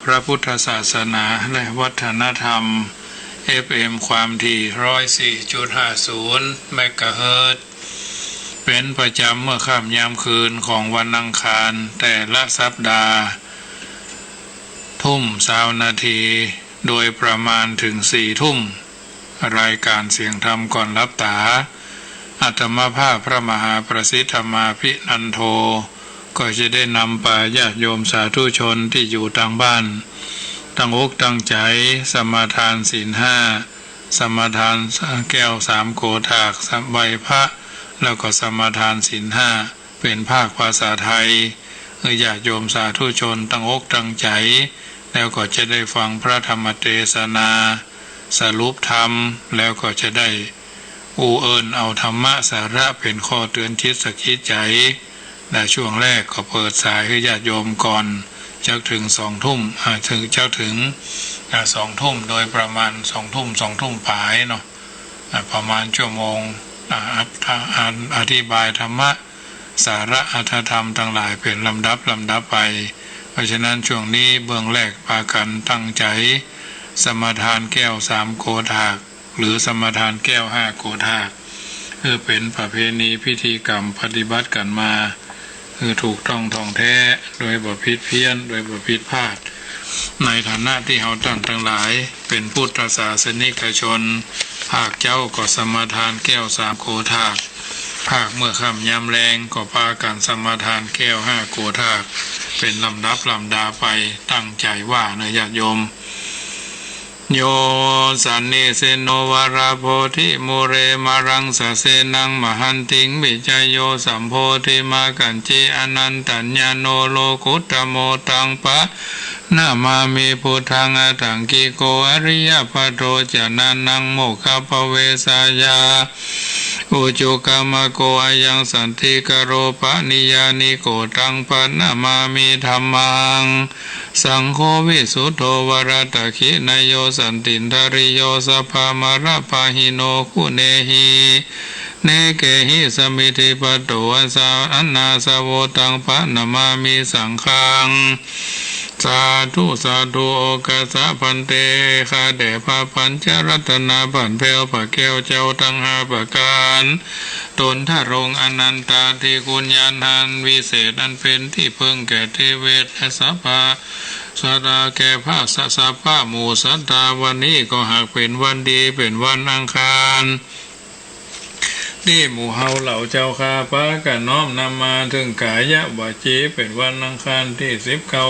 พระพุทธศาสนาและวัฒนธรรม FM ความถี่ 104.50 เมกะเฮิรตซ์เป็นประจำเมื่อค่ำยามคืนของวันอังคารแต่ละสัปดาห์ทุ่ม20 นาทีโดยประมาณถึง4 ทุ่มรายการเสียงธรรมก่อนรับตาอาตมาภาพพระมหาประสิทธมาภินันโทก็จะได้นำปาญาติโยมสาธุชนที่อยู่ทางบ้านตั้งอกตั้งใจสมาทานศีล 5สมาทานแก้ว3โกฏากใบพระแล้วก็สมาทานศีล 5เป็นภาคภาษาไทยญาติโยมสาธุชนตั้งอกตั้งใจแล้วก็จะได้ฟังพระธรรมเทศนาสรุปธรรมแล้วก็จะได้เอาธรรมะสาระเป็นข้อเตือนจิตสกิดใจในช่วงแรกก็เปิดสายให้ญาติโยมก่อนจักถึง2 ทุ่มถึง2 ทุ่มโดยประมาณ2 ทุ่มปลายเนาะประมาณชั่วโมงอธิบายธรรมะสาระอรรถธรรมทั้งหลายเป็นลำดับไปเพราะฉะนั้นช่วงนี้เบื้องแรกพากันตั้งใจสมาทานแก้ว3โกฏากหรือสมาทานแก้ว5โกฏากคือเป็นประเพณีพิธีกรรมปฏิบัติกันมาคือถูกต้องท่องแท้โดยบ่ผิดเพี้ยนโดยบ่ผิดพลาดในฐานะที่เฮาทั้งหลายเป็นพุทธศาสนิกชนภาคเจ้าก็สมาทานแก้ว3โกฏากภาคเมื่อค่ำยามแรงก็พากันสมาทานแก้ว5โกฏากเป็นลำดับลำดาไปตั้งใจว่าเนยญาติโยมโยสันนิเสโนวาราโพธิมุเรมารังสะเสนังมหันติงวิจโยสัมโพธิมากันจิอนันตัญญโนโลกุตโมตังปะนามามิพุทธังอัตถังกิโกอริยปัตโตจานันนังโมคคปเวสายาอุจุกามโกอายังสันติกโรปะนิยานิโกตังปะนามามิธัมมังสังโฆวิสุทโธวรตขินโยสันตินทริโยสัพพามารพาหิโนคุเนหิเนเกหิสมิธิปโตสาอันนาสโวตังปะนามามิสังฆังสาธุโอกาสะพันเตคาเดพาปัญจรัตนาผันเพลพระแก้วเจ้าทั้ง5ประการตนทรงอนันตาที่คุณญาณันวิเศษอันเป็นที่พึ่งแก่เทเวศและสัพพะสดาแก่พระสัพพะหมู่สัตตาวันนี้ก็หากเป็นวันดีเป็นวันอังคารที่หมู่เฮาเหล่าเจ้าข้าพระกันน้อมนำมาถึงกายะวจีเป็นวันอังคารที่10เขา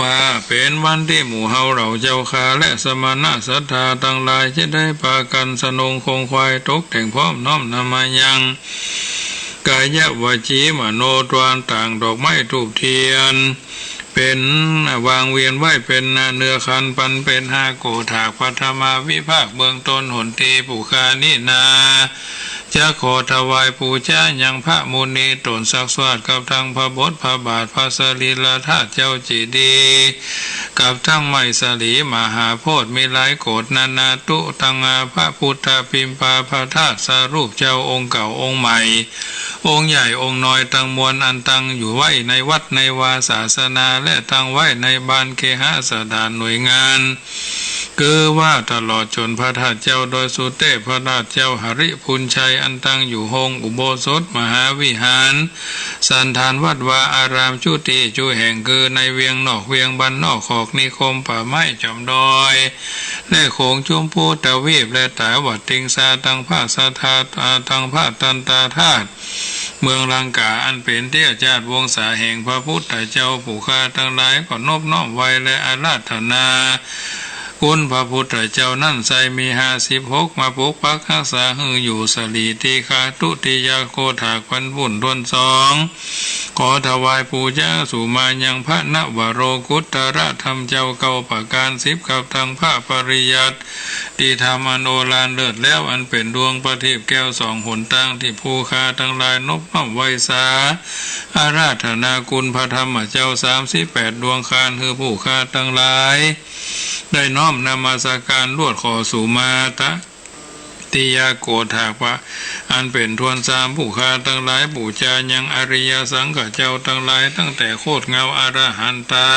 ว่าเป็นวันที่หมู่เฮาเหล่าเจ้าข้าและสมณะศรัทธาทั้งหลายจะได้พากันสนงคงควายตกแต่งพร้อมน้อมนำมายังกายะวจีมโนตวานต่างดอกไม้ธูปเทียนเป็นวางเวียนไว้เป็นเนื้อคันปันเป็น5โกฏากปัทมาวิภาคเบื้องต้นหนตีปุคานินาจะขอถวายปูชายังพระมุนีตนศักดิ์สวดกับทั้งพระบทพระบาทพระสรีระธาตุเจ้าจีดีกับทั้งไมสลีมหาโพธิ์มีหลายโกฏนานาตุตังพระพุทธพิมพาพระธาตุสารูปเจ้าองค์เก่าองค์ใหม่องค์ใหญ่องค์น้อยตั้งมวลอันตั้งอยู่ไว้ในวัดในวาศาสนาและตั้งไว้ในบ้านเคหสถานหน่วยงานคือว่าตลอดจนพระธาตุเจ้าโดยสุเตพระธาตุเจ้าหริพุนชัยอันตั้งอยู่ห้องอุโบสถมหาวิหารสันธานวัดวาอารามจุติจุแห่งคือในเวียงนอกเวียงบันนอกขอกนิคมป่าไม้จอมดอยและโขงชุมพูตะวีบและตาวัดติงซาตังภาสธาตังภาตันตาธาตุเมืองลังกาอันเป็นเตี้ยจาดวงศาแห่งพระพุทธเจ้าผู้ข้าทั้งหลายก็นบน้อมไว้และอาราธนาคุณพระพุทธเจ้านั่นใส่มี56มาปกปักรักษาหืออยู่สลีติคาตุติยาโคถากพันพุ่นทวน2ขอถวายปูชาสู่มายังพระนวโรกุตระธรรมเจ้าเก่าประการ10กับทางพระปริยัติที่ทำอโนลานเลิศแล้วอันเป็นดวงประทีปแก้ว2หนตั้งที่ผู้ค้าทั้งหลายนบน้อมไว้สาอาราธนาคุณพระธรรมเจ้า38ดวงคานคือผู้ค้าทั้งหลายได้น้อมนมัสการลวดขอสู่มาตะ ติยาโกถากว่าอันเป็นทวนสามผู้ค้าทั้งหลายปู่จายังอริยสังฆเจ้าทั้งหลายตั้งแต่โคตรเงาอรหันตา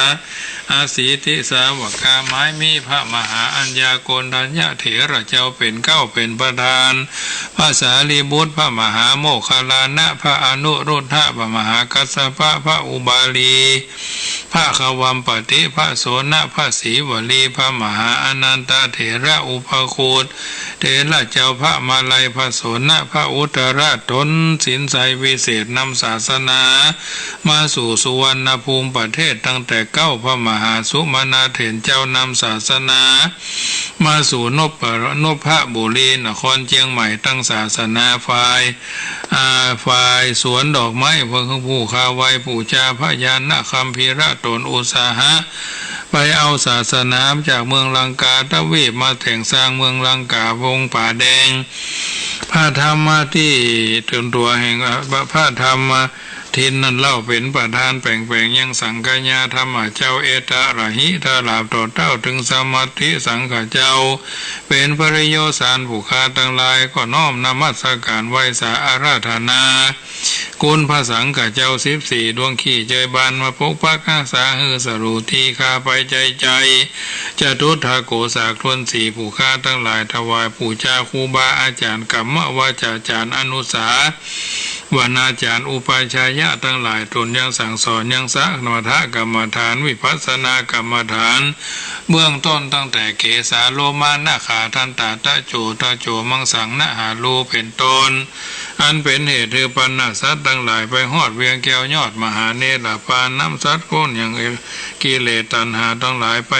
อาศีติสาวกาไม้มีพระมหาอัญญาโกณทัญญาเถระเจ้าเป็นเก้าเป็นประธานพระสารีบุตรพระมหาโมคคัลลานะพระอนุรุทธะพระมหากัสสปะพระอุบาลีพระขวัมปติพระโสนพระศรีวลีพระมหาอนันตเถระอุปโคตเถระเจ้าพระมาลัยพระโสนพระอุตระตนสินไสวิเศษนำศาสนามาสู่สุวรรณภูมิประเทศตั้งแต่เก้าพระมหาสุมาณาเถรเจ้านำศาสนามาสู่นพบุรีนครเชียงใหม่ตั้งศาสนาฝ่ายสวนดอกไม้พระผู้คาไวปู่จาพระยานคัมภีระตนอุตสาหะไปเอาศาสนาจากเมืองลังกาทวีปมาแต่งสร้างเมืองลังกาวงป่าแดงพระธรรมที่ถึงตัวแห่งพระธรรมทินนั้นเล่าเป็นประธานแปลงยังสังกัญญาธรรมเจ้าเอตระหิทาลาบต่อเต้าถึงสมาธิสังฆเจ้าเป็นปริโยสารผู้ค้าทั้งหลายก็น้อมนมัสการไหว้สาอาราธนากุลพระสังฆเจ้า14ดวงขี้เจยบานมาพกปักอาสาหือสรุทีคาไปใจจะทุตถาโกสากทวนสี่ผู้ค้าทั้งหลายถวายปู่จาครูบาอาจารย์กัมมวาจาจารย์อนุสาวานาจารย์อุปชายะทั้งหลายตนยังสั่งสอนยังสักนวัฏกรรมฐานวิปัสสนากรรมฐานเบื้องต้นตั้งแต่เกสาโลมานาขาทันตาตะโจตะโจมังสังนะหาลูเป็นต้นอันเป็นเหตุคือปัญหาสัตว์ทั้งหลายไปหอดเวียงแก้วยอดมหาเนรปานน้ำสัตว์โคนอย่างกิเลสตัณหาทั้งหลายไป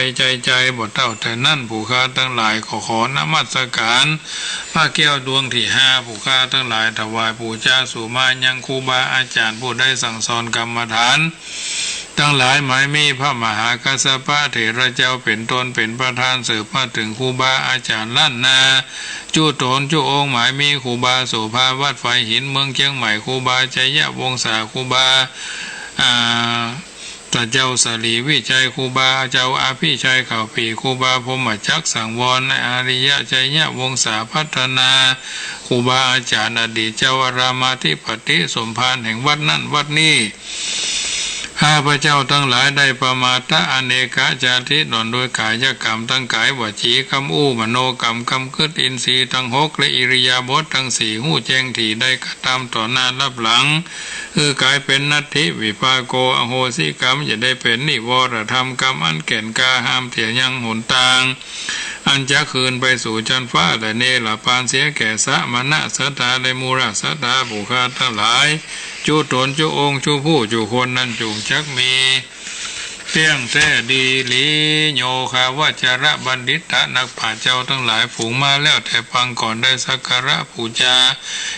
ใจบทเท่าแต่นั่นผู้ค้าทั้งหลายขอนมัสการพระแก้วดวงที่ห้าผู้ค้าทั้งหลายถวายปู่จาสุมายังครูบาอาจารย์ผู้ได้สั่งสอนกรรมฐานทั้งหลายหมายมีพระมหากัสสปะเถระเจ้าเป็นตนเป็นประธานสืบมาถึงครูบาอาจารย์ล้านนาจูโตนจูองหมายมีครูบาโสภาวัดไฟหินเมืองเชียงใหม่ครูบาใจยะวงศาครูบาพระเจ้าสลีวิจัยครูบาเจ้าอาภิชัยเข่าปีครูบาพรหมจักสังวรในอาริยะใจยะวงศาพัฒนาครูบาอาจารย์อดีตเจ้ารามาธิปติสมภารแห่งวัดนั่นวัดนี้ข้าพระเจ้าทั้งหลายได้ประมาทอเนกจาริดอนโดยกายกรรมทั้งกายวจีคำอู้มโนกรรมคำคืดอินทรีย์ทั้งหกและอิริยาบถทั้งสี่หู้แจ้งที่ได้กระทำต่อหน้ารับหลังคือกายเป็นนัตถิวิภาโกอโหสิกรรมจะได้เป็นนิวรธรรมกรรมอันแก่นกาห้ามเถียยังหนตางอันจะคืนไปสู่จันฟ้าและเนรปานเสียแก่สะมณะสัตตาและมูระสัตตาบุคคลทั้งหลายจูตนจูองจูผู้จูคนนั้นจูงจักมีเพียงแท้ดีลีโยคาวาจระบัณฑิตนักปราชญ์เจ้าทั้งหลายฝูงมาแล้วแต่พังก่อนได้สักการะบูชา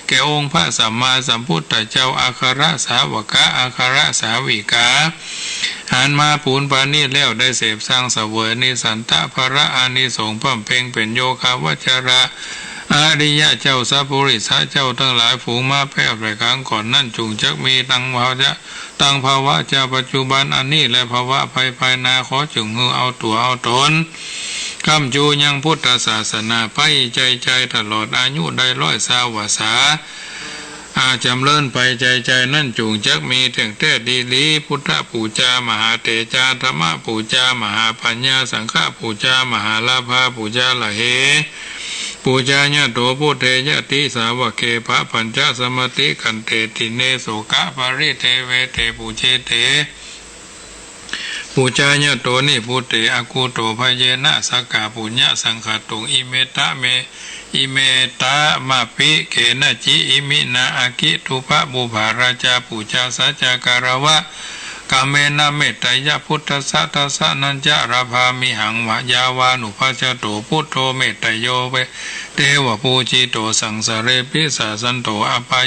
แก่องค์พระสัมมาสัมพุทธเจ้าอาคาระสาวกะอาคาระสาวิกาหานมาปูนปานีแล้วได้เสพสร้างเสวยนิสันตะภระอานิสงส์พิ่มเพ่งเป็นโยคาวาจระอริยะเจ้าสัพพุริสะเจ้าทั้งหลายฝูงมาแพร่ไปครั้งก่อนนั่นจุงจักมีตั้งภาวะจะปัจจุบันอันนี้และภาวะภายนาขอจุงหือเอาตัวเอาตนคำจูยังพุทธศาสนาไปใจตลอดอายุได้100 วาษาอาจำเลิ่นไปใจนั่นจุงจักมีถึงแต่ดีลีพุทธปูจามหาเตจาธรรมปูจามหาปัญญาสังฆปูจามหาลาภาปูจาละเหปูจาญาโตพุทเทยติสาวกเกภะปัญจสมติขันเตติเนโสกะปริเทเวเตปูเชเตปูจาญาโตนิพุทเตอกุโตภเยนะสักกาปุญญสังขตุงอิเมตะอิเมตะมาปิเกนะจิอิมินาอากิทุภะบุภาราชาปูจาสัจจการวะกาเมนะเมตยะพุทธสัตสะนัญจาราภามิหังวะยาวานุภัชโตพุทโธเมตโยเวเทวปูจิโตสังสเรปิสาสันโตอปา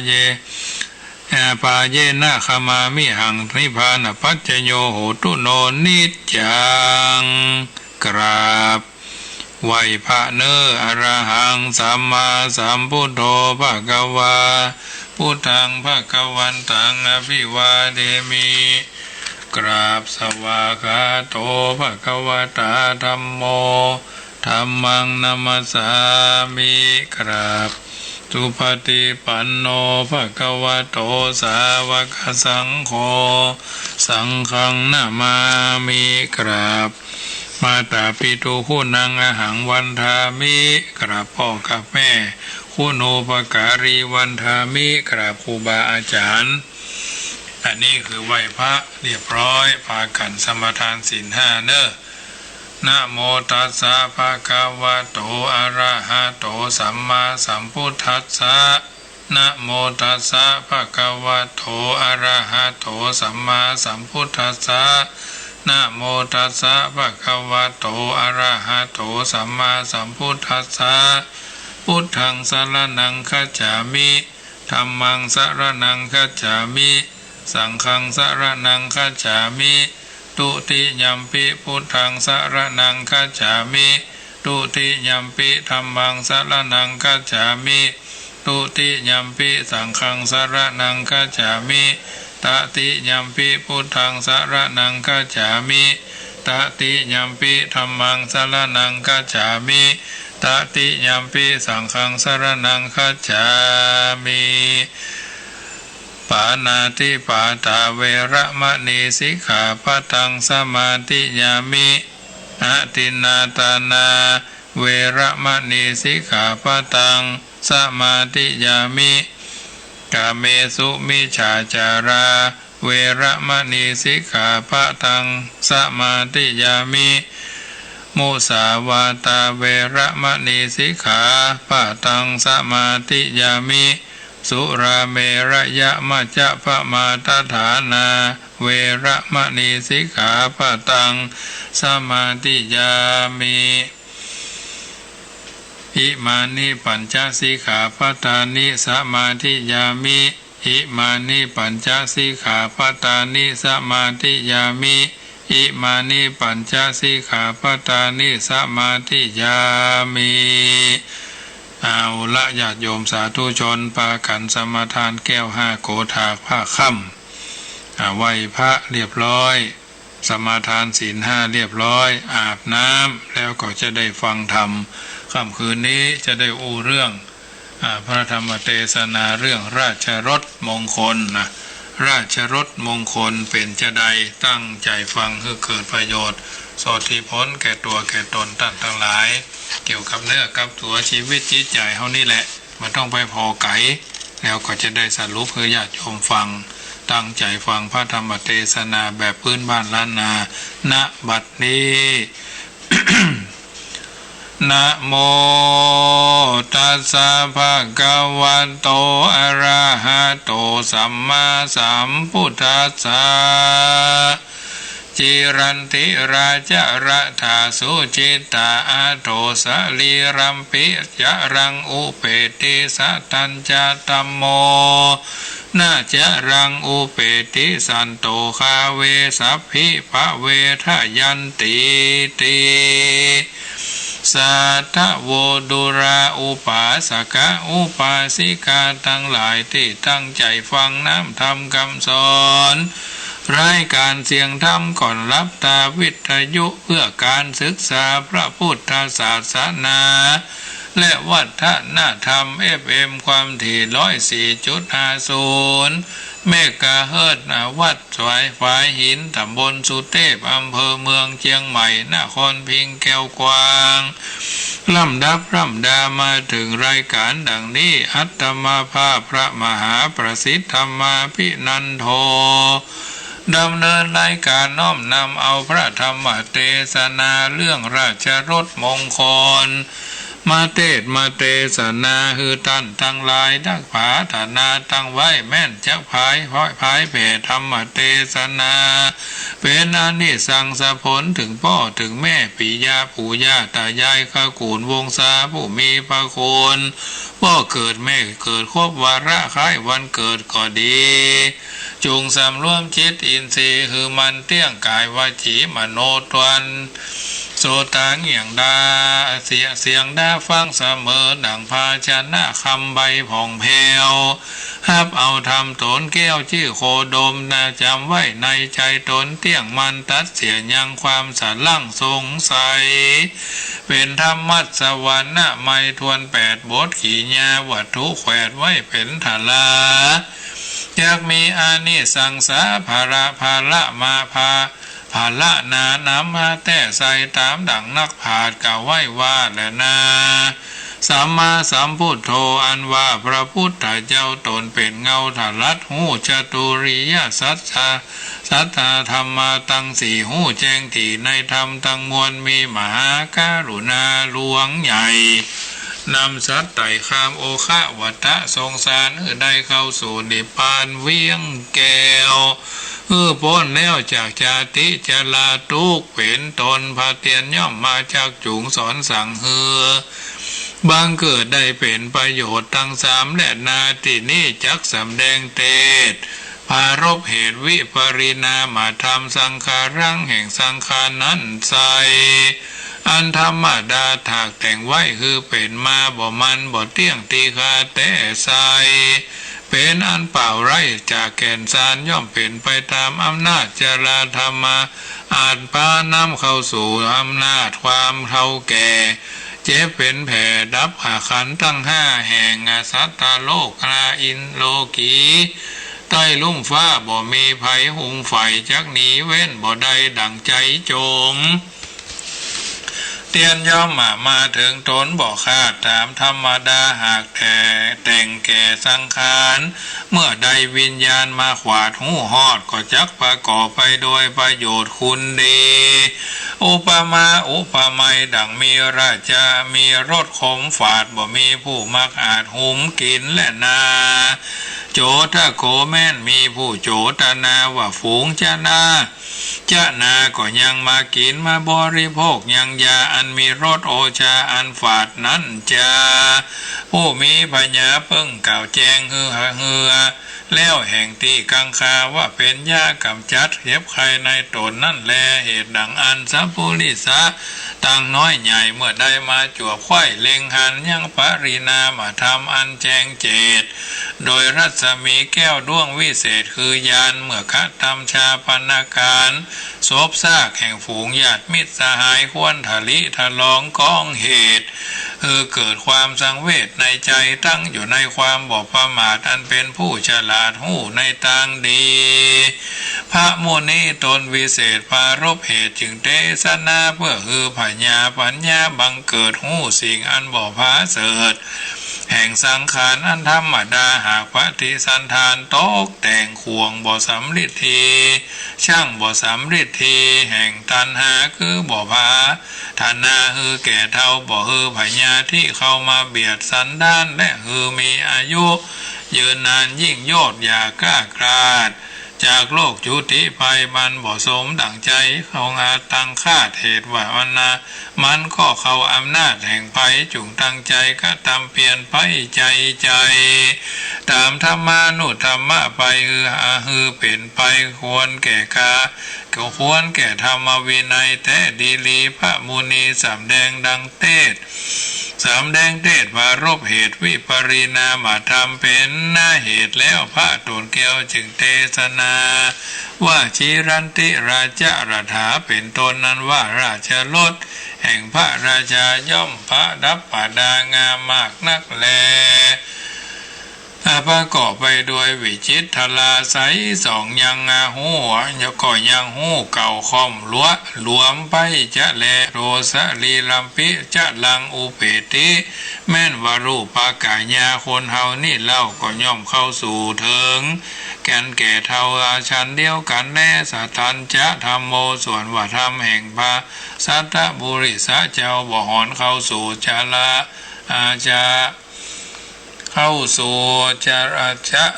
เยนะขมามิหังนิพพานปัจจโยโหตุโนนิจจังกราบไหวพระเนออรหังสัมมาสัมพุทโธภะคะวาพุทธังภะคะวันตังอภิวาเทมิกราบสวากขาโตภะคะวะตาธัมโม ธัมมังนัมมัสสามิกราบสุปฏิปันโนภะคะวะโตสาวกสังโฆสังฆังนามามิกราบมาตาปิตุคุณังอหังวันทามิกราบพ่อกับแม่คุณูปการีวันทามิกราบครูบาอาจารย์อันนี้คือไหว้พระเรียบร้อยพากันสมทานศีลห้าเนอะนะโมตัสสะภะคะวะโตอะระหะโตสัมมาสัมพุทธัสสะนะโมตัสสะภะคะวะโตอะระหะโตสัมมาสัมพุทธัสสะนะโมตัสสะภะคะวะโตอะระหะโตสัมมาสัมพุทธัสสะพุทธังสรณังคัจฉามิธัมมังสรณังคัจฉามิสังฆังสรณังคัจฉามิตุติยัมปิพุทธังสรณังคัจฉามิตุติยัมปิธัมมังสรณังคัจฉามิตุติยัมปิสังฆังสรณังคัจฉามิตติยัมปิพุทธังสรณังคัจฉามิตติยัมปิธัมมังสรณังคัจฉามิตติยัมปิสังฆังสรณังคัจฉามิปานาติปาตาเวระมะนีสิกขาปะทังสมาธิยามิอะตินนาตานาเวระมะนีสิกขาปะทังสมาธิยามิกาเมสุมิจฉาจาราเวระมะนีสิกขาปะทังสมาธิยามิมุสาวาตาเวระมะนีสิกขาปะทังสมาธิยามิสุราเมระยะมัจจะปะมาตฐานาเวระมะนีสิกขาปะทังสมาธิยามิอิมานิปัญจสิกขาปทานิสมาธิยามิอิมานิปัญจสิกขาปทานิสมาธิยามิอิมานิปัญจสิกขาปทานิสมาธิยามิเอาละญาติโยมสาธุชนปากันสมทานแก้ว5โกฐากผ้าค่ำไหว้พระเรียบร้อยสมาทานศีล5เรียบร้อยอาบน้ำแล้วก็จะได้ฟังธรรมค่ำคืนนี้จะได้อู้เรื่องพระธรรมเทศนาเรื่องราชรสมงคลนะราชรสมงคลเป็นจะใดตั้งใจฟังเพื่อเกิดประโยชน์สอดที่พ้นแก่ตัวแก่ตนท่านทั้งหลายเกี่ยวกับเนื้อกับตัวชีวิตจิตใจเฮานี่แหละมันต้องไปพอไก่แล้วก็จะได้สรุปเพื่อญาติโยมฟังตั้งใจฟังพระธรรมเทศนาแบบพื้นบ้านล้านนาณบัดนี้ นะโมตัสสะภะคะวะโตอะระหะโตสัมมาสัมพุทธัสสะจิรันติราชระธาสุจิตาอาโทสลีรัมปิยะรังอุเปติสัตตัญจตัมโมนาจะรังอุเปติสันโตคาเวสัพพิภะเวทะยันติติสัทธโวดุราอุปาสกะอุปาสิกาทั้งหลายที่ตั้งใจฟังน้ำธรรมคำสอนรายการเสียงธรรมก่อนรับตาวิทยุเพื่อการศึกษาพระพุทธศาสนาและวัฒนธรรม FM ความถี่104.50 เมกะเฮิรตซ์วัดสวยฝายหินตำบลสุเทพอำเภอเมืองเชียงใหม่นครพิงค์แก้วกวางลำดับลำดามาถึงรายการดังนี้อัตมาภาพพระมหาประสิทธิ์ธรรมาภินันโทดำเนินรายการน้อมนำเอาพระธรรมเทศนาเรื่องราชรสมงคลมาเทศมาเทศนาคือท่านทั้งหลายดักผาฐานาตั้งไว้แม่นจะพายห้อยพายเพธรรมเทศนาเป็นอานิสังสผลถึงพ่อถึงแม่ปิยาปู่ย่าตายายข้ากูลวงศาผู้มีพระคุณพ่อเกิดแม่เกิดครบวาระคล้ายวันเกิดก็ดีจงสำรวมจิตอินทรีย์คือมันเตี้ยงกายวาจีมโนตวันส ตาเงี่ยงดาเสียงดาฟังเสมอดังภาชนะคำใบผ่องแผ้วฮับเอาทำตนแก้วชื่อโคดมนาจำไว้ในใจตนเตี้ยงมันตัดเสียยังความสันลั่งสงสัยเป็นธรรมัสวรรณะไม่ทวน8 บทขี่ญาวัตถุแขวนไว้เป็นทลาอยากมีอานิสังสาภาระมาภาละนานำมาแต่ใส่ตามดังนักผาดกล่าวไว้ว่าแลนาสัมมาสัมพุทโธอันว่าพระพุทธเจ้าตนเป็นเงาถลัดหูจตุริยสัจธธรรมาตังสี่หูแจ้งที่ในธรรมทั้งมวลมีมหาการุณาหลวงใหญ่นำสัตว์ไต่คามโอคะวัตะสงสารได้เข้าสู่นิพพานเวียงแก้วพ้นแล้วจากชาติชราทุกข์เป็นตนพาเตียนย่อมมาจากจุงสอนสั่งบางเกิดได้เป็นประโยชน์ทั้ง3และนาทีนี้จักสำแดงเตศพารบเหตุวิปริณามาทำสังขารังแห่งสังขารนั้นใสอันธรรมดาถากแต่งไว้คือเป็นมาบ่มันบ่เที่ยงตีคาแต่ใสเป็นอันเปล่าไร้จากแก่นสารย่อมเป็นไปตามอำนาจจราธรรมาอาจพานำเข้าสู่อำนาจความเท่าแก่เจ็บเป็นแผ่ดับอาขันตั้ง5แห่งสัตตโลกนาอินโลกีใต้ลุ่มฟ้าบ่มีภัยหุงไฟจักหนีเว้นบ่ได้ดังใจจมเตียนย่อมมาถึงตนบ่คาดถามธรรมดาหากแต่งแก่สังขารเมื่อใดวิญญาณมาขวาดหูหอดก็จักประกอบไปโดยประโยชน์คุณดีอุปมาอุปไมยดังมีราชามีรสขมฝาดบ่มีผู้มักอาจหุมกินและนาโจทโกแม่นมีผู้โจตนาว่าฝูงจะนาก็ยังมากินมาบริโภคยังยาอันมีรสโอชาอันฝาดนั้นจะผู้มีปัญญาเพิ่งกล่าวแจ้งเฮือแล้วแห่งที่กังคาว่าเป็นยากำจัดเห็บไข่ในตนนั่นแลเหตุดังอันสัพพุริสะตั้งน้อยใหญ่เมื่อได้มาจวบไข่เล็งหันยังปรินามาทำอันแจงเจตโดยรัศมีแก้วดวงวิเศษคือยานเมื่อคะทำชาปนาการโศบซากแห่งฝูงญาติมิตรสหายควรทะลิทะลองก้องเหตุเกิดความสังเวชในใจตั้งอยู่ในความบ่ประมาทอันเป็นผู้ฉลาดหู้ในทางดีพระมุนีตนวิเศษปารบเหตุจึงเทศนาเพื่อปัญญาบังเกิดหู้สิ่งอันบ่พาเสดแห่งสังขารอันธรรมดาหากปฏิสันทานตกแต่งข่วงบ่สำฤทธีช่างบ่สำฤทธีแห่งตัณหาคือบ่พาฐานาแก่เท่าบ่พญาที่เข้ามาเบียดสันดานและมีอายุยืนนานยิ่งโยดอย่ากล้ากราดจากโลกจุติภัยมันบ่สมดั่งใจของอาตังคาดเหตุว่ามันก็เข้าอำนาจแห่งภัยจุงตั้งใจก็ทำเปลี่ยนไปใจตามธรรมานุธรรมะไปเป็นไปควรแก่กาก็ควรแก่ธรรมวินัยแต่ดีลีพระมุนีสำแดงดังเทศมารบเหตุวิปริณามาทำเป็นหน้าเหตุแล้วพระตนแก้วจึงเทศนาว่าชีรันติราชรัฐาเป็นตนนั้นว่าราชรสแห่งพระราชาย่อมพระดับปดางามมากนักแลประกอบไปโดยวิจิตทลาใสสองยังหูก็ยังหูเก่าคอมหลวมไปจะแลโรสลีลัมปิจะลังอุเปติแม่นวารูปากายาคนเฮานี่เล่าก็ย่อมเข้าสู่เถิงแก่นแก่เท่าอาชันเดียวกันแน่สัตันจะธรรมโมส่วนว่าธรรมแห่งพระสัตตบุริสะเจ้าบ่หอนเข้าสู่จาระอาจาเข้าสู่จา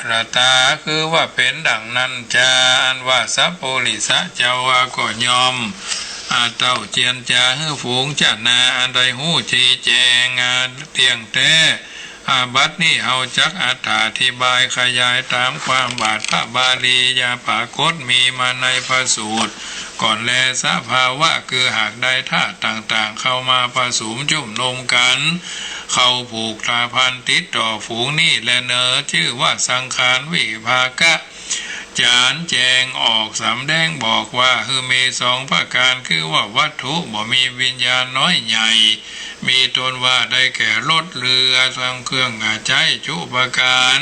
รตาคือว่าเป็นดังนั้นจาอันว่าสัพพุริสะเจ้าว่าก็ยอมเต้าเจียนจาฝูงจะนาอันใดหู้ชี้แจงเตียงแท้ บัดนี้เอาจักอธิบายขยายตามความบาทพระบาลียาปากฏมีมาในพระสูตรก่อนแลสภาวะคือหากได้ธาตุต่างๆเข้ามาผสมจุ่มนมกันเข้าผูกตาพันติดต่อฝูงนี่และเนอชื่อว่าสังขารวิภากะจานแจงออกสำแดงบอกว่าคือมีสองประการคือว่าวัตถุบ่มีวิญญาณน้อยใหญ่มีตนว่าได้แก่รถเรือทำเครื่องใช้จุปการ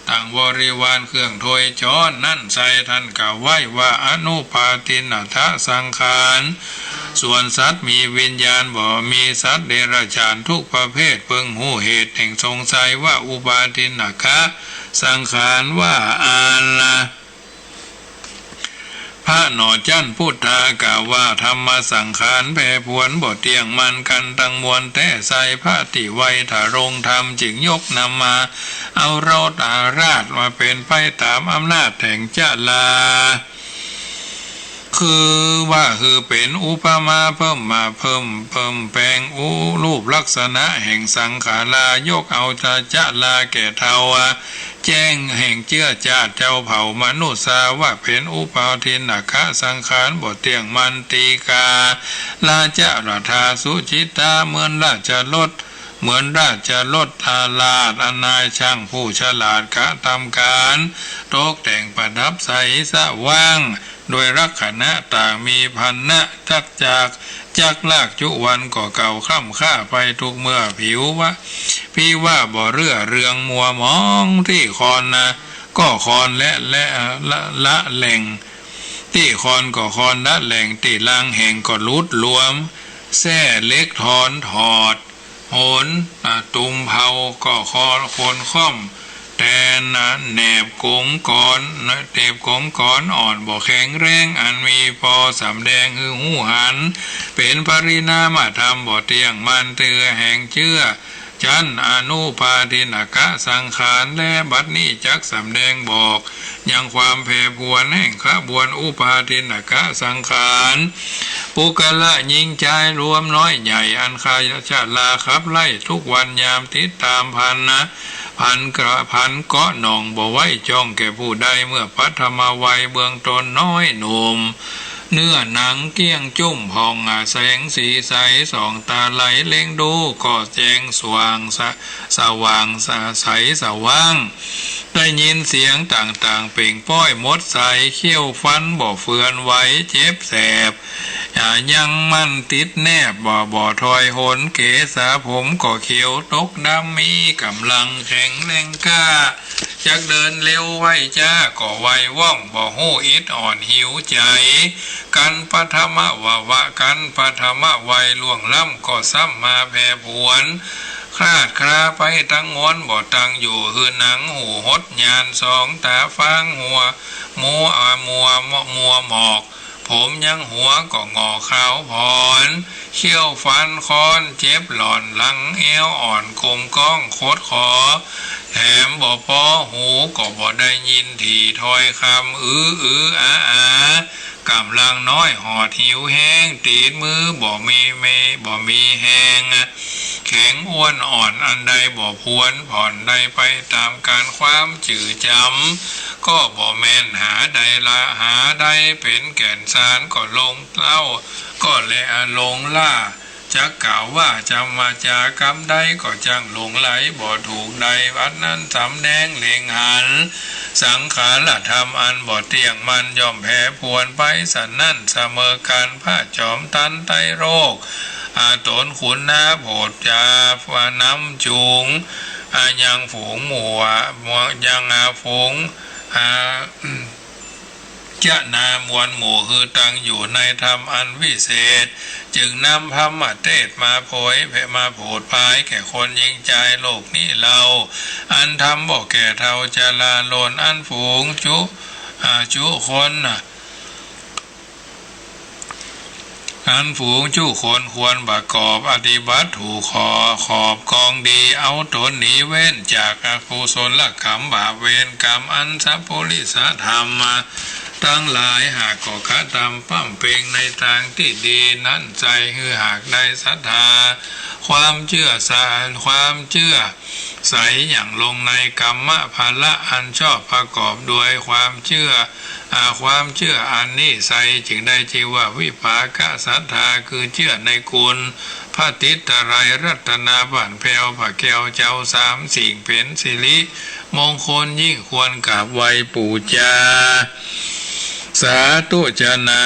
ต่างบริวารเครื่องถวยจรนั่นใส่ท่านกล่าวไว้ว่าอนุปาทินัทสังขารส่วนสัตว์มีวิญญาณบ่มีสัตว์เดรัจฉานทุกประเภทเพิ่งหูเหตุแห่งสงสัยว่าอุปาทินักะสังขารว่าอะไรพระหนอจันพุทธากล่าวว่าธรรมสังขารแผ่พวนบ่เตียงมันกันตั้งมวลแต่ใส่พระติไวถารงธรรมจึงยกนำมาเอาเราตาราชมาเป็นไปตามอำนาจแห่งเจลาคือว่าคือเป็นอุปมาเพิ่มแปลงรูปลักษณะแห่งสังขารายกเอาจะลาแก่เทวะแจ้งแห่งเจื้อจาดเจ้าเผ่ามนุษาว่าเป็นอุปาทินักะสังขารบทเตียงมันตีกาลาจาราธาสุจิตาเหมือนราชรถอาลาดอนายช่างผู้ฉลาดกะทำการตกแต่งประดับใสสว่างโดยลักษณะต่างมีพันนะจักลากจุวันก่อเก่าคล่ำค่าไปทุกเมื่อพี่ว่าบ่เรือเรืองมัวมองที่คอนนะก็คอนและละแหล่งที่คอนก็คอนละแหล่งที่ลางแห่งก็ลุดรวมแส่เล็กถอนถอดโหนตุมเผาก็คอนคนค่อมแต่นั้นแหนบกงก่อนอ่อนบ่แข็งแรงอันมีพอสำแดงคือหูหันเป็นปริณามธรรมบ่เตียงมันเตือแห่งเชื่อจันอนุปาทินกะสังขารและบัดนี้จักสำแดงบอกยังความแผ่พวนแห่งขบวนอุปาทินกะสังขารปุกละยิงใจรวมน้อยใหญ่อันคายชาลาขับไล่ทุกวันยามติดตามพันเกาะหนองบ่ไว้จ้องแก่ผู้ใดเมื่อพัฒมาวัยเบื้องตนน้อยหนุ่มเนื้อหนังเกี้ยงจุ่มพองแสงสีใสสองตาไหลเล็งดูก็แจ้งสว่างสว่างได้ยินเสียงต่างๆเปล่งป้อยมดใสเขี้ยวฟันบ่เฟือนไหวเจ็บแสบยังมันติดแนบบ่ถอยหนเกษาผมก็เขียวตกดำมีกำลังแข็งแรงกล้าจักเดินเร็วไว้จ้าก็ไวว่องบ่หู้อิดอ่อนหิวใจกันปฐมกันปฐมวัยล่วงล้ำก็ซ้ำมาแผ่ผวนคลาดคลาไปตั้งม้วนบ่ตั้งอยู่คือหนังหูหดยานสองตาฟางหัวมัวหมอกผมยังหัวก็งอขาวพรเขี้ยวฟันคอนเจ็บหล่อนหลังเอวอ่อนคมก้องโคตรขอแถมบ่พอหูก็บ่ได้ยินที่ถ้อยคำกำลังน้อยหอดหิวแห้งตีนมือบ่มีแห้งแข็งอ้วนอ่อนอันใดบ่พวนผ่อนใดไปตามการความจืดจำก็บ่แม่นหาใดเป็นแก่นสารก็ลงเล่าก็แลลงล่าจักกล่าวว่าจะมาจากรรมใดก็จังหลงไหลบ่ถูกใดวัดนั้นสำแดงเล็งหันสังขารธรรมอันบ่เที่ยงมันย่อมแผ่พวนไปสันนั่นเสมอกันผ้าจอมตันไตโรคตนขุนนาโผดจาฟาน้ำจูงยังฝูงหมู่ยังฝูงจะนามวลหมู่คือตั้งอยู่ในธรรมอันวิเศษจึงนำพระมเทศมาโผดพายแก่คนยิงใจโลกนี้เราอันทำบอกแก่เท่าจะลาโลนอันฝูงจุคนอันฝูงจุคนควรประกอบอธิบัติถูกขอบกองดีเอาตนหนีเว้นจากอกุศลขำบาปเวรกรรมอันสัพพุริสธรรม ตั้งหลายหากก็คะตามปั้มเพ่งในทางที่ดีนั้นใจคือหากได้ศรัทธาความเชื่อสารความเชื่อใสอย่างลงในกรรมภาละอันชอบประกอบด้วยความเชื่ออันนี้ใสจึงได้ชื่อว่าวิภากศรัทธาคือเชื่อในคุณพระติตรัยรัตนาบันแผ่วพระแก้วเจ้าสามสิ่งเป็นสิริมงคลยิ่งควรกราบไหว้ปูชาสาธุจนา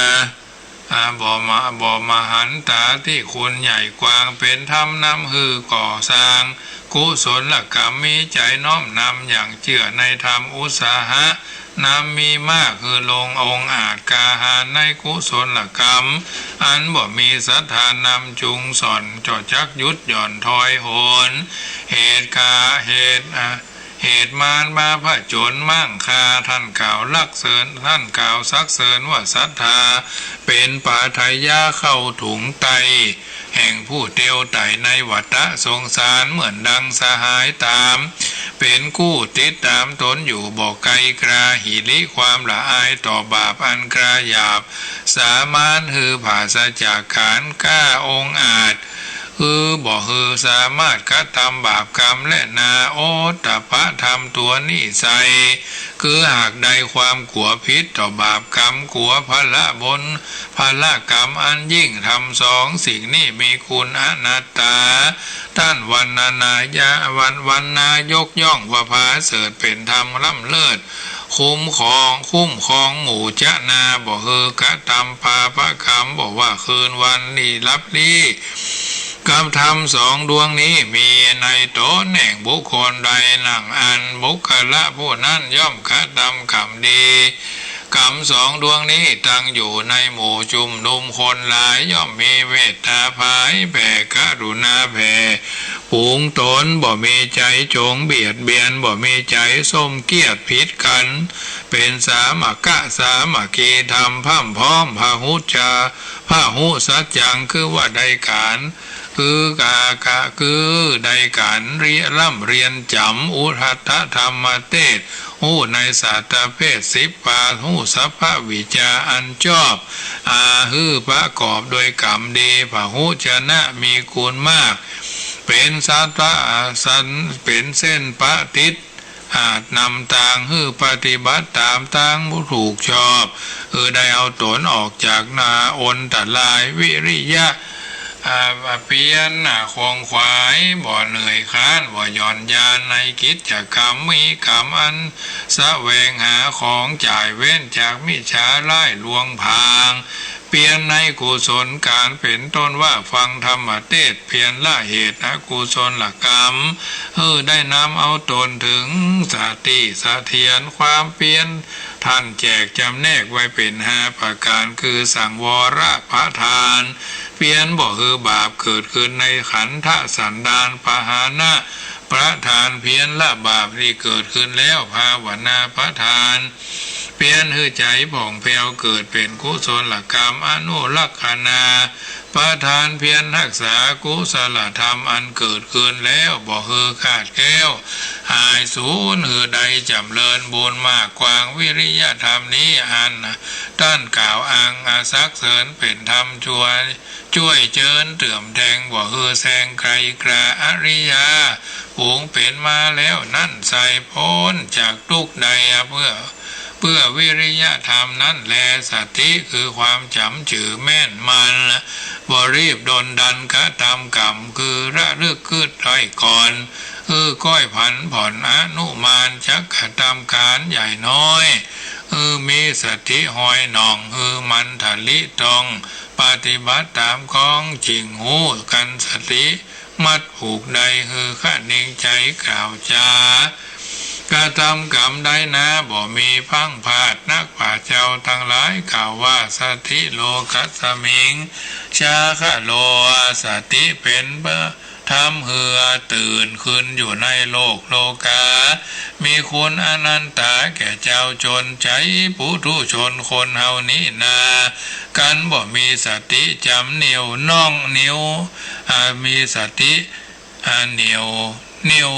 บ่มหันตาที่คุณใหญ่กว้างเป็นธรรมนำฮือก่อสร้างกุศลกรรมมีใจน้อมนำอย่างเชื่อในธรรมอุตสาหะนำมีมากคือลงองค์อาจกาหารในกุศลกรรมอันบ่มีศรัทธานำจุงสอนจอดจักยุดหย่อนถอยโหนเหตุมารมาผจญมั่งคาท่านกล่าวลักเสริญท่านกล่าวซักเสริญว่าศรัทธาเป็นป่าไทยาเข้าถุงไตแห่งผู้เตียวไต่ในวัฏสงสารเหมือนดังสหายตามเป็นกู้ติดตามตนอยู่บอกไกลกราหิริความละอายต่อบาปอันกราหยาบสามานฮือผ่าสจากขานกล้าองอาจบ่สามารถกระทำบาปกรรมและนาโอตปะทำตัวนิสัยคือหากใดความกลัวพิษต่อบาปกรรมกลัวพละบนพละกรรมอันยิ่งทำสองสิ่งนี้มีคุณอนัตตาท่านวรรณนายกย่องว่าพาเสริฐเป็นธรรมล้ำเลิศคุ้มครองหมู่จะนาบ่กระทำพาพระกรรมบอกว่าคืนวันนี้รับลี้กรรมธรรมสองดวงนี้มีในตนแห่งบุคคลใดนั่งอันบุคละผู้นั้นย่อมกระทำกรรมดีกรรมสองดวงนี้ตั้งอยู่ในหมู่จุมนุมคนหลายย่อมมีเมตตาภายแผ่กรุณาแผ่ผูงตนบ่มีใจจงเบียดเบียนบ่มีใจส้มเกียดผิดกันเป็นสามัคคีธรรมพร่ำพร้อมพหุสัจจังคือว่าใดการคือใดการเรียนจำอุทัตธรรมเทศหูในศาสตรเพศ10 ปาหูสัพพวิจาอันชอบประกอบโดยกรรมดีพหุชนะมีคุณมากเป็นเป็นเส้นปฏิษอาจนำต่างปฏิบัติตามต่างผู้ถูกชอบได้เอาตนออกจากนาอนตะลายวิริยะเพียรคงขวายบ่เหนื่อยค้านบ่หย่อนยานในกิจกรรมมีกรรมอันแสวงหาของจ่ายเว้นจากมิจฉาร้ายลวงพางเปลี่ยนในกุศลการเป็นต้นว่าฟังธรรมเทศเพียรละเหตุอกุศลกรรมได้นำเอาตนถึงสติสะเทียนความเปลี่ยนท่านแจกจำแนกไว้เป็น5 ประการคือสังวรประทานเปลี่ยนบ่บาปเกิดขึ้นในขันธสันดานปหานะประทานเพียรละบาปที่เกิดขึ้นแล้วภาวนาประทานเปลี่ยนใจผ่องแผ้วเกิดเป็นกุศลกรรมอนุลักขณาประทานเพียรรักษากุศลธรรมอันเกิดขึ้นแล้วบ่ขาดแก้วหายสูญใดจำเริญบุญมากกวางวิริยธรรมนี้อันต้านกล่าวอ้างซักเสริญเป็นธรรมช่วยเจิญเตื่อมแทงบ่แซงไกลกราอริยาผูงเป็นมาแล้วนั่นใส่พ้นจากทุกใดเพื่อวิริยธรรมนั้นแลสติคือความจำจื่อแม่นมันบ่รีบดนดันกระทำกรรมคือระลึกคืดถอยก่อนก้อยผันผ่อนอนุมานจักกระทำการใหญ่น้อยมีสติหอยหนองมันทะลิตองปฏิบัติตามของจริงหูกันสติมัดผูกใดข้านิ่งใจกล่าวจากระทำกรรมใดนะบ่มีพังพาดนักป่าเจ้าทั้งหลายกล่าวว่าสติโลกัสมิงชาคะโลสติเป็นทำตื่นขึ้นอยู่ในโลกามีคุณอนันตาแก่เจ้าจนใจปุถุชนคนเฮานี้นากันบ่มีสติจำเหนียวน่องเหนียวมีสติเหนียว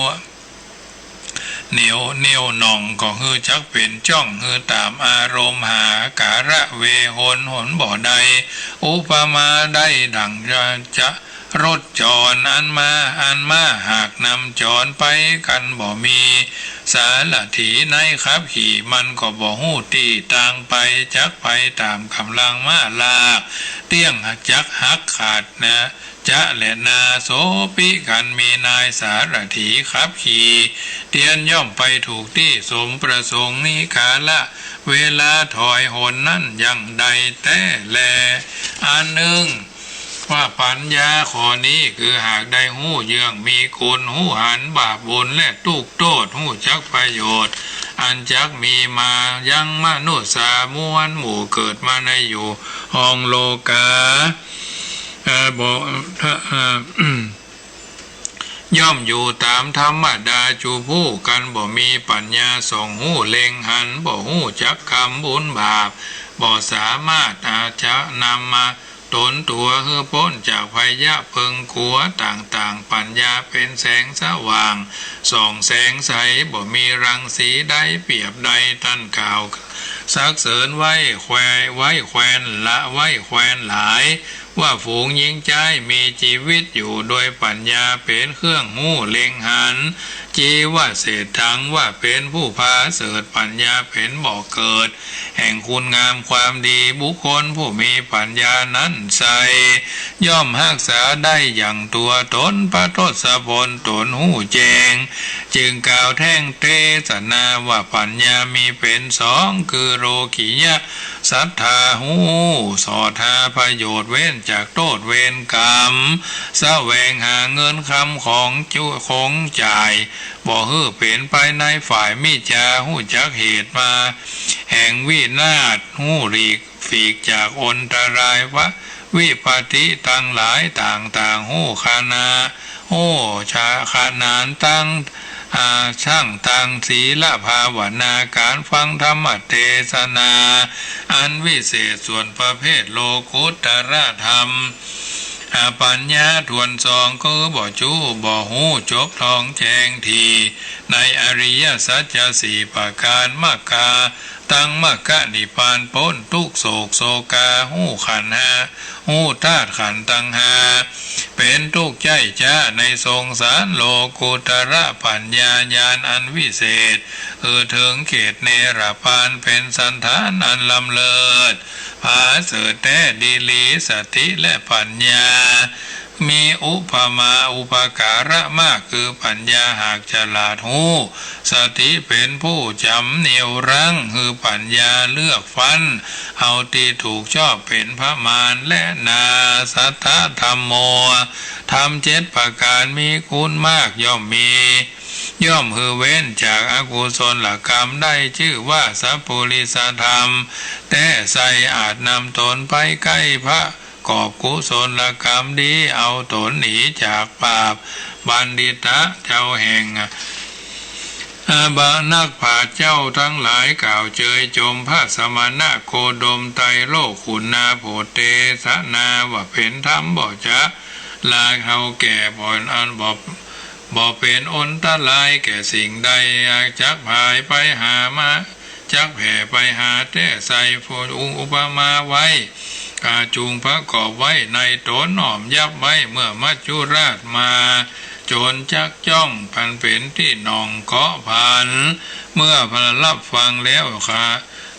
เหนียวหน่องก็คือจักเป็นจ้องคือตามอารมณ์หาการะเวหนบ่อใดอุปมาได้ดังจะรถจรอันมาหากนำจรไปกันบ่มีสารถีในขับขี่มันก็บ่หู้ตีต่างไปจักไปตามกำลังมาลากเตี้ยงจักหักขาดนะจะและนาโสปิกันมีนายสารถีขับขี่เตียนย่อมไปถูกที่สมประสงค์นิกาละเวลาถอยหนนั่นยังใดแต่แลอันหนึ่งว่าปัญญาข้อนี้คือหากได้หู้เยื่องมีคุณหู้หันบาปบุญและตุกโทษหู้จักประโยชน์อันจักมีมายังมนุษย์สามวนหมู่เกิดมาในอยู่ห้องโลกาย่อมอยู่ตามธรรมดาจูผู้กันบ่มีปัญญาส่องหู้เล็งหันบ่หู้จักคำบุญบาปบ่สามารถอาจจะนำมาตนตัวเฮือพ้นจากภัยยะเพิงขัวต่างๆปัญญาเป็นแสงสว่างส่องแสงใสบ่มีรังสีใดเปรียบใดตั้นกล่าวซักเสริญไว้แควนละไว้แควนหลายว่าฝูงยิงใจมีชีวิตอยู่โดยปัญญาเป็นเครื่องหู้เล็งหันจีว่าเศษทังว่าเป็นผู้พาเสริฐปัญญาเป็นบ่อเกิดแห่งคุณงามความดีบุคคลผู้มีปัญญานั้นใสย่อมรักษาได้อย่างตัวตนพระทศพลตนหู้แจงจึงกล่าวแท่งเทศนาว่าปัญญามีเป็นสองคือโลกิยะศรัทธาหูสอดหาประโยชน์เว้นจากโทษเวรกรรมแสวงหาเงินคำของจ่ายบ่ฮื้อเป็นไปในฝ่ายมิจฉาหูจักเหตุมาแห่งวินาศหูหลีกฝีกจากอันตรายวะวิปติตั้งหลายต่างหูคานาหูชาขานานตั้งช่างตังศีลภาวนาการฟังธรรมเทศนาอันวิเศษส่วนประเภทโลกุตตรธรรมปัญญาทวนซองก็บ่จู้บ่หูจบทองแจงทีในอริยสัจสี่ประการมรรคาตั้งมรรคนิพพานพ้นทุกโศกโศกาหูขันธ์ห้าหูธาตุขันธ์ตั้งห้าเป็นทุกข์ใจจ้าในทรงสารโลกุตระปัญญาญาณอันวิเศษถึงเขตเนรพานเป็นสันฐานอันลำเลิศผาเสดแต่ดีลีสติและปัญญามีอุปมาอุปการะมากคือปัญญาหากฉลาดหูสติเป็นผู้จำเหนียวรั้งคือปัญญาเลือกฟันเอาที่ถูกชอบเป็นพระมารและนาสัทธธรรมโมธรรมเจ็ดประการมีคุณมากย่อมมีย่อมคือเว้นจากอกุศลกรรมได้ชื่อว่าสัพพุริสธรรมแต่ใส่อาจนำตนไปใกล้พระกอบกุศลกรรมดีเอาตนหนีจากบาปบัณฑิตะเจ้าแห่งบานักผาเจ้าทั้งหลายกล่าวเจยจมพระสมณะโคดมไตรโลกขุนนาโพเตสนาว่าเป็นธรรมบ่จะลาเขาแก่บ่อนอันบ่เป็นอนตรายแก่สิ่งใดจักพายไปหามาจักแผ่ไปหาแต่ใส่โพอุปมาไว้กาจูงพระกอบไว้ในตนหน่อมยับไว้เมื่อมัจจุราชมาโจรจักจ้องพันเป็นที่นองเกาะพันเมื่อพระรับฟังแล้วค่ะ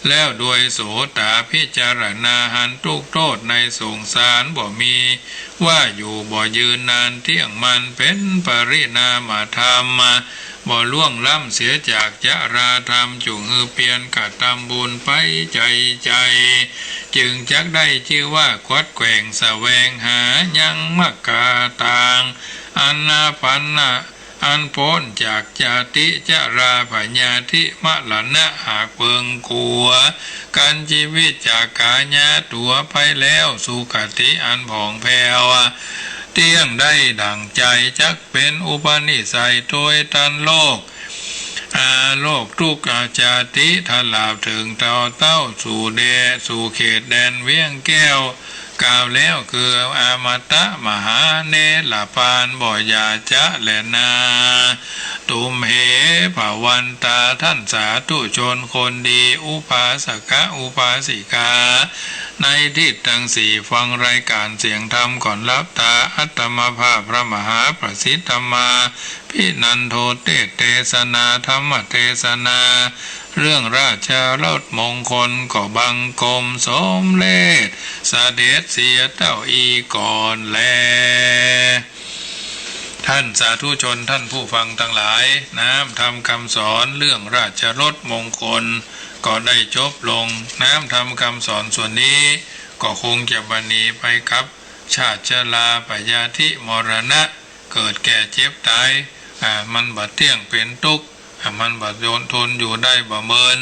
แล้วโดยโสตาพิจารณาหันทุกโทษในสงสารบ่มีว่าอยู่บ่ยืนนานเที่ยงมันเป็นปริณามธรรมบ่ล่วงล้ำเสียจากจราธรรมจุงฮือเปลี่ยนกะทำบุญไปใจจึงจักได้ชื่อว่าควัดแกว่งแสวงหายังมักกาต่างอันนาปันนะอันพ้นจากจาติจราพญาธิมะละนะหากเปิงกัวการชีวิตจากกาญาตัวไปแล้วสุขติอันผ่องแผ้วเตี้ยงได้ดั่งใจจักเป็นอุปนิสัยโดยตันโลกทุกอาจาติทลาบถึงเต้าสู่เขตแดนเวียงแก้ว กล่าวแล้วคืออมตะมหาเนลปานบ่อยาจะแลนาตุมเหภวันตาท่านสาธุชนคนดีอุปาสกะอุปาสิกาในทิศทั้งสี่ฟังรายการเสียงธรรมก่อนรับตาอัตมภาพพระมหาประสิทธมาพินันโทเทศนาธรรมเทศนาเรื่องราชรสมงคลก็บังกรมสมเลศเสด็จเสียเต้าอีก่อนแลท่านสาธุชนท่านผู้ฟังทั้งหลายน้ำทำคำสอนเรื่องราชรสมงคลก็ได้จบลงน้ำทำคำสอนส่วนนี้ก็คงจะบันนี้ไปครับชาติชราปยาธิมรณะเกิดแก่เจ็บตายมันบัดเที่ยงเป็นทุกข์มันบัดโยนทนอยู่ได้บ่เมิน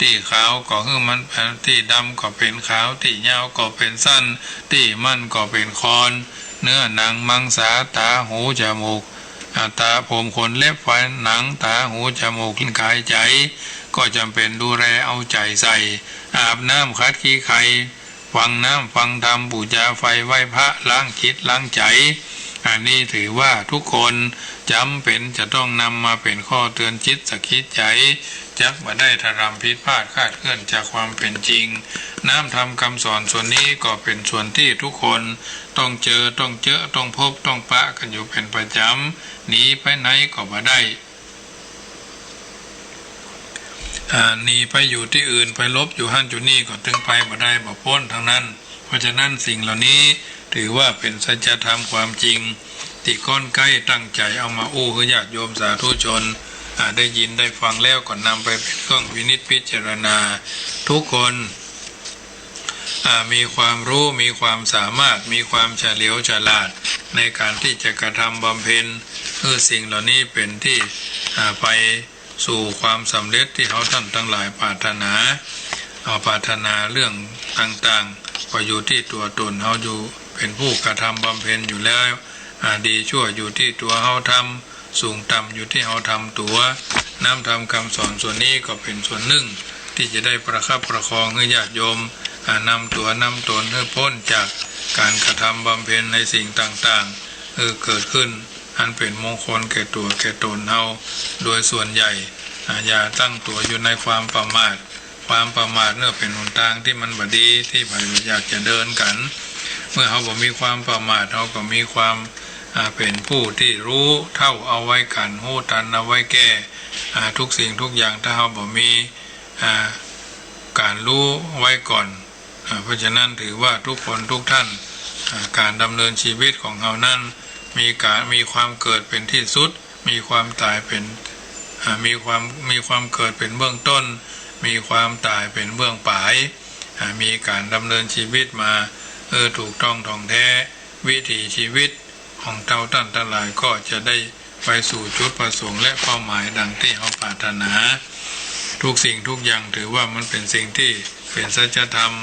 ที่ขาวก็คือมันที่ดำก็เป็นขาวที่ยาวก็เป็นสั้นที่มันก็เป็นคอนเนื้อหนังมังสาตาหูจมูกตาผมขนเล็บฟันหนังตาหูจมูกลิ้นกายใจก็จำเป็นดูแลเอาใจใส่อาบน้ำคัดขี้ไข่ฟังน้ำฟังธรรมบูชาไฟไหว้พระล้างจิตล้างใจอันนี้ถือว่าทุกคนจำเป็นจะต้องนำมาเป็นข้อเตือนจิตสักคิดใจจักบ่ได้ทรำผิดพลาดคลาดเคลื่อนจากความเป็นจริงน้ำทำคำสอนส่วนนี้ก็เป็นส่วนที่ทุกคนต้องเจอต้องพบต้องปะกันอยู่เป็นประจำหนีไปไหนก็บ่ได้หนีไปอยู่ที่อื่นไปลบอยู่หั่นอยู่นี่ก็ถึงไปบ่ได้บ่พ้นทั้งนั้นเพราะฉะนั้นสิ่งเหล่านี้ถือว่าเป็นสัจธรรมความจริงที่ก้อนใกล้ตั้งใจเอามาอู้คือญาติโยมสาธุชนได้ยินได้ฟังแล้วก็นำไปเป็นเครื่องวินิจพิจารณาทุกคนมีความรู้มีความสามารถมีความเฉลียวฉลาดในการที่จะกระทำบำเพ็ญสิ่งเหล่านี้เป็นที่ไปสู่ความสำเร็จที่เขาท่านทั้งหลายปรารถนาเรื่องต่างๆก็อยู่ที่ตัวตนเขาอยู่เป็นผู้กระทำบำเพ็ญอยู่แล้วดีชั่วอยู่ที่ตัวเขาทำสูงต่ำอยู่ที่เขาทำตัวน้ำทำคำสอนส่วนนี้ก็เป็นส่วนหนึ่งที่จะได้ประคับประคองให้ญาติโยมนำตัวนำตนให้พ้นจากการกระทำบำเพ็ญในสิ่งต่างๆเกิดขึ้นอันเป็นมงคลแก่ตัวแก่ตนเฮาโดยส่วนใหญ่อย่าตั้งตัวอยู่ในความประมาทเนี่ยเป็นหนทางที่มันบดีที่ใครอยากจะเดินกันเมื่อเขาบอกมีความประมาทเขาก็มีความเป็นผู้ที่รู้เท่าเอาไว้กันหู้ทันเอาไว้แก้ทุกสิ่งทุกอย่างถ้าเขาบอกมีการรู้ไว้ก่อนเพราะฉะนั้นถือว่าทุกคนทุกท่านการดำเนินชีวิตของเขานั้นมีความเกิดเป็นที่สุดมีความตายเป็นมีความเกิดเป็นเบื้องต้นมีความตายเป็นเบื้องปลายมีการดำเนินชีวิตมาถูกต้องท่องแท้วิถีชีวิตของเจ้าท่านทั้งหลายก็จะได้ไปสู่จุดประสงค์และเป้าหมายดังที่เขาปรารถนาทุกสิ่งทุกอย่างถือว่ามันเป็นสิ่งที่เป็นสัจธรรม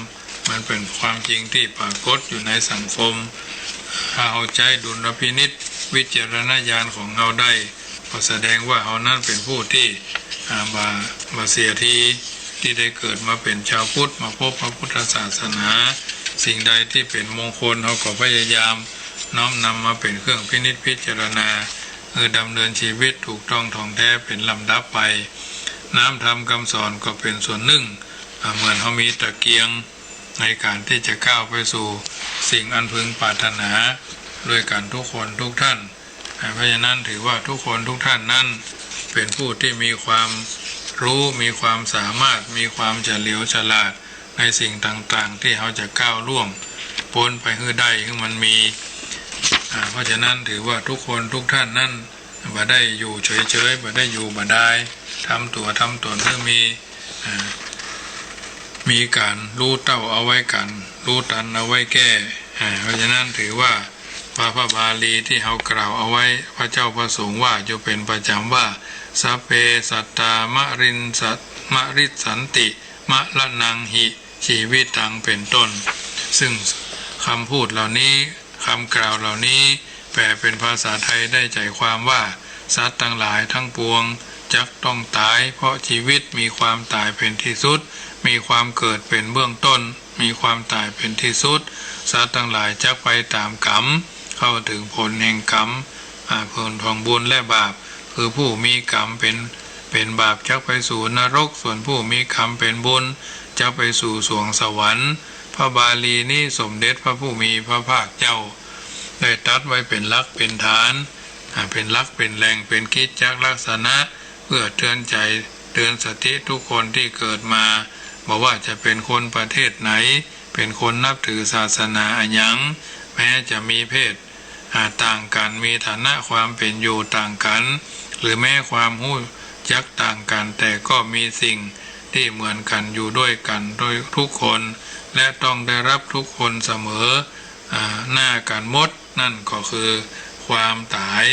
มันเป็นความจริงที่ปรากฏอยู่ในสังคมถ้าเอาใจดุลพินิจวิจารณญาณของเราได้ก็แสดงว่าเขานั้นเป็นผู้ที่บาเสียทีที่ได้เกิดมาเป็นชาวพุทธมาพบพระพุทธศาสนาสิ่งใดที่เป็นมงคลเขาก็พยายามน้อมนำมาเป็นเครื่องพินิจพิจารณาดำเนินชีวิตถูกต้องท่องแท้เป็นลำดับไปน้ำทำคำสอนก็เป็นส่วนหนึ่งเหมือนเขามีตะเกียงในการที่จะก้าวไปสู่สิ่งอันพึงปรารถนาโดยกันทุกคนทุกท่านเพราะฉะนั้นถือว่าทุกคนทุกท่านนั้นเป็นผู้ที่มีความรู้มีความสามารถมีความเฉลียวฉลาดในสิ่งต่างๆที่เขาจะก้าวล่วงพ้นไปให้ได้คือมันมีเพราะฉะนั้นถือว่าทุกคนทุกท่านนั้นบ่ได้อยู่เฉยๆบ่ได้อยู่บ่ได้ทำตัวทำตนเพื่อมีการรู้เต้าเอาไว้กันรู้ตันเอาไว้แก้เพราะฉะนั้นถือว่าพระบาลีที่เขากล่าวเอาไว้พระเจ้าประสงค์ว่าจะเป็นประจำว่าสัพเพสัตตามะริสันติมะละนังหิชีวิตังเป็นต้นซึ่งคำพูดเหล่านี้คำกล่าวเหล่านี้แปลเป็นภาษาไทยได้ใจความว่าสัตว์ทั้งหลายทั้งปวงจักต้องตายเพราะชีวิตมีความตายเป็นที่สุดมีความเกิดเป็นเบื้องต้นมีความตายเป็นที่สุด สัตว์ทั้งหลายจักไปตามกรรมเข้าถึงผลแห่งกรรมผลของบุญและบาปคือผู้มีกรรมเป็นบาปจักไปสู่นรกส่วนผู้มีกรรมเป็นบุญจักไปสู่สวงสวรรค์พระบาลีนี้สมเด็จพระผู้มีพระภาคเจ้าได้ตรัสไว้เป็นหลักเป็นฐานเป็นหลักเป็นแหล่งเป็นกิจจักลักษณะเพื่อเตือนใจเตือนสติทุกคนที่เกิดมาบอกว่าจะเป็นคนประเทศไหนเป็นคนนับถือศาสนาอันยังแม้จะมีเพศต่างกันมีฐานะความเป็นอยู่ต่างกันหรือแม้ความรู้จักต่างกันแต่ก็มีสิ่งที่เหมือนกันอยู่ด้วยกันโดยทุกคนและต้องได้รับทุกคนเสมอหน้ากันหมดนั่นก็คือความตาย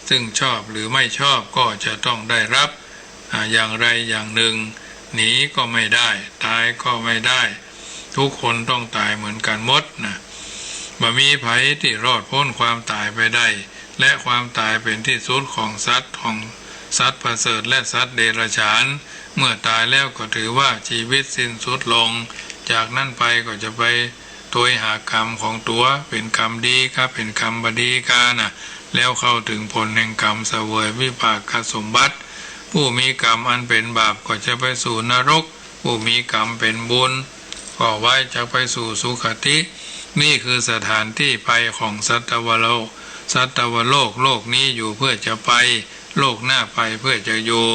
ซึ่งชอบหรือไม่ชอบก็จะต้องได้รับอย่างไรอย่างหนึ่งหนีก็ไม่ได้ตายก็ไม่ได้ทุกคนต้องตายเหมือนกันหมดนะบ่มีไผที่รอดพ้นความตายไปได้และความตายเป็นที่สุดของสัตว์ประเสริฐและสัตว์เดรัจฉานเมื่อตายแล้วก็ถือว่าชีวิตสิ้นสุดลงจากนั้นไปก็จะไปตัวหากรรมของตัวเป็นกรรมดีครับเป็นกรรมบดีกานะแล้วเข้าถึงผลแห่งกรรมเสวยวิภาคสมบัติผู้มีกรรมอันเป็นบาปก็จะไปสู่นรกผู้มีกรรมเป็นบุญก็ไว้จะไปสู่สุคตินี่คือสถานที่ไปของสัตวโลกโลกนี้อยู่เพื่อจะไปโลกหน้าไปเพื่อจะอยู่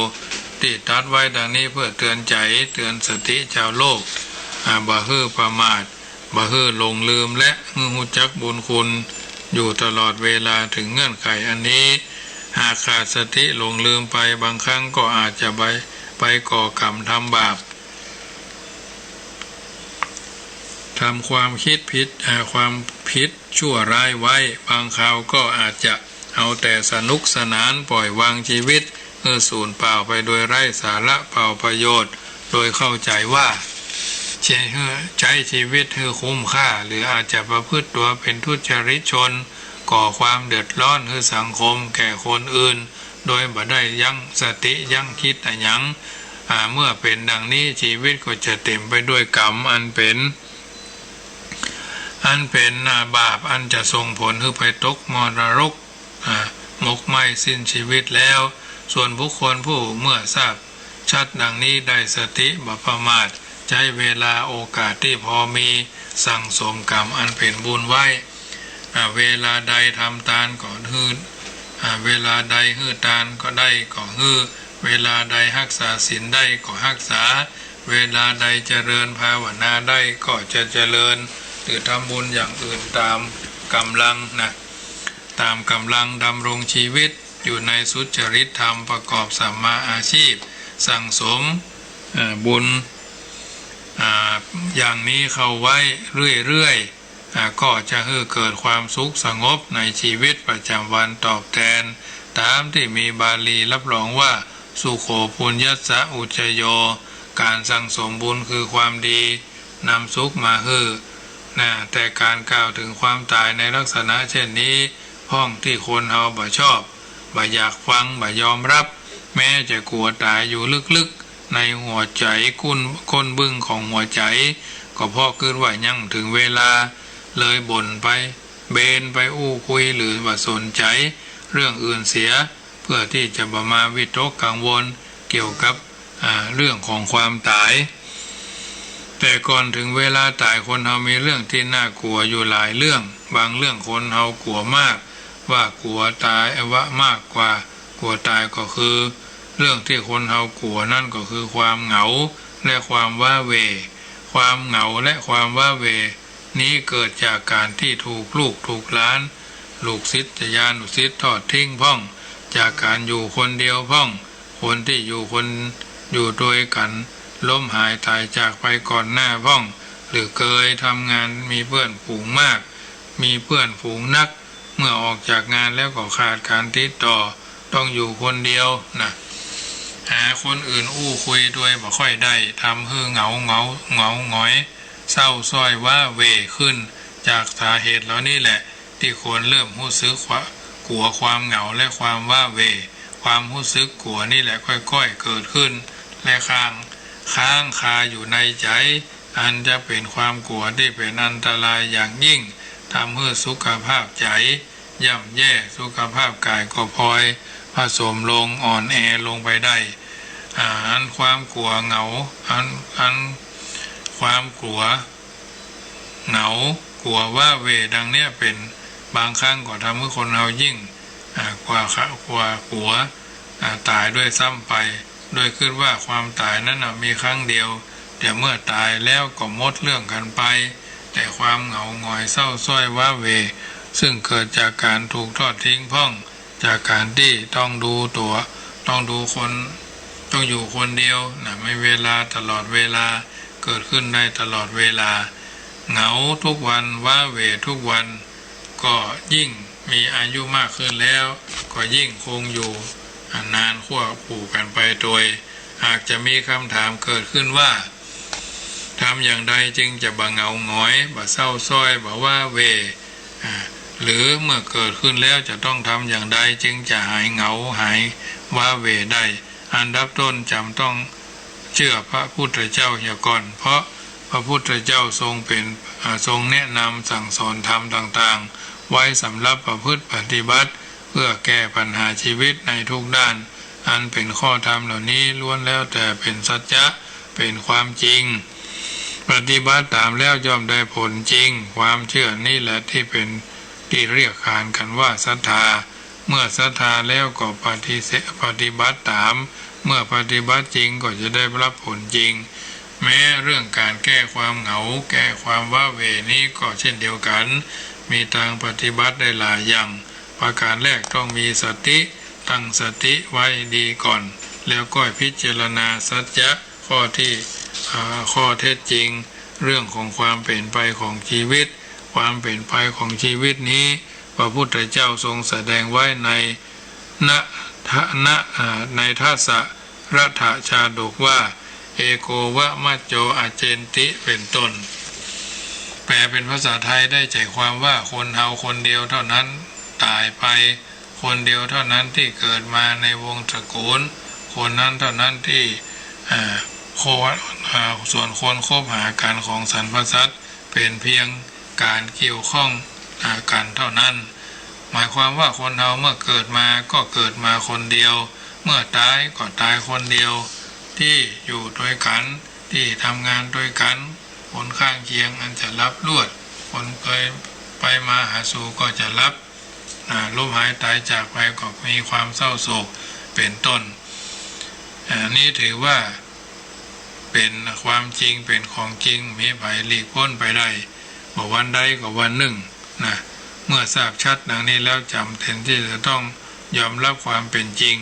ที่ตัดไว้ดังนี้เพื่อเตือนใจเตือนสติชาวโลกบ่ฮื้อประมาทบ่ฮื้อหลงลืมและหูจักบุญคุณอยู่ตลอดเวลาถึงเงื่อนไขอันนี้หากขาดสติหลงลืมไปบางครั้งก็อาจจะไปก่อกรรมทำบาปทำความคิดผิดความผิดชั่วร้ายไว้บางคราวก็อาจจะเอาแต่สนุกสนานปล่อยวางชีวิตสูญเปล่าไปโดยไร้สาระเปล่าประโยชน์โดยเข้าใจว่าใช้ชีวิตให้คุ้มค่าหรืออาจจะประพฤติตัวเป็นทุจริตชนก่อความเดือดร้อนให้สังคมแก่คนอื่นโดยบ่ได้ยั้งสติยั้งคิดแต่ยั้งเมื่อเป็นดังนี้ชีวิตก็จะเต็มไปด้วยกรรมอันเป็นบาปอันจะส่งผลให้ไปตกมรรกหมกไหม้สิ้นชีวิตแล้วส่วนบุคคลผู้เมื่อทราบชัดดังนี้ได้สติบ่ประมาทใช้เวลาโอกาสที่พอมีสั่งสมกรรมอันเป็นบุญไว้เวลาใดทำทานก็ฮื้อเวลาใดฮื้อทานก็ได้ก็ฮื้อเวลาใดรักษาศีลได้ก็รักษาเวลาใดเจริญภาวนาได้ก็จะเจริญหรือทำบุญอย่างอื่นตามกำลังตามกำลังดำรงชีวิตอยู่ในสุจริตธรรมประกอบสัมมาอาชีพสั่งสมบุญอย่างนี้เข้าไว้เรื่อยๆก็จะให้เกิดความสุขสงบในชีวิตประจำวันตอบแทนตามที่มีบาลีรับรองว่าสุโขปุญญัสสะอุจโยการสั่งสมบุญคือความดีนำสุขมาให้แต่การกล่าวถึงความตายในลักษณะเช่นนี้พ้องที่คนเฮาบ่ชอบบ่อยากฟังบ่ยอมรับแม้จะกลัวตายอยู่ลึกๆในหัวใจก้นบึ้งของหัวใจก็เพราะคิดว่ายังถึงเวลาเลยบ่นไปเบนไปอู้คุยหรือว่าสนใจเรื่องอื่นเสียเพื่อที่จะบ่มาวิตกกังวลเกี่ยวกับเรื่องของความตายแต่ก่อนถึงเวลาตายคนเฮามีเรื่องที่น่ากลัวอยู่หลายเรื่องบางเรื่องคนเฮากลัวมากว่ากลัวตายมากกว่ากลัวตายก็คือเรื่องที่คนเฮากลัวนั่นก็คือความเหงาและความว้าเหวความเหงาและความว้าเหวนี้เกิดจากการที่ถูกลูกถูกหลานลูกศิษย์ญาณุศิษย์ทอดทิ้งพ้องจากการอยู่คนเดียวพ้องคนที่อยู่ด้วยกันล้มหายตายจากไปก่อนหน้าพ้องหรือเคยทำงานมีเพื่อนฝูงมากมีเพื่อนฝูงนักเมื่อออกจากงานแล้วก็ขาดการติดต่อต้องอยู่คนเดียวหาคนอื่นอู้คุยด้วยบ่ค่อยได้ทำให้เหงาหงอยเศร้าส้อยว่าเวขึ้นจากสาเหตุแล้วนี่แหละที่คนเริ่มรู้สึกกลัวความเหงาและความว่าเวความรู้สึกกลัวนี่แหละค่อยๆเกิดขึ้นและค้างคาอยู่ในใจ อันจะเป็นความกลัวที่เป็นอันตรายอย่างยิ่งทำให้สุขภาพใจย่ำแย่สุขภาพกายก็พลอยผสมลงอ่อนแอลงไปได้อันความกลัวเหงาอันความกลัวเหงากลัวว่าเวดังเนี้ยเป็นบางครั้งก็ทำให้คนเรายิ่งกลัวตายด้วยซ้ำไปโดยคิดว่าความตายนั้นมีครั้งเดียวแต่เมื่อตายแล้วก็หมดเรื่องกันไปแต่ความเหงาหงอยเศร้าส้อยว้าเหวซึ่งเกิดจากการถูกทอดทิ้งพ่องจากการที่ต้องดูคนต้องอยู่คนเดียวไม่เวลาตลอดเวลาเกิดขึ้นได้ตลอดเวลาเหงาทุกวันว้าเหวทุกวันก็ยิ่งมีอายุมากขึ้นแล้วก็ยิ่งคงอยู่นานขั้วผูกกันไปโดยหากจะมีคำถามเกิดขึ้นว่าทำอย่างใดจึงจะบ่เหงาหงอยบ่เศร้าส้อยบ่ว่าเหวหรือเมื่อเกิดขึ้นแล้วจะต้องทำอย่างใดจึงจะหายเหงาหายว่าเหวได้อันดับต้นจำต้องเชื่อพระพุทธเจ้าอย่าก่อนเพราะพระพุทธเจ้าทรงแนะนำสั่งสอนธรรมต่างๆไว้สำหรับประพฤติปฏิบัติเพื่อแก้ปัญหาชีวิตในทุกด้านอันเป็นข้อธรรมเหล่านี้ล้วนแล้วแต่เป็นสัจจะเป็นความจริงปฏิบัติตามแล้วย่อมได้ผลจริงความเชื่อนี่แหละที่เรียกขานกันว่าศรัทธาเมื่อศรัทธาแล้วก็ปฏิบัติตามเมื่อปฏิบัติจริงก็จะได้รับผลจริงแม้เรื่องการแก้ความเหงาแก้ความว้าเหวนี้ก็เช่นเดียวกันมีทางปฏิบัติได้หลายอย่างประการแรกต้องมีสติตั้งสติไว้ดีก่อนแล้วก็พิจารณาสัจจะข้อเท็จจริงเรื่องของความเปลี่ยนไปของชีวิตความเปลี่ยนไปของชีวิตนี้พระพุทธเจ้าทรงแสดงไว้ในทัสสะรัฐชาดกว่าเอโกวะมัจโจอาเจนติเป็นต้นแปลเป็นภาษาไทยได้ใจความว่าคนเฮาคนเดียวเท่านั้นตายไปคนเดียวเท่านั้นที่เกิดมาในวงตระกูลคนนั้นเท่านั้นที่ส่วนคนคบหากันของสรรพสัตว์เป็นเพียงการเกี่ยวข้องกันเท่านั้นหมายความว่าคนเฮาเมื่อเกิดมาก็เกิดมาคนเดียวเมื่อตายก็ตายคนเดียวที่อยู่ด้วยกันที่ทำงานด้วยกันคนข้างเคียงอันจะรับลวดคนเคยไปมาหาสู่ก็จะรับล้มหายตายจากไปก็มีความเศร้าโศกเป็นต้นนี่ถือว่าเป็นความจริงเป็นของจริงมีไผหลีกพ้นไปได้บอกวันใดก็วันหนึ่งเมื่อทราบชัดดังนี้แล้วจำเป็นที่จะต้องยอมรับความเป็นจริง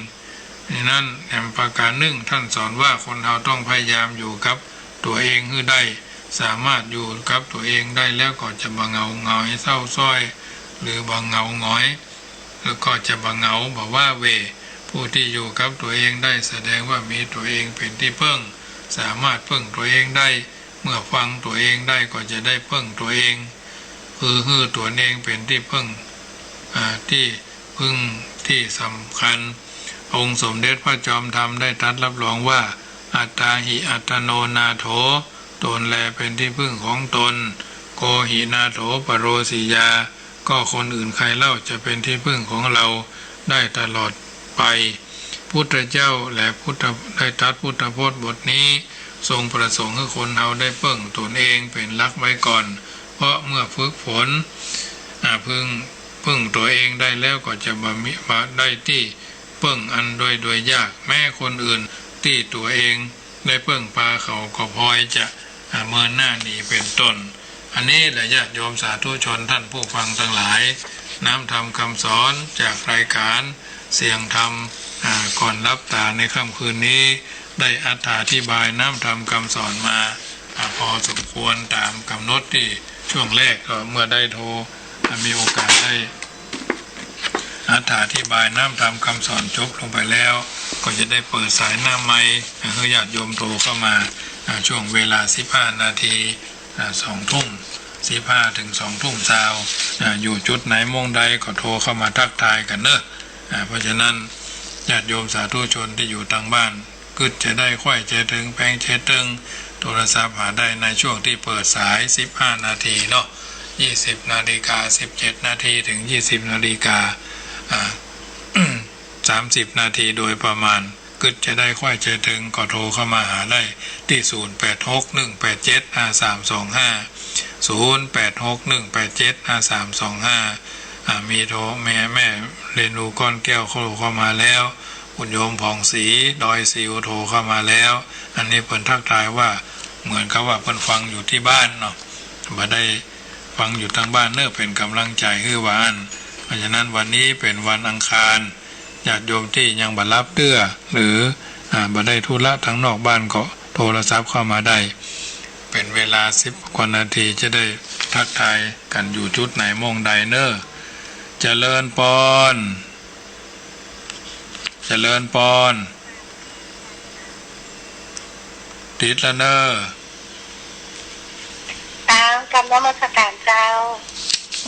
นั้นแห่งประการหนึ่งท่านสอนว่าคนเราต้องพยายามอยู่กับตัวเองให้ได้สามารถอยู่กับตัวเองได้แล้วก็จะบ่เหงาหงอยเศร้าส้อยหรือบ่เหงาหงอยแล้วก็จะบ่เหงาบ่ว่าเหวผู้ที่อยู่กับตัวเองได้แสดงว่ามีตัวเองเป็นที่พึ่งสามารถพึ่งตัวเองได้เมื่อฟังตัวเองได้ก็จะได้พึ่งตัวเองคือตัวเองเป็นที่พึ่งที่สำคัญองค์สมเด็จพระจอมธรรมได้ตรัสรับรองว่าอัตตาหิอัตโนนาโถตนแลเป็นที่พึ่งของตนโกหินาโถปโรสิยาก็คนอื่นใครเล่าจะเป็นที่พึ่งของเราได้ตลอดไปพุทธเจ้าและได้ตรัสพุทธพจน์บทนี้ทรงประสงค์ให้คนเราได้พึ่งตนเองเป็นหลักไว้ก่อนเพราะเมื่อฝึกฝนพึ่งตัวเองได้แล้วก็จะมาได้ที่พึ่งอันโดยยากแม้คนอื่นที่ตัวเองได้พึ่งพาเขาก็พลอยจะเมินหน้าหนีเป็นต้นอันนี้แหละญาติโยมสาธุชนท่านผู้ฟังทั้งหลายน้ำธรรมคำสอนจากรายการเสียงธรรมก่อนรับตาในค่ำคืนนี้ได้อธิบายน้ำธรรมคำสอนมาพอสมควรตามกำหนดที่ช่วงแรกก็เมื่อได้โทรมีโอกาสได้อธิบายน้ำธรรมคำสอนจบลงไปแล้วก็จะได้เปิดสายหน้าไมค์ให้ญาติโยมโทรเข้ามาช่วงเวลา15 นาที2 ทุ่ม15 ถึง 2 ทุ่มเช้าอยู่จุดไหนโมงใดก็โทรเข้ามาทักทายกันเนอะเพราะฉะนั้นญาติโยมสาธุชนที่อยู่ทางบ้านกึศจะได้ค่อยเจถึงแปลงเจตึง โทรศัพท์หาได้ในช่วงที่เปิดสาย15นาทีเนาะ20นาฬิกา17นาทีถึง20นาฬิกา30นาทีโดยประมาณกึดจะได้ค่อยจะถึงก็โทรเข้ามาหาได้ที่0861875325 0861875325มีโทรแม่เรนูก้อนแก้วเข้ามาแล้วคุณโยมผ่องศรีดอยซิวโทรเข้ามาแล้วอันนี้เพิ่นทักทายว่าเหมือนกับว่าเพิ่นฟังอยู่ที่บ้านเนาะบ่ได้ฟังอยู่ทางบ้านเน้อเป็นกำลังใจคือว่าอันเพราะฉะนั้นวันนี้เป็นวันอังคารญาติโยมที่ยังบ่รับเตื้อหรือบ่ได้ธุระทางนอกบ้านก็โทรศัพท์เข้ามาได้เป็นเวลา10กว่านาทีจะได้ทักทายกันอยู่จุดไหนมองใดเน้อเจริญพรเจริญพรติดแล้วเน้อเจ้ากำลังมาสการเจ้า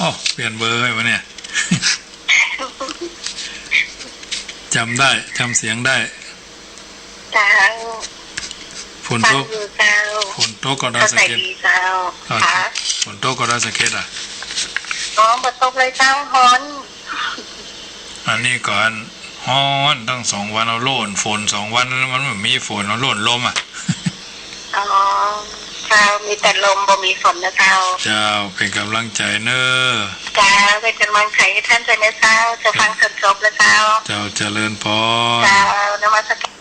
อ๋อเปลี่ยนเบอร์ให้วะเนี่ย จำได้จำเสียงได้เจ้าฝนตกฝนตกก็ได้สักเกตเจ้าค่ะฝนตกก็ได้สักเกตอ๋อฝนตกเลยเจ้าฮ้อนอันนี้ก่อนฮ้อนตั้ง2วันเอาโล่นฝน2วันมันไม่มีฝนเอาโล่นลมอ๋อเจ้ามีแต่ลมบ่มีฝนนะเจ้าเจ้าเป็นกำลังใจเน้อเจ้าเป็นกำลังใจให้ท่านใจนะเจ้าจะฟังจนจบแล้วเจ้าเจ้าเจริญพรเจ้านมัสการ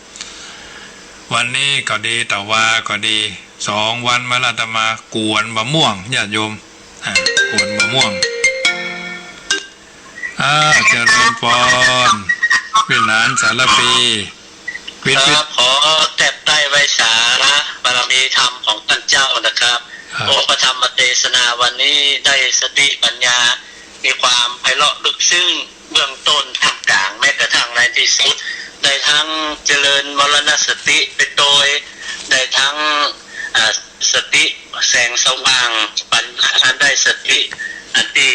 วันนี้ก็ดีแต่ว่าก็ดี2วันมาละตมากวนมะม่วงญาติโยมกวนมะม่วงเจริญพรวินานสารปีครับขอแตบใต้ไว้สาระบารมีธรรมของท่านเจ้านะครับโอปธรรมเทศนาวันนี้ได้สติปัญญามีความไพเราะลึกซึ้งเบื้องต้นท่ามกลางแม้กระทั่งในที่สุดได้ทั้งเจริญมรณสติเป็นโดยได้ทั้งสติแสงสว่างปัญญาได้สติอันที่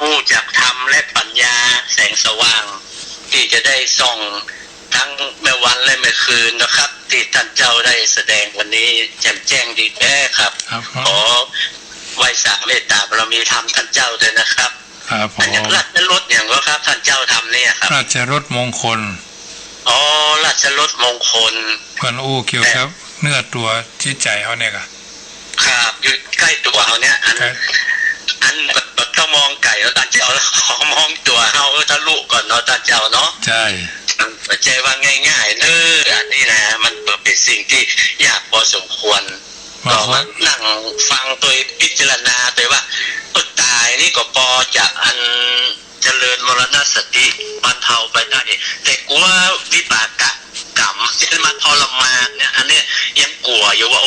รู้จักธรรมและปัญญาแสงสว่างที่จะได้ส่องทั้งเมื่อวันและเมื่อคืนนะครับที่ท่านเจ้าได้แสดงวันนี้แจ่มแจ้งดีแท้ครับขอไหว้สาเมตตาบารมีธรรมท่านเจ้าด้วยนะครับครับผมราชรถอย่างก็ครับท่านเจ้าทำเนี่ยครับราชรถมงคลอ๋อราชรถมงคลเพิ่นอู้เกี่ยวกับเนื้อตัวที่ใจเขาเนี่ยครับอยู่ใกล้ตัวเขาเนี่ยอันต้องมองไก่แล้วท่านเจ้าแล้วขอมองตัวเขาทะลุก่อนเนาะท่านเจ้าเนาะใช่ใจว่าง่ายๆอันนี้นะมันเป็นสิ่งที่ยากพอสมควรก็มานั่งฟังตัวพิจารณาตัวว่าตายนี่ก็พอจะอันเจริญมรณสติบรรเทาไปได้แต่กลัววิบากกรรมจะมาทรมานเนี่ยอันนี้ยังกลัวอยู่ว่า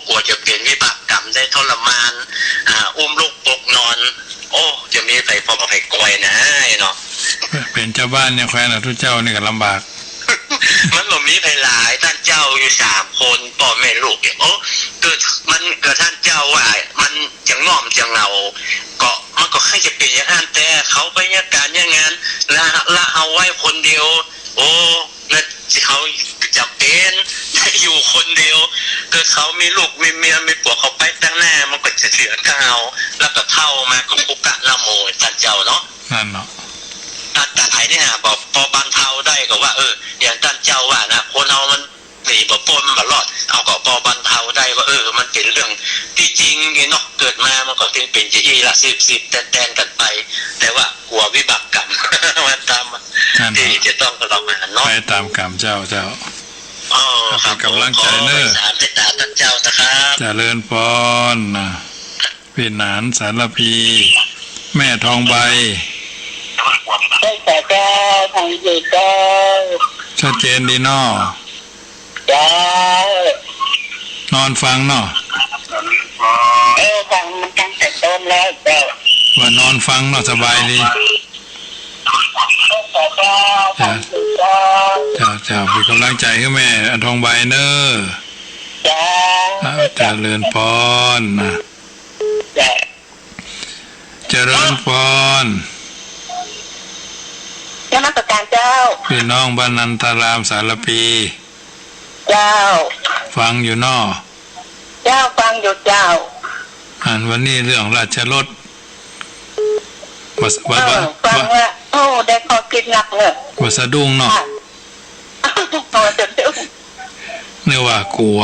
กลัวจะเป็นวิบากกรรมได้ทรมานอุ้มลูกปกนอนจะมีไผพอไผกอยนะเนาะเป็นเจ้าบ้านเนี่ยแคว้นทุกเจ้านี่ก็ลำบากมันบ่มีไผหลายท่านเจ้าอยู่3คนพ่อแม่ลูกเนี่ยเกิดท่านเจ้าว่ามันจะง่อมจะเงาก็มันก็แค่จะเป็นอย่างนั้นแต่เขาไปเนี่ยการอย่างงั้นละเอาไว้คนเดียวแล้วเขาจะเป็นอยู่คนเดียวเกิดเขามีลูกมีเมียมีผัวเขาไปตั้งหน้ามันก็จะเถื่อนก้าวแล้วก็เท่ามากับกุกะละโมท่านเจ้าเนาะนั่นเนาะแต่ไอ้เนี่ยบอกพอบรรเทาได้ก็ว่าอย่างท่านเจ้าว่านะคนเอามันหนีบ่พ้นบ่รอดเอาก็พอบรรเทาได้ว่ามันเป็นเรื่องที่จริงเนาะเกิดมามันก็เป็นจะอีละ10แตนกันไปแต่ว่ากลัววิบากกรรมมันตามที่จะต้องทรมานเนาะไปตามกรรมเจ้าครับกำลังใจเนอะสามติดตาท่านเจ้านะครับเจริญพรพี่หนานสารพีแม่ทองใบได้เจ้าทางอยู่เจ้าชัดเจนดีเนาะจ้านอนฟังเนาะฟังมันตั้งแต่ต้นแล้วเจ้าว่านอนฟังเนาะสบายดีจ้าเป็นกำลังใจให้แม่ทองใบเนอะเจริญพรเจริญพรนมัสการเจ้าพี่น้องบ้านนันทารามสารปีเจ้าฟังอยู่นอ เจ้าฟังอยู่เจ้าวันนี้เรื่องราชรถฟังว่าโอ้ได้ขอกินหนักเลยว่าสะดุ้งเนาะเนื้อว่ากลัว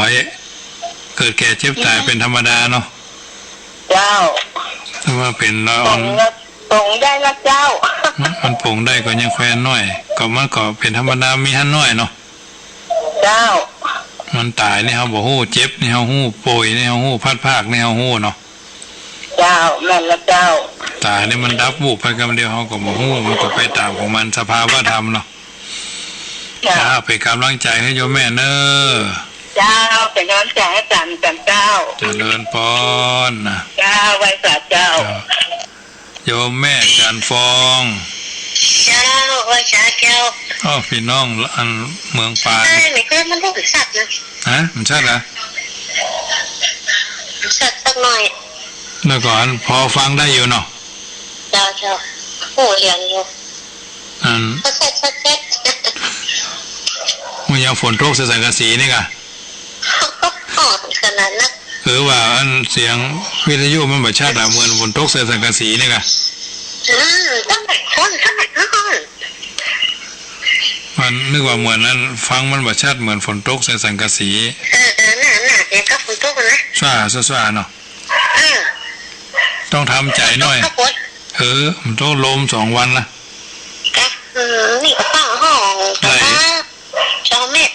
เกิดแก่เจ็บตายเป็นธรรมดาเนาะเจ้าถ้าว่าเป็นละอ่อนปงได้ละเจ้ามันปงได้ก็ยังแควนน้อยก็มันก็เป็นธรรมดามีหันน้อยเนาะเจ้ามันตายนี่เฮาบ่ฮู้เจ็บนี่เฮาฮู้ป่วยนี่เฮาฮู้พัดภาคนี่เฮาฮู้เนาะเจ้านั่นละเจ้าตายนี่มันดับวูบไปกำเดียวเฮาก็บ่ฮู้มันก็ไปตามของมันสภาวะธรรมเนาะจ้าเป็นกำลังใจให้โยมแม่เด้อเจ้าเป็นกำลังใจให้จันเจ้าเจริญพรนะเจ้าไว้สาเจ้าโยมแม่จันฟองเจ้าไว้สาเจ้าพี่น้องอันเมืองปานไม่เคยมันรู้สัตว์นะมันชัดเหรอสัตว์สักหน่อยเมื่อก่อนพอฟังได้อยู่เนาะเจ้าหูเรียนอยู่เสร็จมันยังฝนตกใส่สังกะสีนี่กะขนาดนั้นว่าอันเสียงวิทยุมันแบบชัดอะเหมือนฝนตกใส่สังกะสีนี่กะตั้งแต่คนมันนึกว่าเหมือนนั้นฟังมันแบบชัดเหมือนฝนตกใส่สังกะสีน่ะเสียงก็ฝนตกนะซ่าเนาะต้องทำใจหน่อยมันต้องลม2 วันละนี่ก็ตั้งห้อง2 เมตร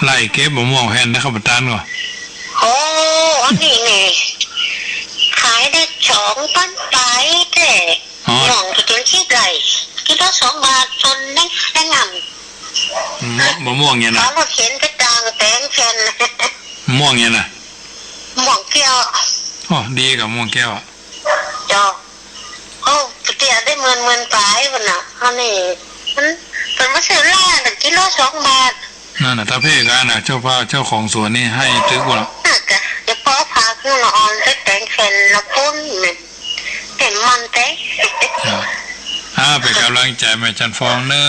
ไล่เก็บมะม่วงแห้งได้เข้าไปตันก่อนโอ้อันนี้เนี่ยขายได้2 ตันไปแต่หน่องจนคิดไหลกิโล2 บาทจนได้งามมะม่วงเนี่ยนะเราเห็นไปตางแตงแผ่นม่วงเนี่ยนะม่วงแก้วดีกับม่วงแก้วจ้าเตี๋ยได้เงินไปวันน่ะอันนี้มันเป็นมาซื้อล่า1 กิโล2 บาทนั่นน่ะถ้าเพ่กันน่ะเจ้าของสวนนี่ให้ตึกว่าเดี๋ยวพอพาขึ้นละออนแตงแผ่นละปุ้นเห็นมันเต้เป็นกำลังใจแม่จันฟองเนอ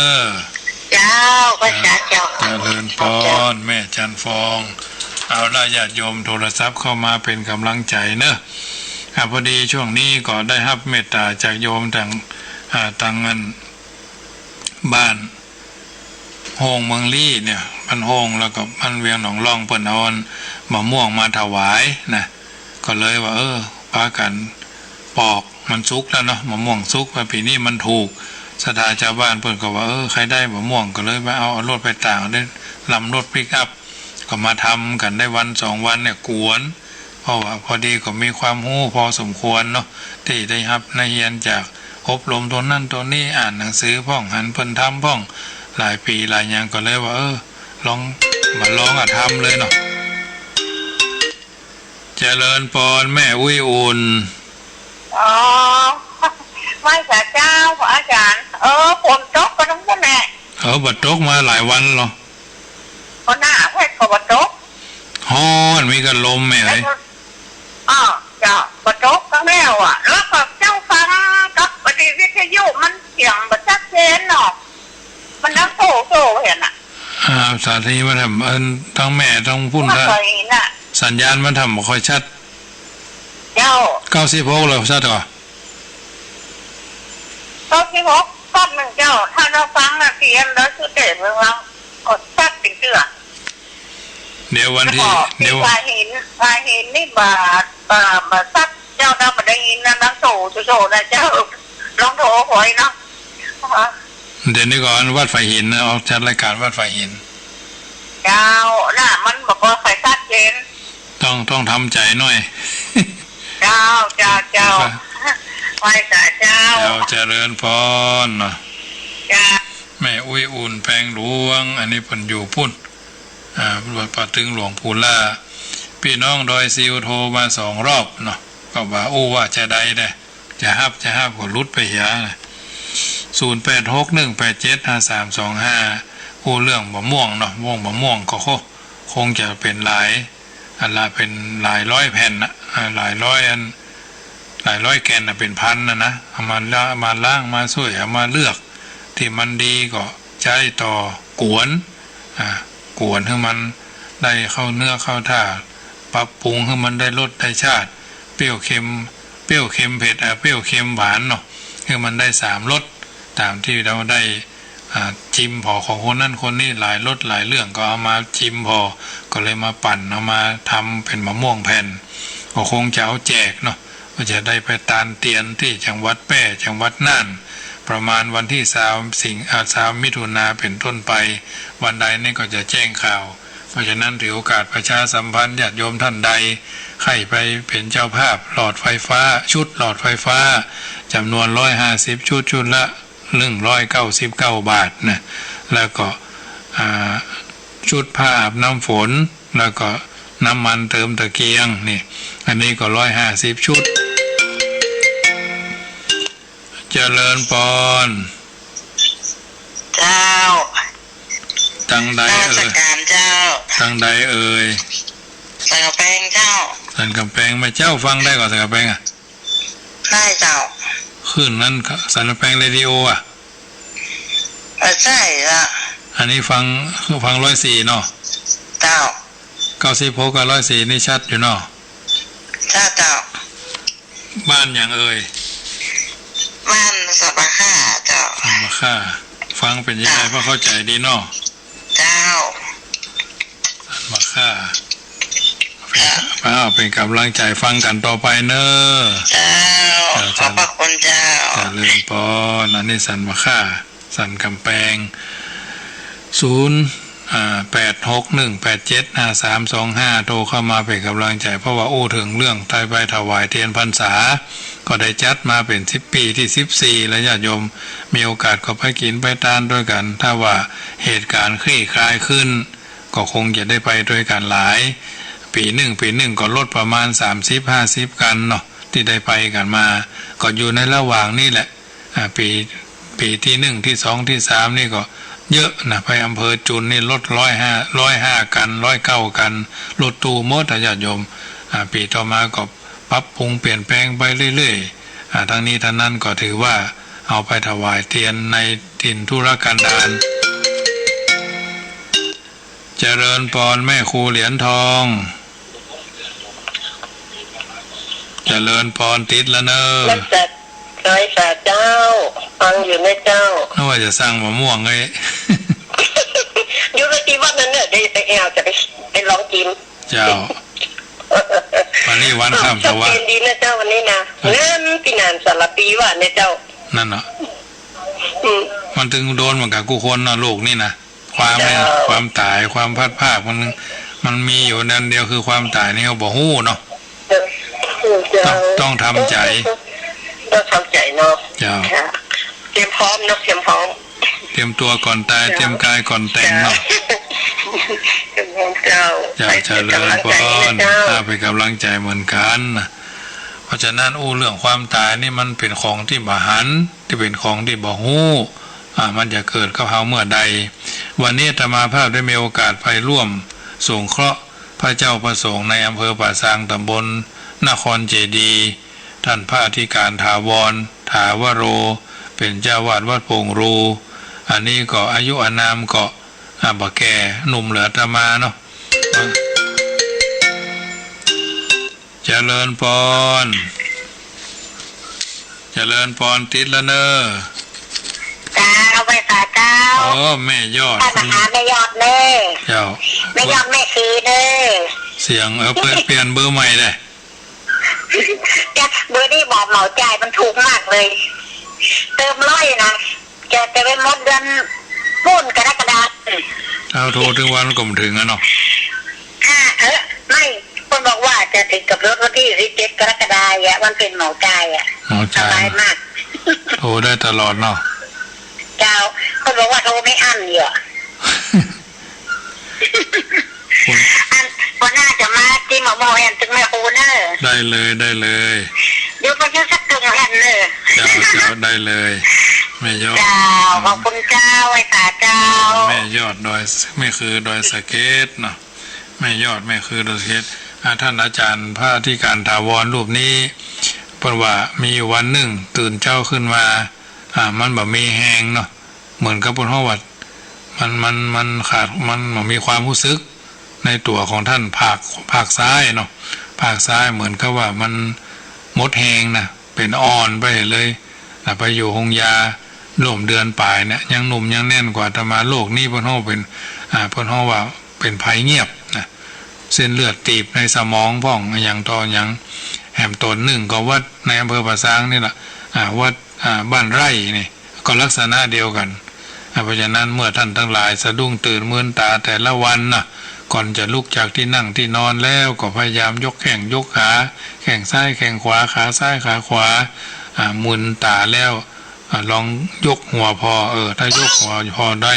เจ้าก็เจ้าเจริญพรแม่จันฟองเอาล่ะญาติโยมโทรศัพท์เข้ามาเป็นกำลังใจเนอะพอดีช่วงนี้ก็ได้รับเมตตาจากโยมต่างเงินบ้านโฮงเมืองลี่เนี่ยมันโฮงแล้วก็มันเวียงหนองร่องเปิ่นเอามะม่วงมาถวายนะก็เลยว่าพากันปอกมันสุกแล้วเนาะมะม่วงสุกปีนี้มันถูกศรัทธาชาวบ้านเปิ่นก็ว่าใครได้มะม่วงก็เลยไปเอารถไปต่างได้ลำรถปิกอัพก็มาทำกันได้วัน2 วันเนี่ยกวนเพราะว่าพอดีก็มีความรู้พอสมควรเนาะที่ได้รับนักเรียนจากอบรมตัวนั่นตัวนี้อ่านหนังสือพ่องหันเพิ่นทำพ่องหลายปีหลายอย่างก็เลยว่าลองทำเลยเนาะเจริญพรแม่อุ้ยอุ่นไม่ค่ะเจ้าอาจารย์ฝนตกก็ต้องแม่บัดตกมาหลายวันหรอก็หน้าเพชรก็บัดตกฮ้อนมีกันลมแม่เลยเจ้าบัดตกก็แล้วแล้วก็เจ้าฟังกับปฏิวิทยุมันเสียงบัดชัดเจนเนาะมันนักโซ่เห็นสาธีมาทำทั้งแม่ทั้งพุ่นสัญญาณมันทำบ่ค่อยชัดเจ้า96เลยชัดก่อน96ปั๊บนึงเจ้าถ้าเราฟังเสียงแล้วสุดเด็ดเลยว่ากดชัดติดเสื้อเดี๋ยววันที่พาหินนี่บาซัดเจ้าเราได้ยินนะนักโซ่นะเจ้าลองโทรหอยเนาะเดี๋ยวนี้ก่อนวัดไฟหินเอาจัดรายการวัดไฟหินเจ้าน่ะมันบอกว่าไฟชัดเจนต้องทำใจหน่อยเจ้าไว้สาเจ้าเจริญพรเนาะแม่อุ้ยอุ่นแพงหลวงอันนี้เพิ่นอยู่พุ่นวัดป่าตึงหลวงพูล่าพี่น้องดอยซิวโทรมา2 รอบเนาะก็ว่าว่าจะได้จะฮับก็ลุดไปเหียนะ0861875325เรื่องมะม่วงเนาะมะม่วงก็คงจะเป็นหลายเป็นหลายร้อยแผ่นนะหลายร้อยแกนนะเป็นพันนะเอามาล้างมาช่วยเอามาเลือกที่มันดีก็ใช้ต่อกวนให้มันได้เข้าเนื้อเข้าท่า ปรับปรุงให้มันได้รสได้ชาติเปรี้ยวเค็มเผ็ดเปรี้ยวเค็มหวานเนาะให้มันได้3รสตามที่เราได้จิ้มพอของคนนั้นคนนี้หลายรสหลายเรื่องก็เอามาจิ้มพอก็เลยมาปั่นเอามาทำเป็นมะม่วงแผ่นก็คงจะเอาแจกเนาะก็จะได้ไปตานเตียนที่จังหวัดแพร่จังหวัดน่านประมาณวันที่3 มิถุนาเป็นต้นไปวันใดนี่ก็จะแจ้งข่าวเพราะฉะนั้นถือโอกาสประชาสัมพันธ์ญาติโยมท่านใดใครไปเป็นเจ้าภาพหลอดไฟฟ้าชุดหลอดไฟฟ้าจำนวน150ชุดละ199 บาทนะแล้วก็ชุดผ้าอาบน้ำฝนแล้วก็น้ำมันเติมตะเกียงนี่อันนี้ก็150ชุดเจริญพรเจ้าตังใดเอ่ยตังใดเอ่ยสันกำแพงเจ้าสันกำแพงมาเจ้าฟังได้ก่อนสันกำแพงได้เจ้าขึ้นนั้นสันกำแพงเรดิโอใช่ละอันนี้ฟัง104เนาะเจ้า96กับ104นี่ชัดอยู่เนาะเจ้าบ้านอย่างเอ่ยบ้านสัปะค่าเจ้าสัปะค่าฟังเป็นยังไงเพราะเข้าใจดีเนาะเจ้าสัปะค่าเป็นกำลังใจฟังกันต่อไปเนอะเจ้าขอบพระคุณเจ้าเจริญพรอันนี้สันปะค่าสันกำแพง0861875325โทรเข้ามาเป็นกำลังใจเพราะว่าถึงเรื่องไทยไปถวายเทียนพรรษาก็ได้จัดมาเป็น10 ปีที่14และญาติโยมมีโอกาสก็ไปกินไปทานด้วยกันถ้าว่าเหตุการณ์คลี่คลายขึ้นก็คงจะได้ไปด้วยกันหลายปีหนึ่งก็ลดประมาณ30-50กันเนาะที่ได้ไปกันมาก็อยู่ในระหว่างนี่แหละปีที่1ที่2ที่3นี่ก็เยอะนะไปอำเภอจุนนี่ลด105กัน109กันรถตู้หมดญาติโยมปีต่อมาก็ปรับปรุงเปลี่ยนแปลงไปเรื่อยๆทั้งนี้ทั้งนั้นก็ถือว่าเอาไปถวายเทียนในถิ่นธุรกันดารเจริญพรแม่ครูเหรียญทองเจริญพรติดแล้วเนอะใช่สาเจ้าฟังอยู่ไหมเจ้าน่าว่าจะสร้างมะม่วงไงอยู่ที่วัดนั้นเนี่ยได้ไปแอวจะไปลองกินเจ้าวันนี้วันข้ามแต่ว่าดีนะเจ้าวันนี้นะนั่นปีนานสารปีว่าเนี่ยเจ้านั่นเนาะมันถึงโดนเหมือนกับกูคนนะโลกนี่นะความตายความพัดภาคมันมีอยู่นั่นเดียวคือความตายนี่เขาบอกฮู้เนาะต้องทำใจต้องทำใจเนาะเตรียมพร้อมเนาะเตรียมพร้อมเตรียมตัวก่อนตายเตรียมกายก่อนแต่งเนาะเจ้าเจริญพรเป็นกำลังใจเหมือนกันเพราะฉะนั้นเรื่องความตายนี่มันเป็นของที่บ่หันที่เป็นของที่บ่ฮู้มันจะเกิดกับเฮาเมื่อใดวันนี้อาตมาภาพได้มีโอกาสไปร่วมสงเคราะห์พระเจ้าประสงค์ในอำเภอป่าซางตำบลนครเจดีย์ท่านพระอธิการถาวรถาวโรเป็นเจ้าวาดวัดโป่งรูอันนี้ก็อายุอานามก็บ่แก่หนุ่มเหลืออาตมาเนาะเจริญพรติดแล้วเนอะไปสาเจ้าแม่ยอดแม่ยอดเน่เจ้าแม่ยอดแม่คือเน่เสียงเปลี่ยนเบอร์ใหม่ได้เบอร์นี่บอกเหมาจ่ายมันถูกมากเลยเติม100นะจะไปหมดเดือนปุ้นกรกฎาคมเอาโทรถึงวันก็ไม่ถึงเนาะไม่คนบอกว่าจะถึงกับรถวันที่17 กรกฎาคมมันเป็นเหมาจ่ายสบายมากโทรได้ตลอดเนาะเจ้าคนบอกว่าโทรไม่อั้นเยอะวันหน้าจะมาที่หมอแอนถึงแม่ครูเนอะได้เลยเดี๋ยวไปยืดสักตึงแอนเนอะเจ้าได้เลยแม่ยอดเจ้าขอบคุณเจ้าไอ้ตาเจ้าแม่ยอดดอยไม่คือดอยสะเก็ดเนาะแม่ยอดไม่คือดอยสะเก็ดท่านอาจารย์พระอธิการถาวรรูปนี้เพิ่นว่ามีวันหนึ่งตื่นเช้าขึ้นมามันแบบมีแหงเนาะเหมือนกับพนห้องวัดมันขาดมันมีความรู้สึก ในตัวของท่านภาคซ้ายเนาะภาคซ้ายเหมือนกับว่ามันหมดแหงนะเป็นอ่อนไปเลยไปอยู่หงยาร่วมเดือนปลายเนี่ยยังหนุ่มยังแน่นกว่าธรรมาโลกนี้เพิ่นฮ้อเป็นเพิ่นฮ้อว่าเป็นภัยเงียบนะเส้นเลือดตีบในสมองพ่องอย่างต่ออย่างแหมตนหนึ่งก็วัดในอำเภอป่าซางนี่แหละวัดบ้านไร่นี่ก็ลักษณะเดียวกันเพราะฉะนั้นเมื่อท่านทั้งหลายสะดุ้งตื่นมื่นตาแต่ละวันนะก่อนจะลุกจากที่นั่งที่นอนแล้วก็พยายามยกแข้งยกขาแข้งซ้ายแข้งขวาขาซ้ายขาขวามึนตาแล้วลองยกหัวพอถ้ายกหัวพอได้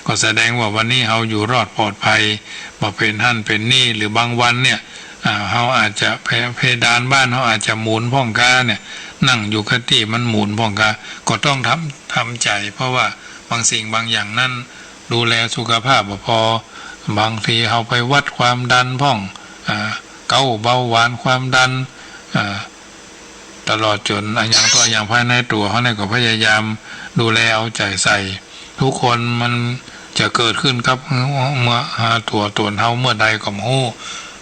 ก็แสดงว่าวันนี้เราอยู่รอดปลอดภัยบ่เป็นหั่นเป็นนี่หรือบางวันเนี่ยเราอาจจะเพดานบ้านเราอาจจะหมุนพ่องกาเนี่ยนั่งอยู่กับที่มันหมุนพ่องกาก็ต้องทำใจเพราะว่าบางสิ่งบางอย่างนั้นดูแลสุขภาพพอบางทีเราไปวัดความดันพ่องเกาเบาหวานความดันตลอดจนอย่างตัวอย่างภายในตัวเขาเนี่ยก็พยายามดูแลเอาใจใส่ทุกคนมันจะเกิดขึ้นครับเมื่อตัวตนเฮาเมื่อใดก็โม้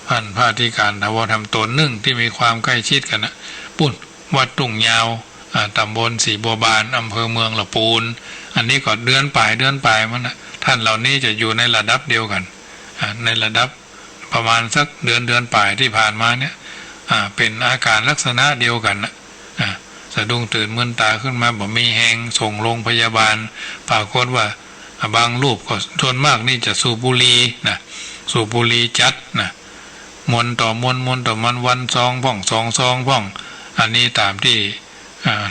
ผ่านพาธิการทวารทำตนหนึ่งที่มีความใกล้ชิดกันนะปุ่นวัดตุ่งยาวตำบลศรีบัวบานอำเภอเมืองละปูนอันนี้ก็เดือนปลายมันนะท่านเหล่านี้จะอยู่ในระดับเดียวกันในระดับประมาณสักเดือนปลายที่ผ่านมาเนี่ยเป็นอาการลักษณะเดียวกันนะสะดุ้งตื่นมึนตาขึ้นมาบ่มีแหงส่งโรงพยาบาลปรากฏว่าบางรูปก็ส่วนมากนี่จะสูบบุหรี่นะสูบบุหรี่จัดนะมวนต่อมวนต่อมันวันซองพ่อง2 ซองพ่องอันนี้ตามที่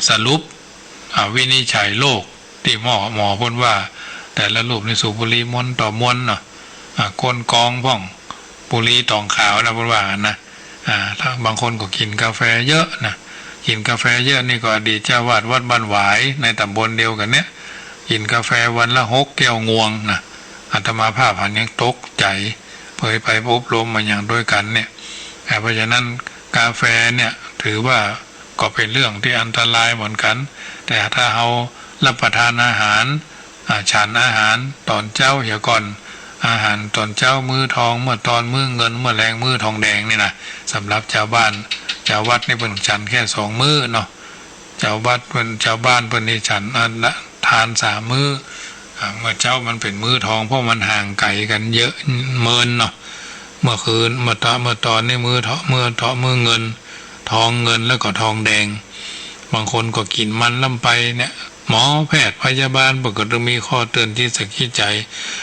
สรุปวินิจฉัยโรคที่หมอพูดว่าแต่ละรูปในสูบบุหรี่มวนต่อมวนเนาะก้นกองพ่องบุหรี่ตองขาวนะพูดว่านะถ้าบางคนก็กินกาแฟเยอะนะกินกาแฟเยอะนี่ก็อดีตเจ้าวาดวัดบ้านหวายในตำบลเดียวกันเนี้ยกินกาแฟวันละ6 แก้วงวงนะอาตมาภาพหันยังตกใจเผยไปอบรมมาอย่างด้วยกันเนี่ยเพราะฉะนั้นกาแฟเนี่ยถือว่าก็เป็นเรื่องที่อันตรายเหมือนกันแต่ถ้าเรารับประทานอาหารฉันอาหารตอนเจ้าเหี่ยก่อนอาหารตอนเจ้ามือทองเมื่อตอนมือเงินเมื่อแรงมือทองแดงนี่นะสำหรับชาวบ้านชาววัดนี่เป็นฉันแค่2 มื้อเนาะชาววัดเป็นชาวบ้านเป็นนี่ฉันทาน3 มื้อเมื่อเจ้ามันเป็นมือทองเพราะมันห่างไกลกันเยอะเมินเนาะเมื่อคืนเมื่อตอนนี่มือเงินทองเงินแล้วก็ทองแดงบางคนก็กินมันล่ำไปเนี่ยหมอแพทย์พยาบาลปกติมีข้อเตือนที่สักขีใจ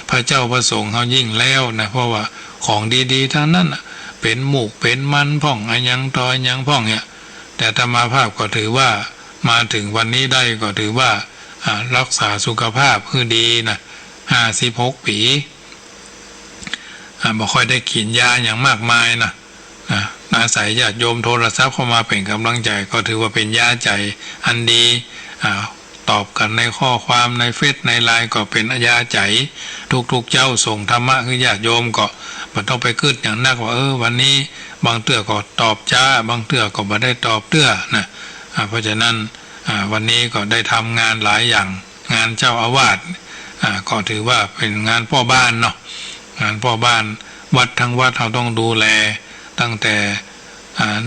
พระเจ้าประสงค์เขายิ่งแล้วนะเพราะว่าของดีๆทั้งนั้นเป็นหมูกเป็นมันพ่องยังตอยยังพ่องเนี่ยแต่ธรรมาภาพก็ถือว่ามาถึงวันนี้ได้ก็ถือว่ารักษาสุขภาพคือดีนะ56 ปีบ่ค่อยได้กินยาอย่างมากมายนะอาศัยญาติโยมโทรศัพท์เข้ามาเป็นกำลังใจก็ถือว่าเป็นยาใจอันดีตอบกันในข้อความในเฟซในไลน์ก็เป็นยาใจทุกเจ้าส่งธรรมะคือญาติโยมก็มันต้องไปขึ้นอย่างนักว่าวันนี้บางเตื้อก็ตอบจ้าบางเตื้อก็ไม่ได้ตอบเตื้อนะเพราะฉะนั้นวันนี้ก็ได้ทำงานหลายอย่างงานเจ้าอาวาสก็ถือว่าเป็นงานพ่อบ้านเนาะงานพ่อบ้านวัดทั้งวัดเราต้องดูแลตั้งแต่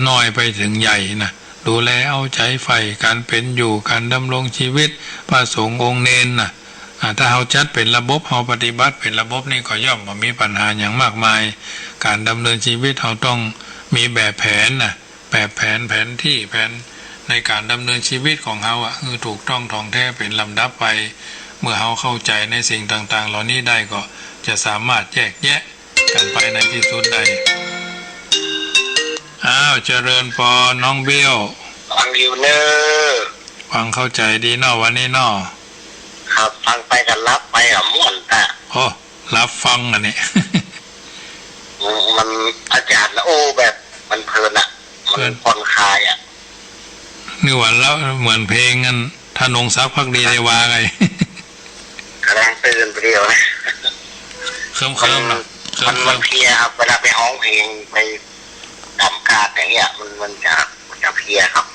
น้อยไปถึงใหญ่นะดูแลเอาใจใฝ่การเป็นอยู่การดำรงชีวิตพระสงฆ์องค์เนนนะถ้าเราจัดเป็นระบบเราปฏิบัติเป็นระบบนี่ก็ย่อมมีปัญหาอย่างมากมายการดำเนินชีวิตเราต้องมีแบบแผนนะแบบแผนที่แผนในการดำเนินชีวิตของเราคือถูกต้องท่องแท้เป็นลำดับไปเมื่อเราเข้าใจในสิ่งต่างๆเหล่านี้ได้ก็จะสามารถแยกแยะกันไปในที่สุดได้เจริญพรน้องเบี้ยวฟังอยู่เนอฟังเข้าใจดีเนาะวันนี้เนาะครับฟังไปกันรับไปกับม่วนแต่รับฟังอันนี้ มันอาจารย์แบบมันเพลินมันผ่อนคลายนี่ว่าแล้วเหมือนเพลงกันธนงศักดิ์ภักดีได้ว่าไงกำลังตื่นเปรี้ยวนะเคิมเนาะมันเพลียครับเวลาไปห้องเพลงไปทำการอย่างเงี้ยมันจะเพลียครับ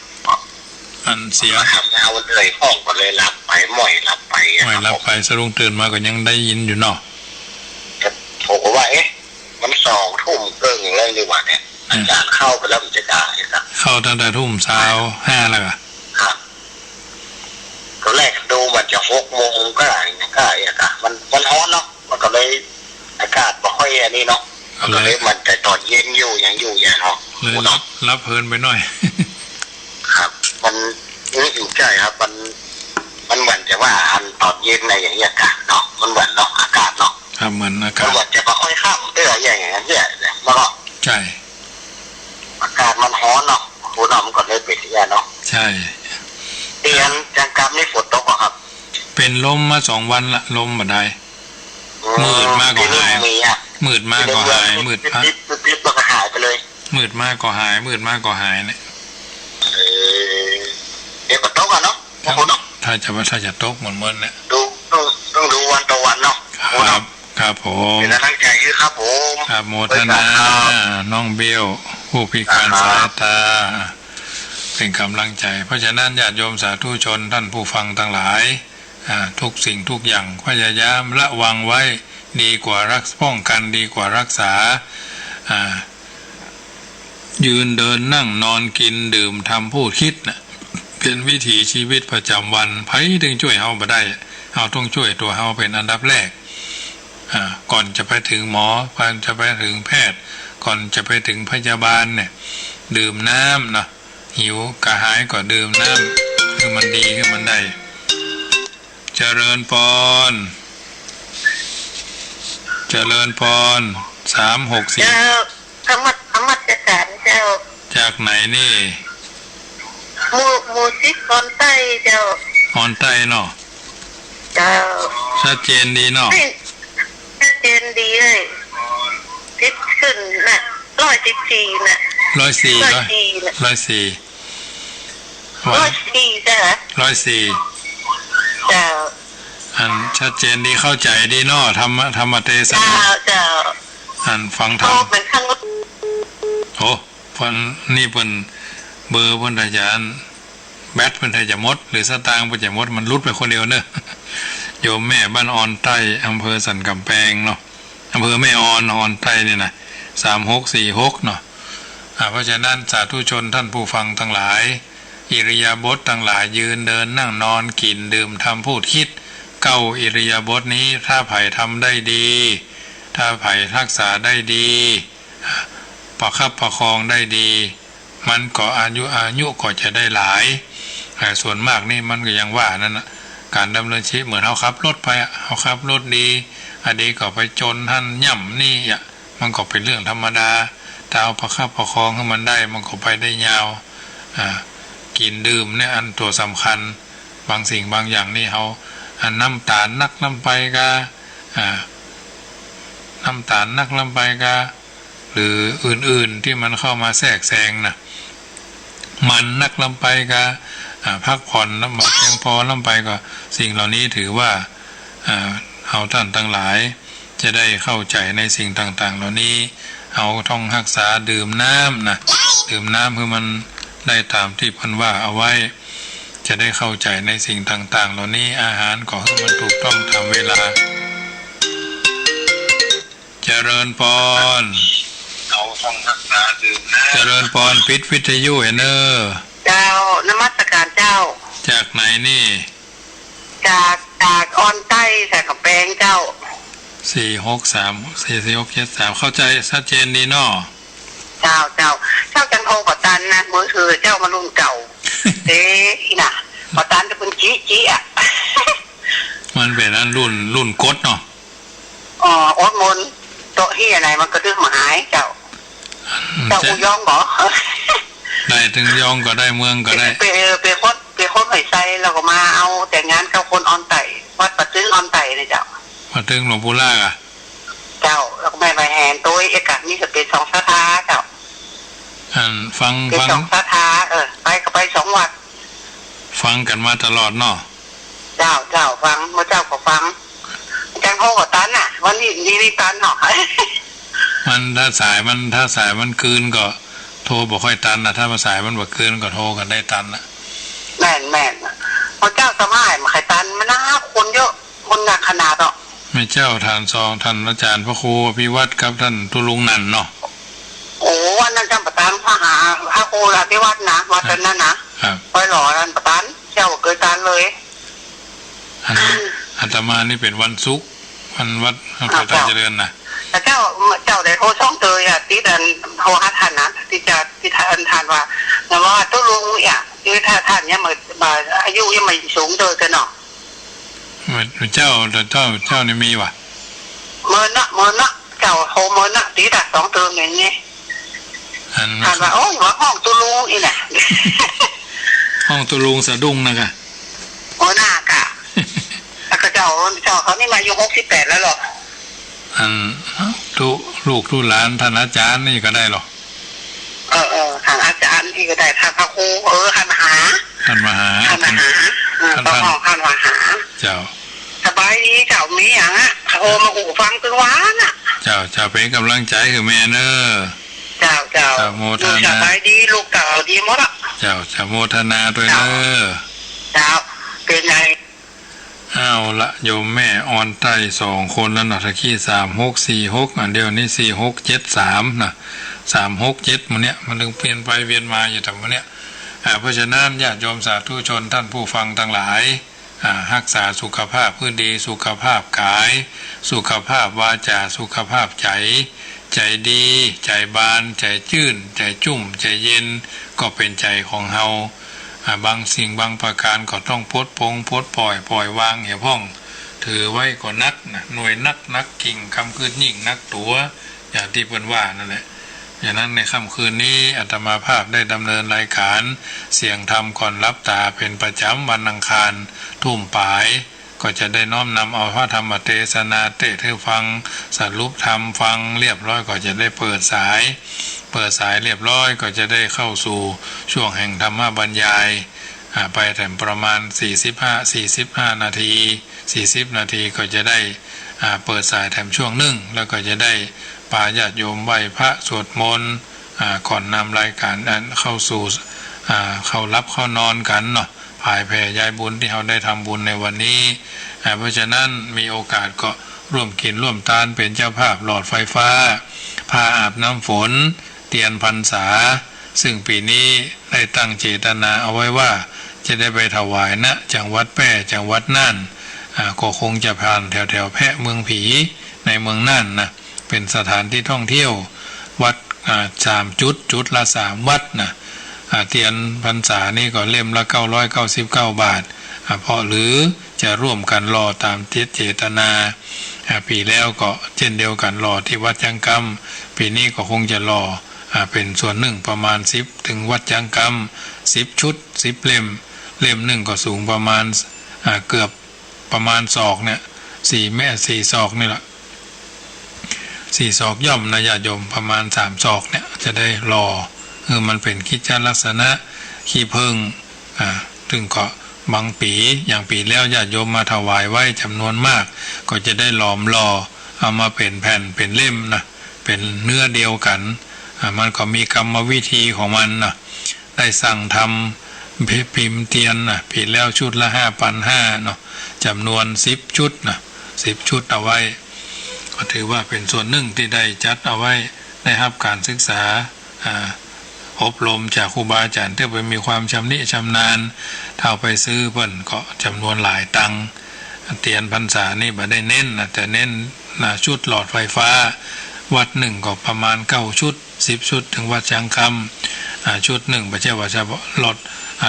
อันเสียทำงานวันเลยห้องก็เลยหลับไปหลับไปสะดุ้งตื่นมาก็ยังได้ยินอยู่เนาะโถว่ามั มัน2 ทุ่มเกินเลยอยู่ว่าเนี่ยอาจารย์เข้าไปแล้วมันจะได้ครับเข้าตั้งแต่ทุ่มเช้า5แล้วครับตอนแรกดูมันจะ6 โมงก็ได้ก็มันร้อนเนาะมันก็เลยอากาศไม่ค่อยอันนี้เนาะก็เลยมันแต่ตอนเย็นอยู่อย่างเนาะเลยรับเพลินไปหน่อยครับมันนี่อยู่ใจครับมันเหมือนจะว่าอันตอนเย็นในอย่างอากาศเนาะมันเหมือนเนาะอากาศเนาะครับเหมือนอากาศมันเหมือนจะไม่ค่อยข้ามอย่างเงี้ยมันก็ใช่อากาศมันร้อนเนาะคุณน้องมันก็เลยเป็นอย่างเนาะใช่เตียนจังกรรมนี่ฝนตกครับเป็นลมมา2 วันละลมบ่ได้มืดมากก็หายมืดมากก็หายมืดมากก็หายไปเลยมืดมากก็หายมืดมากก็หายเนี่ยเดี๋ยวก็ตกอ่ะเนาะถ้าจะตกเหมือนเนี่ยต้องดูวันต่อวันเนาะครับผมเป็นตั้งใจครับผมครับโมทนาน้องเบี้ยวผู้พิการสายตาเป็นกำลังใจเพราะฉะนั้นญาติโยมสาธุชนท่านผู้ฟังทั้งหลายทุกสิ่งทุกอย่างพยายามระวังไว้ดีกว่าป้องกันดีกว่ารักษายืนเดินนั่งนอนกินดื่มทำพูดคิดนะเป็นวิถีชีวิตประจำวันไผถึงช่วยเฮาบ่ได้เฮาต้องช่วยตัวเฮาเป็นอันดับแรกก่อนจะไปถึงหมอก่อนจะไปถึงแพทย์ก่อนจะไปถึงพยาบาลเนี่ยดื่มน้ำนะหิวกระหายก็ดื่มน้ำคือมันดีคือมันได้เจริญพร364เจ้าธรรมจักรเจ้าจากไหนนี่หมู่ซิกออนใต้เจ้าออนใต้เนาะเจ้าชัดเจนดีเนาะชัดเจนดีเลยติดขึ้นน่ะ114น่ะ104จ้ะเจ้าอันชัดเจนดีเข้าใจดีเนาะธรรมเทศนาเจ้าอันฟังธรรมโอ้เพิ่นนี่เพิ่นเบอร์เพิ่นอาจารย์แบตเพิ่นจะหมดหรือสตางค์เพิ่นจะหมดมันรุดไปคนเดียวเนอะโยมแม่บ้านออนใต้อำเภอสันกำแพงเนาะอำเภอแม่ออนใต้นี่นะ3646เนาะเพราะฉะนั้นสาธุชนท่านผู้ฟังทั้งหลายอิริยาบถทั้งหลายยืนเดินนั่งนอนกินดื่มทำพูดคิด9อิริยาบถนี้ถ้าไผ่ทำได้ดีถ้าไผ่รักษาได้ดีประคับประคองได้ดีมันก็อายุก็จะได้หลายส่วนมากนี่มันก็ยังว่านั่นนะการดำเนินชีวิตเหมือนเขาขับรถไปเขาขับรถดีอดีก็ไปจนท่านย่ำนี่มันก็เป็นเรื่องธรรมดาถ้าเอาประคับประคองให้มันได้มันก็ไปได้ยาวกินดื่มเนี่ยอันตัวสำคัญบางสิ่งบางอย่างนี่เขาน้ำตาลนักน้ำไปกะน้ำตาลนักน้ำไปกะหรืออื่นๆที่มันเข้ามาแทรกแซงนะมันนักลำไปกะพักผ่อนลำบากเพียงพอลำไปก็สิ่งเหล่านี้ถือว่าเอาท่านทั้งหลายจะได้เข้าใจในสิ่งต่างๆเหล่านี้เอาท่องรักษาดื่มน้ำนะดื่มน้ำคือมันได้ตามที่พันว่าเอาไว้จะได้เข้าใจในสิ่งต่างๆเหล่านี้อาหารก็ให้มันถูกต้องตามเวลาเจริญพรเอาท่องรักษาดื่มน้ำเจริญพรปิดวิทยุเนอเจ้านมัสการเจ้าจากไหนนี่จากออนใต้สันกำแพงเจ้า463เข้าใจชัดเจนดีเนาะเจ้าจันโทปตันนะมือถือเจ้ามารุ่นเก่าน่ะปตันจะเป็นจี้อ่ะมันเป็นอันรุ่นกดเนาะอดมนโตที่อะไรมันก็ดื้อหมายเจ้าอุยองบ่ได้ถึงยองก็ได้เมืองก็ได้ไปคนหอยไซเราก็มาเอาแต่งงานกับคนออนไต่วัดปะตึงออนไต่เลยเจ้าปะตึงหลวงปู่ล่าเจ้าแล้วก็แม่ไปแหนตัวเอกะนี่จะเป็น2 สถาเจ้าฟัง2 สถาไปก็ไป2 วัดฟังกันมาตลอดเนาะเจ้าฟังเมื่อเจ้าก็ฟังจังโฮกับตันน่ะวันนี้นี่ตันเนาะมันถ้าสายมันคืนก็โทรบ่ค่อยตันนะถ้ามาสายมันบ่คืนก็โทรกันได้ตันนะแม่นพระเจ้าสมัยมาใครตันมันน่าคนเยอะคนหนักขนาดเนาะ แม่เจ้าท่านซองท่านอาจารย์พระครูอภิวัตรครับท่านตุลุงนันเนาะโอ้วันนั้นจำประธานพระครูอภิวัตรนะวัดนั้นนะครับไปหล่อท่านประธานเจ้าเกิดการเลยอาตมานี่เป็นวันศุกร์วันวัดพระธาตุเจริญนะแต่เจ้าได้โทรช่องเตยอ่ะที่ดันโทรหาท่านนะที่ท่านว่าตุลุงเนี่ยที่ท่านเนี่ยมาอายุยังไม่สูงเตยกันเนาะเจ้านี่มีวะเมินนะเจ้าโฮเมินนะตีดัด2 เติมอย่างนี้ท่านว่าโอ้ยว่าห้องตุลุงอีเนี่ยห้องตุลุงสะดุ้งนะกะโอ้น่ากะแล้วก็เจ้าเขานี่มาอายุ68แล้วหรอลูกหลานท่านอาจารย์นี่ก็ได้หรอทางอาจารย์นี่ก็ได้ทางพระครูท่านมหาต้องห้องท่านมหาเจ้าสบายดีเจ้ามีอย่างอ่ะโทรมาหูฟังตึงหวานอ่ะเจ้าเป็นกำลังใจคือแม่เนอเจ้าโมทนาสบายดีลูกเก่าดีหมดอ่ะเจ้าโมทนาด้วยเนอเจ้าเป็นไงเอาละโยมแม่ออนไต2 คนแล้วนะตะกี้3646อันเดียวนี้4673นะ367มันเนี้ยมันถึงเปลี่ยนไปเวียนมาอยู่แต่วันเนี้ยเพราะฉะนั้นญาติโยมสาธุชนท่านผู้ฟังทั้งหลายรักษาสุขภาพพื้นดีสุขภาพกายสุขภาพวาจาสุขภาพใจดีใจบานใจชื่นใจจุ่มใจเย็นก็เป็นใจของเฮาบางสิ่งบางประการก็ต้องพดปล่อยวางเหี่ยพ่องถือไว้ก็นักนะหน่วยนักกิ่งคำคืนยิ่งนักตัวอย่างที่เพิ่นว่านั่นแหละอย่างนั้นในค่ำคืนนี้อาตมาภาพได้ดำเนินรายการเสียงธรรมก่อนรับตาเป็นประจำวันอังคารทุ่มป่ายก็จะได้น้อมนำเอาพระธรรมเทศนาเทศให้ฟังสรุปธรรมฟังเรียบร้อยก็จะได้เปิดสายเรียบร้อยก็จะได้เข้าสู่ช่วงแห่งธรรมบรรยายไปแต่ประมาณ45นาที40นาทีก็จะได้เปิดสายแถมช่วงหนึ่งแล้วก็จะได้ปาญาติโยมไหว้พระสวดมนต์ก่อนนำรายการนั้นเข้าสู่เข้ารับเข้านอนกันเนาะภายแผ่ยายบุญที่เราได้ทำบุญในวันนี้เพราะฉะนั้นมีโอกาสก็ร่วมกินร่วมทานเป็นเจ้าภาพหลอดไฟฟ้าพาอาบน้ำฝนเตียนพรรษาซึ่งปีนี้ได้ตั้งเจตนาเอาไว้ว่าจะได้ไปถวายณจังหวัดแพร่จังหวัดน่านก็คงจะผ่านแถวแพร่เมืองผีในเมืองน่านนะเป็นสถานที่ท่องเที่ยววัด3 จุดละ3 วัดนะเตียนพรรษานี่ก็เล่มละ999 บาทเพราะหรือจะร่วมกันรอตามเจตนาปีแล้วก็เช่นเดียวกันรอที่วัดจังกำปีนี้ก็คงจะรอเป็นส่วนหนึ่งประมาณ10ถึงวัดจังกำ10 ชุด10 เล่มหนึ่งก็สูงประมาณเกือบประมาณศอกเนี่ย4 ศอกนี่แหละ4 ศอกย่อมนะญาติโยมประมาณ3 ศอกเนี่ยจะได้รอมันเป็นกิจลักษณะขี้เพิงถึงก็บางปีอย่างปีแล้วญาติโยมมาถวายไว้จำนวนมากก็จะได้หลอมรอเอามาเป็นแผ่นเป็นเล่มนะเป็นเนื้อเดียวกันมันก็มีกรรมวิธีของมันนะได้สั่งทำพิมพ์เทียนนะปีแล้วชุดละ 5,500 เนาะจำนวน10 ชุดนะ10 ชุดเอาไว้ก็ถือว่าเป็นส่วนหนึ่งที่ได้จัดเอาไว้ได้รับการศึกษาอบรมจากครูบาอาจารย์ที่ไปมีความชำนาญเท่าไปซื้อเพิ่นก็จำนวนหลายตังค์เตียนพรรษานี่บ่ได้เน้นนะแต่เน้นชุดหลอดไฟฟ้าวัดหนึ่งก็ประมาณ9 ชุด10 ชุดถึงวัดจังคำชุดหนึ่งไม่ใช่ว่าจะห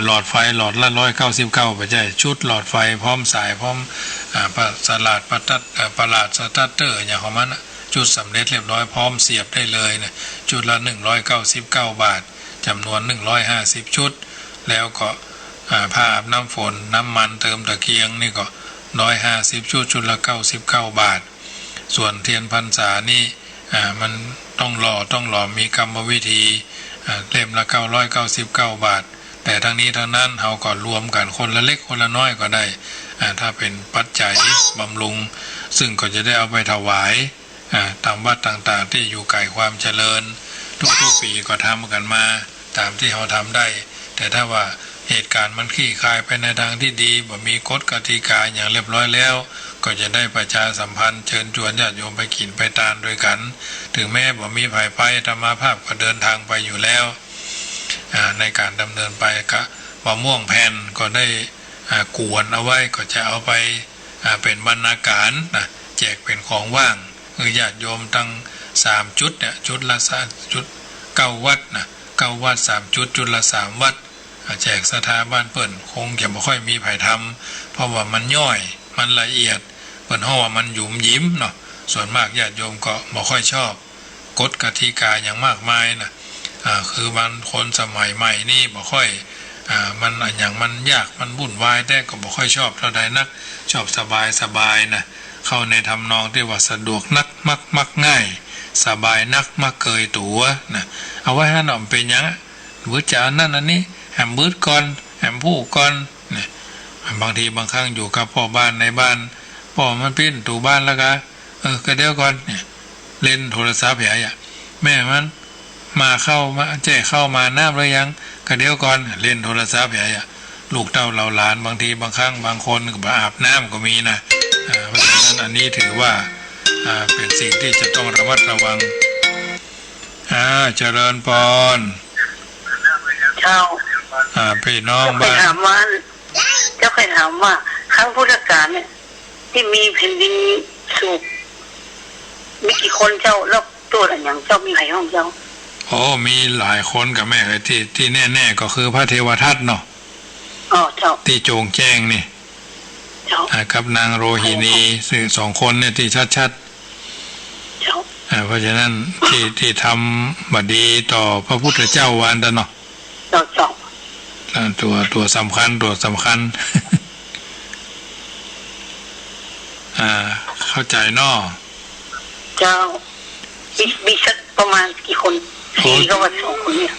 ลอดไฟหลอดละ199ไม่ใช่ชุดหลอดไฟพร้อมสายพร้อมสลัดประหลาดสตาร์เตอร์อย่างของมันชุดสำเร็จเรียบร้อยพร้อมเสียบได้เลยนะชุดละ199 บาทจำนวน150 ชุดแล้วก็ผ้าอาบน้ำฝนน้ำมันเติมตะเกียงนี่ก็150 ชุดชุดละ99 บาทส่วนเทียนพรรษานี่มันต้องหล่อมีกรรมวิธีเล่มละ999 บาทแต่ทั้งนี้ทั้งนั้นเราก็รวมกันคนละเล็กคนละน้อยก็ได้ถ้าเป็นปัจจัยบำรุงซึ่งก็จะได้เอาไปถวายตามวัดต่างๆที่อยู่ไกลความเจริญทุกปีก็ทำกันมาตามที่เราทำได้แต่ถ้าว่าเหตุการณ์มันคลี่คลายไปในทางที่ดีบ่มีกฎกติกาอย่างเรียบร้อยแล้ว ก็จะได้ประชาสัมพันธ์เชิญชวนญาติโยมไปกินไปทานด้วยกันถึงแม้บ่มีภัยภัยธรรมาภาพก็เดินทางไปอยู่แล้วในการดำเนินไปก็มะม่วงแผ่นก็ได้กวนเอาไว้ก็จะเอาไปเป็นบรรณาการนะแจกเป็นของว่างญาติโยมตั้ง3จุดเนี่ยจุดละ3จุด9วัดนะ9วัด3จุดจุดละ3วัดแจกสถาบันเปิ้นคงจะไม่ค่อยมีไผทำเพราะว่ามันย่อยมันละเอียดเปิ้นฮ้อว่ามันหยุมยิ้มเนาะส่วนมากญาติโยมก็ไม่ค่อยชอบกฎกติกาอย่างมากมายนะคือบางคนสมัยใหม่นี่ไม่ค่อยมันอย่างมันยากมันวุ่นวายแต่ก็ไม่ค่อยชอบเท่าใดนักชอบสบายนะเข้าในทำนองที่ว่าสะดวกนักมักง่ายสบายนักมักเกยตัวนะเอาไว้ให้หน่อมเป็นอย่างบื้อจานั่นอันนี้แหมบื้อก่อนแหมผู้ก่อนเนี่ยบางทีบางครั้งอยู่กับพ่อบ้านในบ้านพ่อมันปิ้นตู่บ้านแล้วก็เดี๋ยวก่อนเนี่ยเล่นโทรศัพท์ใหญ่แม่มันมาแจ้เข้ามาน้ำหรือยังก็เดี๋ยวก่อนเล่นโทรศัพท์ใหญ่ลูกเต้าเราหลานบางทีบางครั้งบางคนก็มาอาบน้ำก็มีนะเพราะฉะนั้นอันนี้ถือว่าเป็นสิ่งที่จะต้องระมัดระวังเจริญพรเจ้าพี่น้องบ้านเจ้าเคยถามว่าครั้งพุทธกาลเนี่ยที่มีแผ่นดินสูบมีกี่คนเจ้าแล้วตัวอะไรอย่างเจ้ามีใครห้องเจ้าโอ้มีหลายคนกับแม่เลยที่แน่ๆก็คือพระเทวทัตเนาะเจ้าที่โจงแจ้งนี่กับนางโรหินีซึ่ง2คนเนี่ยที่ชัดเพราะฉะนั้นที่ทำบัดดีต่อพระพุทธเจ้าวันเนาะตัวสำคัญเข้าใจเนาะเจ้ามีสักประมาณกี่คน4ก็ว่า2คนเนี่ย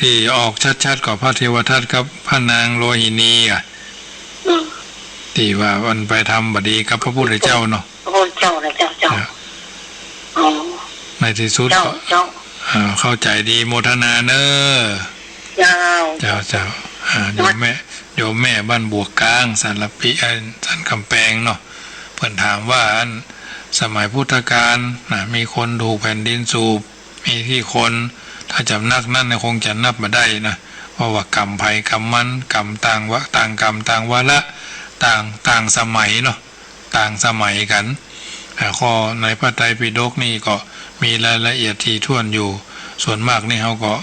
ที่ออกชัดๆกับพระเทวทัตกับพระนางโรหินีที่ว่าวันไปทำบัดดีกับพระพุทธเจ้าเนาะพระพุทธเจ้านะเจ้าในที่สุดเข้าใจดีโมทนาเนอเจ้าโยมแม่บ้านบวกกลางสันละปีสันกำแพงเนาะเพิ่นถามว่าสมัยพุทธกาลมีคนถูกแผ่นดินสูบมีที่คนถ้าจำนักนั่นคงจะนับมาได้นะเพราะว่ากรรมภัยกรรมมันกรรมต่างวะต่างกรรมต่างวาระต่างสมัยเนาะต่างสมัยกันข้อในพระไตรปิฎกนี่ก็มีรายละเอียดที่ถ้วนอยู่ส่วนมากนี่เขาก็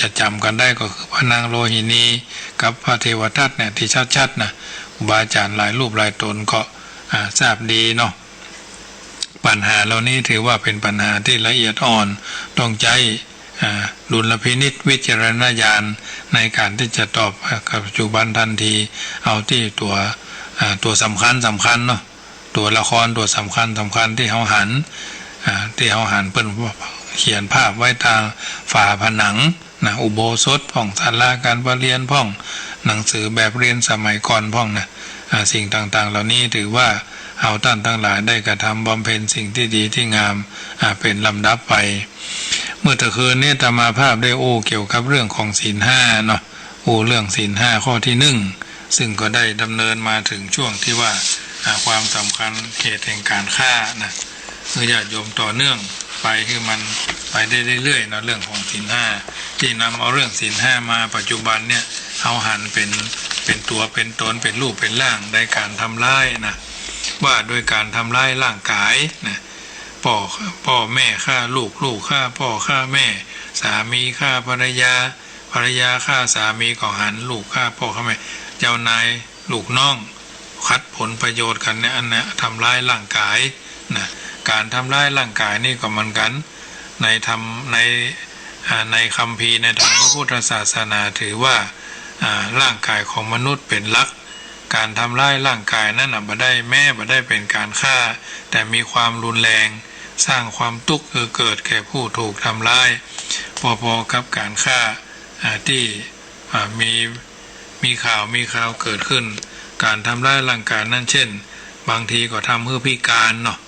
จะจำกันได้ก็คือพระนางโรหินีกับพระเทวทัตเนี่ยที่ชัดๆนะครูบาอาจารย์หลายรูปหลายตนก็ทราบดีเนาะปัญหาเหล่านี้ถือว่าเป็นปัญหาที่ละเอียดอ่อนต้องใจดุลพินิจวิจารณญาณในการที่จะตอบกับปัจจุบันทันทีเอาที่ตัวสำคัญเนาะตัวละครตัวสำคัญที่เขาหันเปิ้นเขียนภาพไว้ทางฝาผนังนะอุโบสถพ่องศาลาการประเรียนพ่องหนังสือแบบเรียนสมัยก่อนพ่องนะสิ่งต่างๆเหล่านี้ถือว่าเอาท่านทั้งหลายได้กระทำบำเพ็ญสิ่งที่ดีที่งามเป็นลำดับไปเมื่อตะคืนนี้อาตมาภาพได้เกี่ยวกับเรื่องของศีล5เนาะเรื่องศีล5ข้อที่1ซึ่งก็ได้ดำเนินมาถึงช่วงที่ว่าความสำคัญเหตุแห่งการฆ่านะญาติโยมต่อเนื่องไปคือมันไปได้เรื่อยๆนะเรื่องของศีล5ที่นำเอาเรื่องศีล5มาปัจจุบันเนี่ยเอาหันเป็นตัวเป็นตนเป็นรูปเป็นร่างในการทำร้ายนะว่าโดยการทำร้ายร่างกายนะพ่อแม่ฆ่าลูกฆ่าพ่อฆ่าแม่สามีฆ่าภรรยาฆ่าสามีก็หันลูกฆ่าพ่อฆ่าแม่เจ้านายลูกน้องคัดผลประโยชน์กันเนี่ยอันนี้ทำร้ายร่างกายนะการทำร้ายร่างกายนี่ก็เหมือนกันในคัมภีร์ในทางพระพุทธศาสนาถือว่าร่างกายของมนุษย์เป็นหลักการทำร้ายร่างกายนั้นบ่ได้เป็นการฆ่าแต่มีความรุนแรงสร้างความทุกข์เกิดแก่ผู้ถูกทำร้ายพอๆกับการฆ่าที่มีข่าวเกิดขึ้นการทำร้ายร่างกายนั่นเช่นบางทีก็ทำให้พิการเนาะ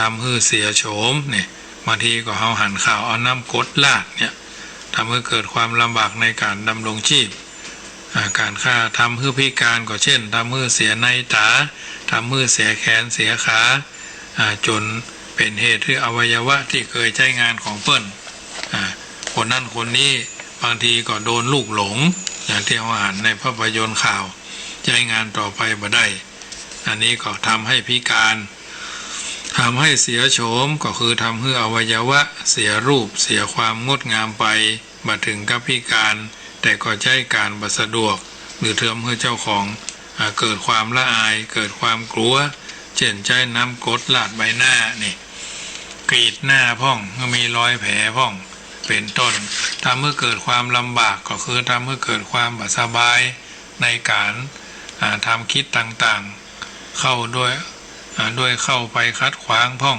ทำให้เสียโฉมเนี่ยบางทีก็หันข่าวเอาน้ำกรดลาดเนี่ยทำให้เกิดความลำบากในการดำรงชีพ การฆ่าทำให้พิการก็เช่นทำให้เสียในตาทำให้เสียแขนเสียขาจนเป็นเหตุที่อวัยวะที่เคยใช้งานของเปิ้นคนนั้นคนนี้บางทีก็โดนลูกหลงอย่างที่เราอ่านในภาพยนตร์ข่าวใช้งานต่อไปบ่ได้อันนี้ก็ทำให้พิการทำให้เสียโฉมก็คือทำให้อวัยวะเสียรูปเสียความงดงามไปมาถึงกับพิการแต่ก็ใช้การบัสะดวกหรือเทอมให้เจ้าของเกิดความละอายเกิดความกลัวเช่นใช้น้ำกรดลาดใบหน้านี่กรีดหน้าพ่องมีรอยแผลพ่องเป็นต้นทำให้เกิดความลำบากก็คือทำให้เกิดความบ่สบายในการทำคิดต่างๆเข้าด้วยเข้าไปคัดขวางพ่อง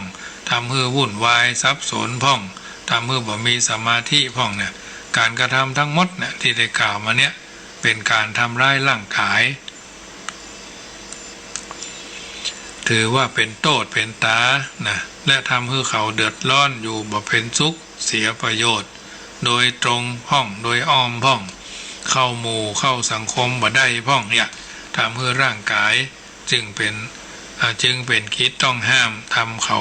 ทำให้วุ่นวายซับสนพ่องทำให้บ่มีสมาธิพ่องเนี่ยการกระทำทั้งหมดเนี่ยที่ได้กล่าวมาเนี่ยเป็นการทำร้ายร่างกายถือว่าเป็นโทษเป็นตานะและทำให้เขาเดือดร้อนอยู่บ่เป็นสุขเสียประโยชน์โดยตรงพ่องโดยอ้อมพ่องเข้าหมู่เข้าสังคมบ่ได้พ่องเนี่ยทำให้ร่างกายจึงเป็นคิดต้องห้ามทำเขา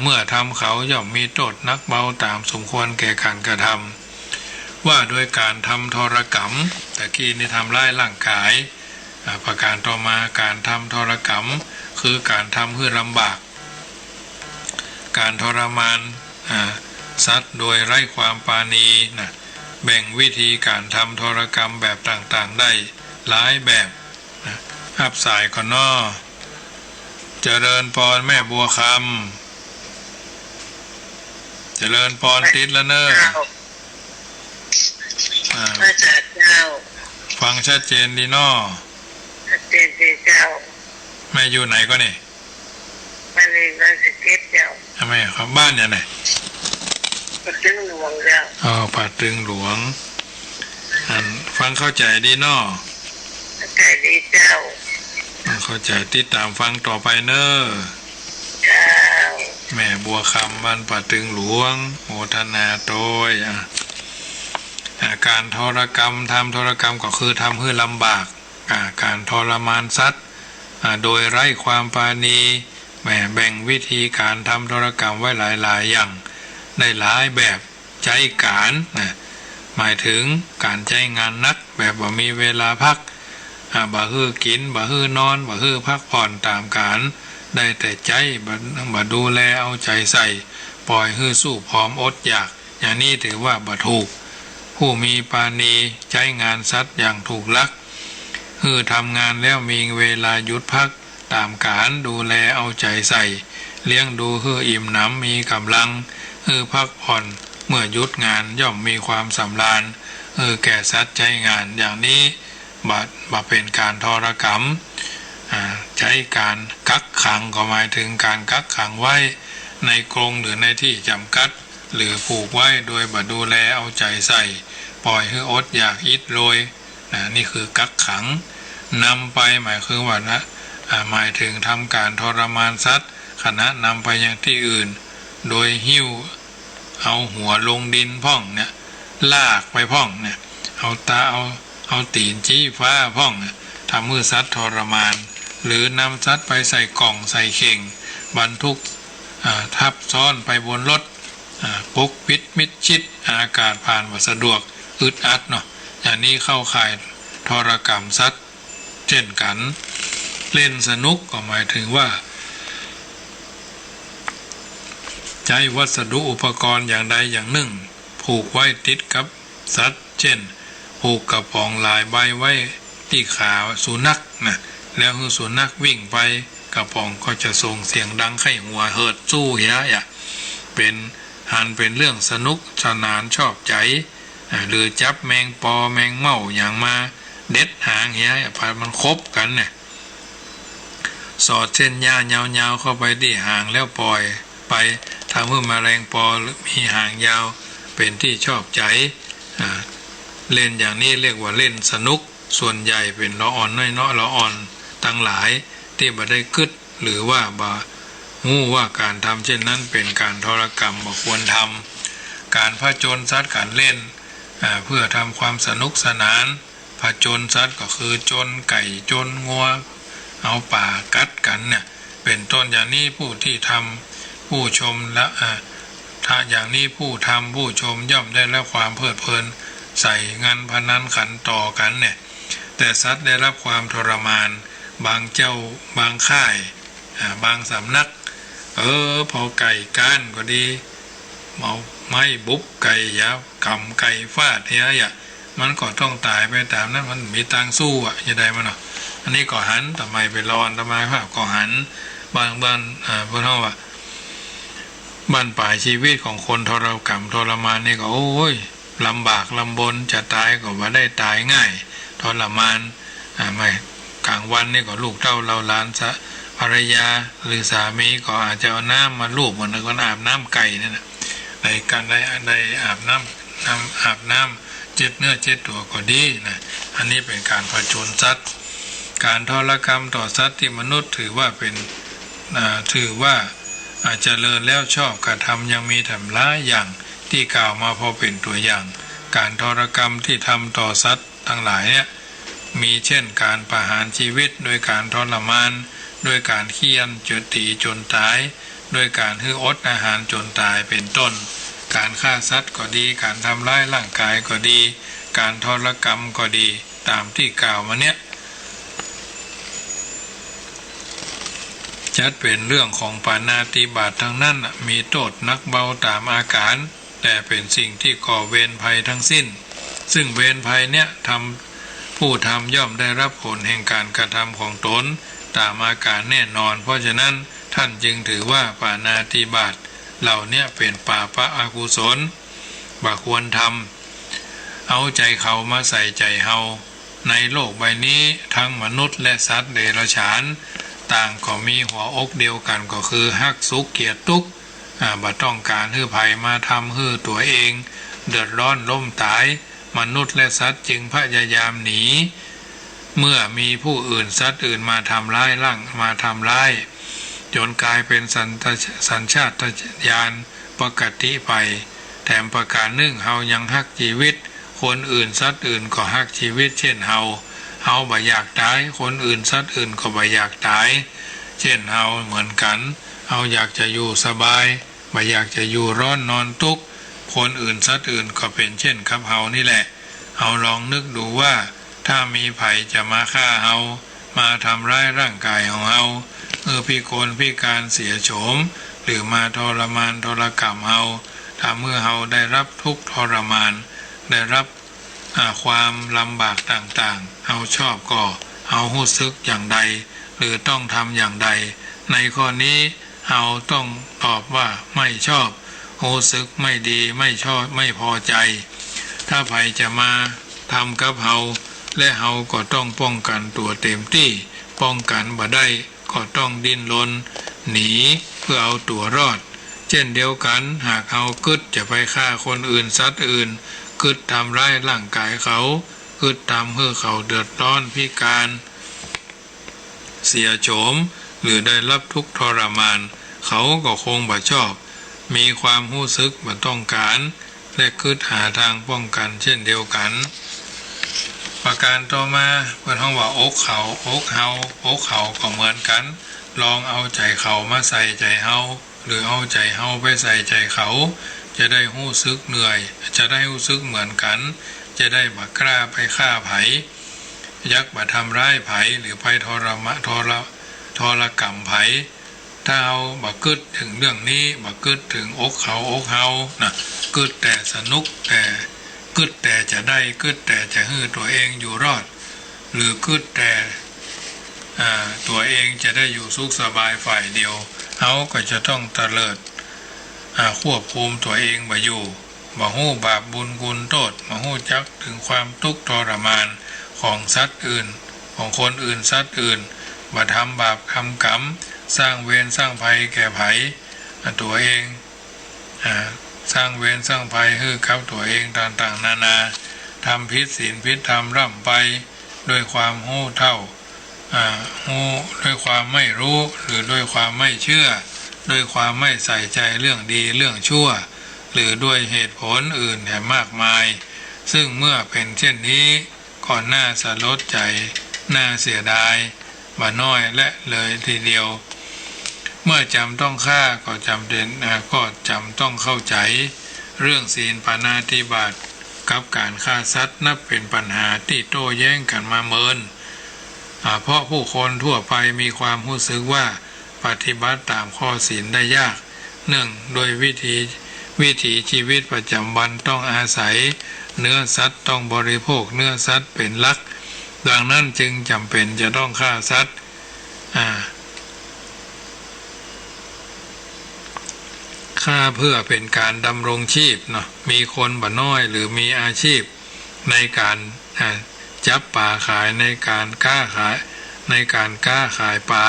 เมื่อทำเขาย่อมมีโทษนักเบาตามสมควรแก่การกระทำว่าด้วยการทำทรกรรมตะกี้นี่ทำร้ายร่างกายประการต่อมาการทำทรกรรมคือการทำให้ลำบากการทรมานสัตว์โดยไร้ความปราณีนะแบ่งวิธีการทำทรกรรมแบบต่างๆได้หลายแบบอับสายขอนอเจริญพรแม่บัวคำเจริญพรติดแล้วเนอะพระเจ้าฟังชัดเจนดีนอชัดเจนดีเจ้าแม่อยู่ไหนก็นี่มันนี่มันสิเก็บเจ้าทำไมครับบ้านอย่างไหนป่าตึงหลวงเจ้าป่าตึงหลวงฟังเข้าใจดีนอเข้าใจดีเจ้าเข้าใจติดตามฟังต่อไปเนอะแม่บัวคำบ้านป่าตึงหลวงโมทนาโตยการทรกรรมทำทรกรรมก็คือทำให้ลำบากการทรมานสัตว์โดยไร้ความปราณีแบ่งวิธีการทำทรกรรมไว้หลายๆอย่างได้หลายแบบใช้การหมายถึงการใช้งานนักแบบบ่มีเวลาพักบ่ฮื้อกินบ่ฮื้อนอนบ่ฮื้อพักผ่อนตามการได้แต่ใจบ่ดูแลเอาใจใส่ปล่อยฮื้อสู้พร้อมอดอยากอย่างนี้ถือว่าบ่ถูกผู้มีปราณีใช้งานสัตว์อย่างถูกลักฮื้อทำงานแล้วมีเวลาหยุดพักตามการดูแลเอาใจใส่เลี้ยงดูฮื้ออิ่มหนำมีกำลังฮื้อพักผ่อนเมื่อหยุดงานย่อมมีความสำราญแก่สัตว์ใช้งานอย่างนี้บ่เป็นการทรกรรมใช้การกักขังก็หมายถึงการกักขังไว้ในกรงหรือในที่จำกัดหรือผูกไว้โดยบ่ดูแลเอาใจใส่ปล่อยให้อดอยากอิดโรยนี่คือกักขังนำไปหมายคือว่าหมายถึงทำการทรมานสัตว์ขณะนำไปยังที่อื่นโดยหิ้วเอาหัวลงดินพ่องเนี่ยลากไปพ่องเนี่ยเอาตีนจี้ฟ้าพ่องทำมือสัตว์ทรมานหรือนำสัตว์ไปใส่กล่องใส่เข่งบรรทุกทับซ้อนไปบนรถปกปิดมิดชิดอากาศผ่านบ่สะดวกอึดอัดเนาะอย่างนี้เข้าข่ายทรกรรมสัตว์เช่นกันเล่นสนุกก็หมายถึงว่าใช้วัสดุอุปกรณ์อย่างใดอย่างหนึ่งผูกไว้ติดกับสัตว์เช่นผูกกระป๋องลายใบไว้ที่ขาสุนัขนะแล้วให้สุนัขวิ่งไปกระป๋องก็จะส่งเสียงดังไข้หัวเหิดสู้เหี้ยเป็นเรื่องสนุกสนานชอบใจหรือจับแมงปอแมงเม่าอย่างมาเด็ดหางเหี้ยพามันคบกันเนี่ยสอดเส้นหญ้ายาวๆเข้าไปที่หางแล้วปล่อยไปทำให้แมลงปอมีหางยาวเป็นที่ชอบใจเล่นอย่างนี้เรียกว่าเล่นสนุกส่วนใหญ่เป็นละอ่อนน้อยๆละอ่อนทั้งหลายที่บ่ได้กึดหรือว่าบ่ฮู้ว่าการทำเช่นนั้นเป็นการทรกรรมบ่ควรทำการผจญสัตว์การเล่นเพื่อทำความสนุกสนาน ผจญสัตว์ก็คือจนไก่จนงัวเอาป่ากัดกันเนี่ยเป็นต้นอย่างนี้ผู้ที่ทำผู้ชมและถ้าอย่างนี้ผู้ทำผู้ชมย่อมได้รับความเพลิดเพลินใส่งานพนันขันต่อกันเนี่ยแต่สัตว์ได้รับความทรมานบางเจ้าบางค่ายบางสำนักพอไก่ก้านก็ดีเมาไม้บุบไก่ยาวกำไก่ฟาดเฮียมันก็ต้องตายไปตามนั้นมันมีตังสู้อย่าได้มันเนาะอันนี้ก็หันทำไมไปรอนทำไมภาพก็หันบางบ้านพวกเราว่าบ้านปลายชีวิตของคนทรกรรมทรมานนี่ก็โอ้ยลำบากลำบนจะตายก็ว่าได้ตายง่ายทรมานไม่กลางวันนี่ก็ลูกเต้าเราล้านซะภรรยาหรือสามีก็อาจจะเอาน้ำมาลูบเหมือนคนอาบน้ำไก่นี่นะในการได้อาบน้ำเจ็ดเนื้อเจ็ดตัวก็ดีนะอันนี้เป็นการผจญสัตว์การทรกรรมต่อสัตว์ที่มนุษย์ถือว่าเป็นถือว่าอาจจะเจริญแล้วชอบกระทำยังมีทำร้ายอย่างที่กล่าวมาพอเป็นตัวอย่างการทรกรรมที่ทำต่อสัตว์ทั้งหลายเนี่ยมีเช่นการประหารชีวิตโดยการทรมานโดยการเฆี่ยนจนตีจนตายโดยการให้อดอาหารจนตายเป็นต้นการฆ่าสัตว์ก็ดีการทำร้ายร่างกายก็ดีการทรกรรมก็ดีตามที่กล่าวมาเนี่ยจัดเป็นเรื่องของปาณาติบาตทั้งนั้นมีโทษนักเบาตามอาการแต่เป็นสิ่งที่ก่อเวรภัยทั้งสิ้นซึ่งเวรภัยเนี่ยผู้ทำย่อมได้รับผลแห่งการกระทำของตนตามอาการแน่นอนเพราะฉะนั้นท่านจึงถือว่าปาณาติบาตเหล่านี้เป็นปาปะอกุศลบ่ควรทำเอาใจเขามาใส่ใจเฮาในโลกใบนี้ทั้งมนุษย์และสัตว์เดรัจฉานต่างก็มีหัวอกเดียวกันก็คือฮักสุขเกียรติทุกข์บ่ต้องการให้ภัยมาทำให้ตัวเองเดือดร้อนล้มตายมนุษย์และสัตว์จึงพยายามหนีเมื่อมีผู้อื่นสัตว์อื่นมาทำร้ายจนกลายเป็นสัญชาตญาณปกติไปแถมประการหนึ่งเฮายังฮักชีวิตคนอื่นสัตว์อื่นก็ฮักชีวิตเช่นเฮาบ่อยากตายคนอื่นสัตว์อื่นก็บ่อยากตายเช่นเฮาเหมือนกันเฮาอยากจะอยู่สบายบ่อยากจะอยู่ร้อนนอนทุกข์คนอื่นสัตว์อื่นก็เป็นเช่นครับเฮานี่แหละเฮาลองนึกดูว่าถ้ามีภัยจะมาฆ่าเฮามาทำร้ายร่างกายของเฮาพิกลพิการเสียโฉมหรือมาทรมานทรกรรมเฮาถ้าเมื่อเฮาได้รับทุกข์ทรมานได้รับความลำบากต่างๆเฮาชอบก็เฮารู้สึกอย่างใดหรือต้องทำอย่างใดในข้อนี้เฮาต้องตอบว่าไม่ชอบรู้สึกไม่ดีไม่ชอบไม่พอใจถ้าภัยจะมาทำกับเฮาและเฮาก็ต้องป้องกันตัวเต็มที่ป้องกันบ่ได้ก็ต้องดิ้นรนหนีเพื่อเอาตัวรอดเช่นเดียวกันหากเฮากึดจะไปฆ่าคนอื่นสัตว์อื่นกึดทำร้ายร่างกายเขากึดทำให้เขาเดือดร้อนพิการเสียโฉมหรือได้รับทุกข์ทรมานเขาก็คงบ่ชอบมีความรู้สึกบ่ต้องการและกึดหาทางป้องกันเช่นเดียวกันประการต่อมาเพื่อนห้องว่าอกเขาก็เหมือนกันลองเอาใจเขามาใส่ใจเฮาหรือเอาใจเฮาไปใส่ใจเขาจะได้รู้สึกเหนื่อยจะได้รู้สึกเหมือนกันจะได้บ่กล้าไปฆ่าไผยักบ่ทำร้ายไผหรือไปทรกรรมไผถ้าเอาบ่กึดถึงเรื่องนี้บ่กึดถึงอกเฮานะกึดแต่สนุกแต่กึดแต่จะได้กึดแต่จะให้ตัวเองอยู่รอดหรือกึดแต่ตัวเองจะได้อยู่สุขสบายฝ่ายเดียวเขาก็จะต้องเตลิดควบคุมตัวเองบ่อยู่บ่ฮู้บาปบุญคุณโทษบ่ฮู้จักถึงความทุกข์ทรมานของสัตว์อื่นของคนอื่นสัตว์อื่นบ่ทำบาปทำกรรมสร้างเวรสร้างภัยแก่ไผตัวเองสร้างเวรสร้างภัยให้กับตัวเองต่างๆนานาทำผิดศีลผิดธรรมร่ำไปด้วยความหู้เท่าด้วยความไม่รู้หรือด้วยความไม่เชื่อด้วยความไม่ใส่ใจเรื่องดีเรื่องชั่วหรือด้วยเหตุผลอื่นแถมมากมายซึ่งเมื่อเป็นเช่นนี้ ก็น่าสลดใจน่าเสียดายบ่น้อยและเลยทีเดียวเมื่อจำต้องฆ่าก็จำต้องเข้าใจเรื่องศีลปาณาติบาตกับการฆ่าสัตว์นับเป็นปัญหาที่โต้แย้งกันมาเมินเพราะผู้คนทั่วไปมีความรู้สึกว่าปฏิบัติตามข้อศีลได้ยากเนื่องโดยวิถีชีวิตประจำวันต้องอาศัยเนื้อสัตว์ต้องบริโภคเนื้อสัตว์เป็นหลักดังนั้นจึงจำเป็นจะต้องฆ่าสัตว์ฆ่าเพื่อเป็นการดำรงชีพเนาะมีคนบ่น้อยหรือมีอาชีพในการจับปลาขายในการค้าขายปลา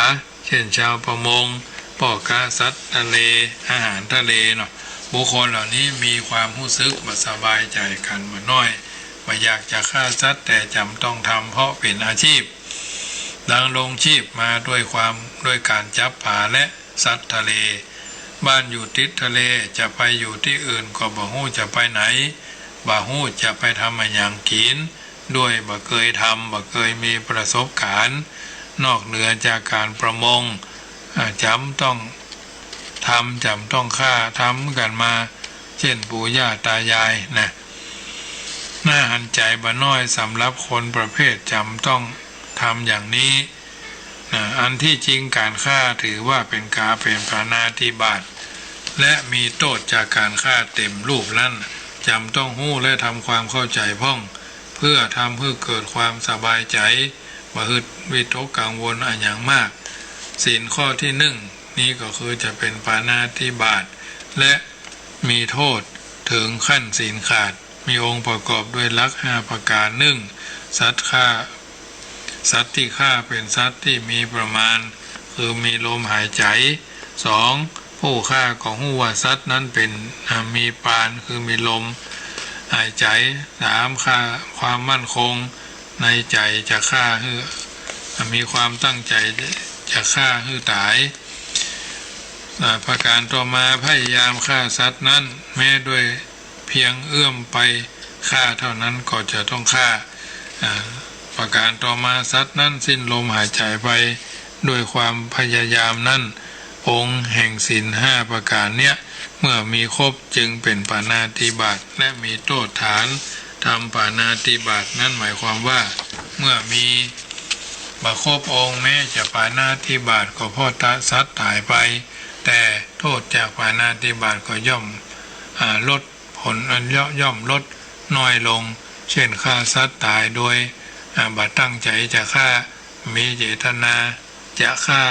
เช่นชาวประมงพ่อค้าสัตว์ทะเลอาหารทะเลเนาะบุคคลเหล่านี้มีความรู้สึกบ่สบายใจกันบ่น้อยว่าอยากจะฆ่าสัตว์แต่จำต้องทำเพราะเป็นอาชีพดำรงชีพมาด้วยการจับปลาและสัตว์ทะเลบ้านอยู่ติดทะเลจะไปอยู่ที่อื่นก็บ่ฮู้จะไปไหนบ่ฮู้จะไปทำอย่างกินด้วยบ่เคยทำบ่เคยมีประสบการณ์นอกเหนือจากการประมงจำต้องฆ่าทำกันมาเช่นปู่ย่าตายายนะน่าหันใจบ่น้อยสำหรับคนประเภทจำต้องทำอย่างนี้อันที่จริงการฆ่าถือว่าเป็นปาณาติบาตและมีโทษจากการฆ่าเต็มรูปนั้นจำต้องหู้และทำความเข้าใจพ้องเพื่อทำให้เกิดความสบายใจบ่ฮึดวิตกกังวลอันอย่างมากศีลข้อที่1นี้ก็คือจะเป็นปาณาติบาตและมีโทษถึงขั้นศีลขาดมีองค์ประกอบด้วยหลัก5ประการ1สัตว์ที่ฆ่าเป็นสัตว์ที่มีประมาณคือมีลมหายใจ2ผู้ฆ่าก็ฮู้ว่าสัตว์นั้นเป็นมีปานคือมีลมหายใจ3ฆ่าความมั่นคงในใจจะฆ่าให้มีความตั้งใจจะฆ่าให้ตายประการต่อมาพยายามฆ่าสัตว์นั้นแม้ด้วยเพียงเอื้อมไปฆ่าเท่านั้นก็จะต้องฆ่าประการต่อมาสัตว์นั้นสิ้นลมหายใจไปด้วยความพยายามนั้นองค์แห่งศีล5ประการเนี้ยเมื่อมีครบจึงเป็นปาณาติบาตและมีโทษฐานทำปาณาติบาตนั่นหมายความว่าเมื่อมีบ่ครบองค์แม้จะปาณาติบาตก็เพราะสัตว์ตายไปแต่โทษจากปาณาติบาตก็ย่อมลดผลย่อมลดน้อยลงเช่นฆ่าสัตว์ตายโดยบ่ตั้งใจจะฆ่ามีเจตนาจะฆ่า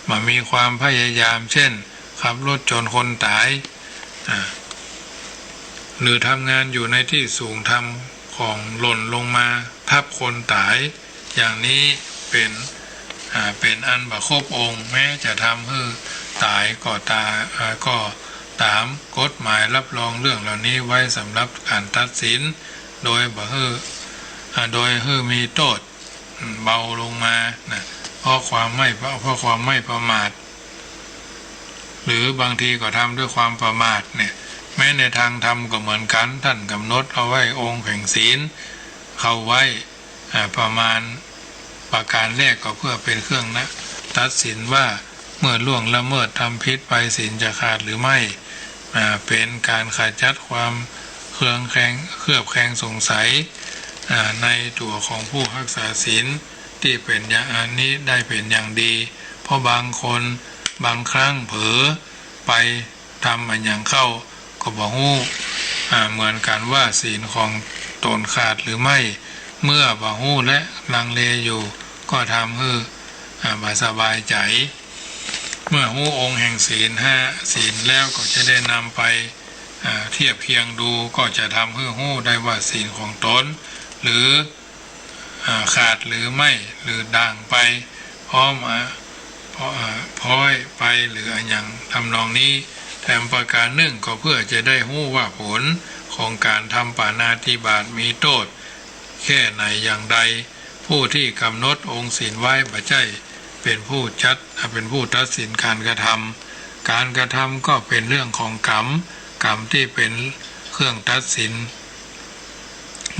บ่มีความพยายามเช่นขับรถชนคนตายหรือทำงานอยู่ในที่สูงทำของหล่นลงมาทับคนตายอย่างนี้เป็นอันบ่ครบองค์แม้จะทำให้ตายก็ตามกฎหมายรับรองเรื่องเหล่านี้ไว้สำหรับการตัดสินโดยมีโทษเบาลงมานะเพราะความไม่ประมาทหรือบางทีก็ทำด้วยความประมาทเนี่ยแม้ในทางธรรมก็เหมือนกันท่านกำหนดเอาไว้องค์แห่งศีลเข้าไว้ประมาณประการแรกก็เพื่อเป็นเครื่องตัดสินว่าเมื่อล่วงละเมิดทำผิดไปศีลจะขาดหรือไม่เป็นการขจัดความเครือบแคลงสงสัยในตัวของผู้รักษาศีลที่เป็นอย่างนี้ได้เป็นอย่างดีเพราะบางคนบางครั้งเผลอไปทำอันอย่างเข้าก็บ่ฮู้เหมือนกันว่าศีลของตนขาดหรือไม่เมื่อบ่ฮู้และลังเลอยู่ก็ทำให้บ่สบายใจเมื่อฮู้องค์แห่งศีลศีลแล้วก็จะได้นำไปเทียบเคียงดูก็จะทำให้ฮู้ได้ว่าศีลของตนหรือขาดหรือไม่หรือด่างไปพร้อยไปหรืออย่างทำนองนี้แถมประการหนึ่งก็เพื่อจะได้ฮู้ว่าผลของการทำปาณาติบาตมีโทษแค่ไหนอย่างใดผู้ที่กำหนดองค์ศีลไว้บ่ใช่เป็นผู้ตัดสินการกระทำก็เป็นเรื่องของกรรมที่เป็นเครื่องตัดสิน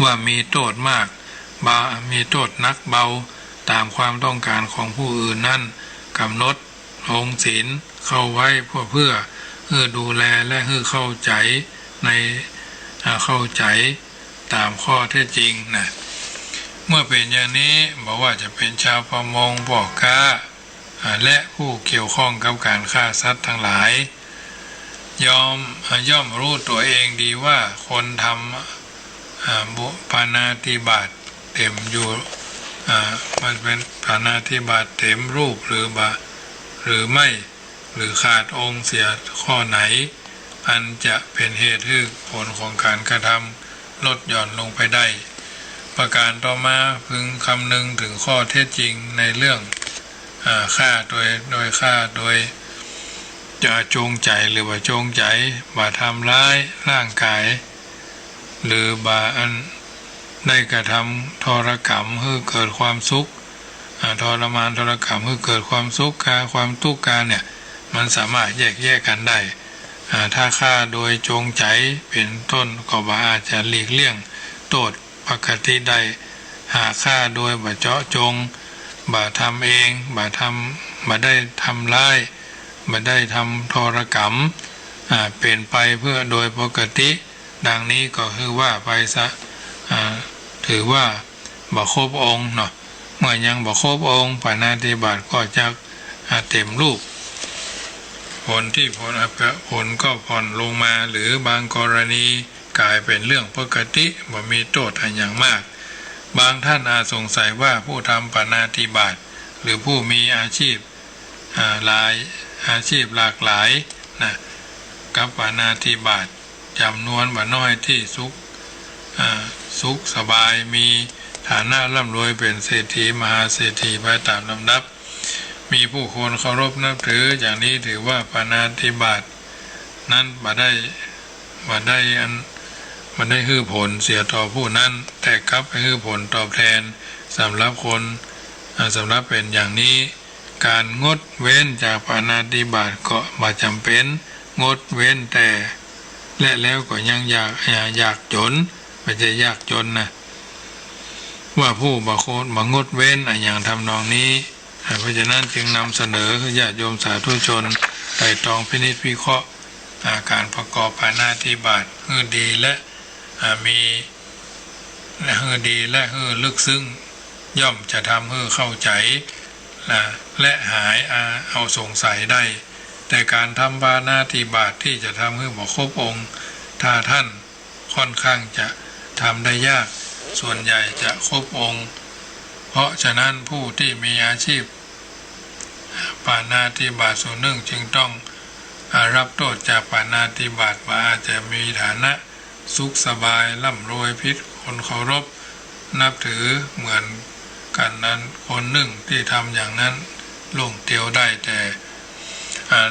ว่ามีโทษมาก มีโทษนักเบาตามความต้องการของผู้อื่นนั่นกำหนดองค์ศีลเข้าไว้เพื่อดูแลและเข้าใจในเข้าใจตามข้อเท็จจริงนะเมื่อเป็นอย่างนี้บอกว่าจะเป็นชาวประมงพ่อค้าและผู้เกี่ยวข้องกับการฆ่าสัตว์ทั้งหลายย่อมรู้ตัวเองดีว่าคนทำบุปานาติบาตเต็มอยู่มันเป็นปานาติบาตเต็มรูปหรือไม่หรือขาดองค์เสียข้อไหนอันจะเป็นเหตุให้ผลของการกระทำลดหย่อนลงไปได้ประการต่อมาพึงคำนึงถึงข้อเท็จจริงในเรื่องฆ่าโดยฆ่าโดยจะจงใจหรือว่าจงใจบ่าทำร้ายร่างกายหรือบ่าอันได้กระทำทรกรรมให้เกิดความสุขทรมานทรกรรมให้เกิดความสุขความทุกข์การเนี่ยมันสามารถแยกกันได้ถ้าฆ่าโดยจงใจเป็นต้นก็บ่อาจจะหลีกเลี่ยงโทษปกติได้หากฆ่าโดยบ่เจาะจงบ่ทำเองบ่ได้ทำร้ายบ่ได้ทำทรกรรมเป็นไปเพื่อโดยปกติดังนี้ก็คือว่าไปซะถือว่าบ่ครบองค์เนาะเมื่อยังบ่ครบองค์ปาณาติบาตก็จะเต็มรูปผลก็ผ่อนลงมาหรือบางกรณีกลายเป็นเรื่องปกติบ่มีโทษอันอย่างมากบางท่านอาจสงสัยว่าผู้ทำปาณาติบาตหรือผู้มีอาชีพหลากหลายนะกับปาณาติบาตจำนวนบ่น้อยที่สุขสบายมีฐานะร่ำรวยเป็นเศรษฐีมหาเศรษฐีไปตามลำดับมีผู้คนเคารพนับถืออย่างนี้ถือว่าปาณาติบาตนั้นบ่ได้ให้ผลเสียต่อผู้นั้นแต่กลับให้ผลตอบแทนสำหรับเป็นอย่างนี้การงดเว้นจากปาณาติบาตก็บ่จำเป็นงดเว้นแต่และแล้วก็ยังอยากจนไม่ใช่ยากจนนะว่าผู้บางดเว้นอย่างทำนองนี้เพราะฉะนั้นจึงนำเสนอญาติโยมสาธุชนไต่ตรองพินิจวิเคราะห์การประกอบปาณาติบาตให้ดีและลึกซึ้งย่อมจะทำให้เข้าใจและหายเอาสงสัยได้แต่การทำปาณาติบาตที่จะทำให้บ่ครบองค์ถ้าท่านค่อนข้างจะทำได้ยากส่วนใหญ่จะครบองค์เพราะฉะนั้นผู้ที่มีอาชีพปาณาติบาตส่วนหนึ่งจึงต้องรับโทษจากปาณาติบาตว่าอาจจะมีฐานะสุขสบายร่ำรวยพิษคนเคารพนับถือเหมือนกันนั้นคนหนึ่งที่ทำอย่างนั้นลงเดียวได้แต่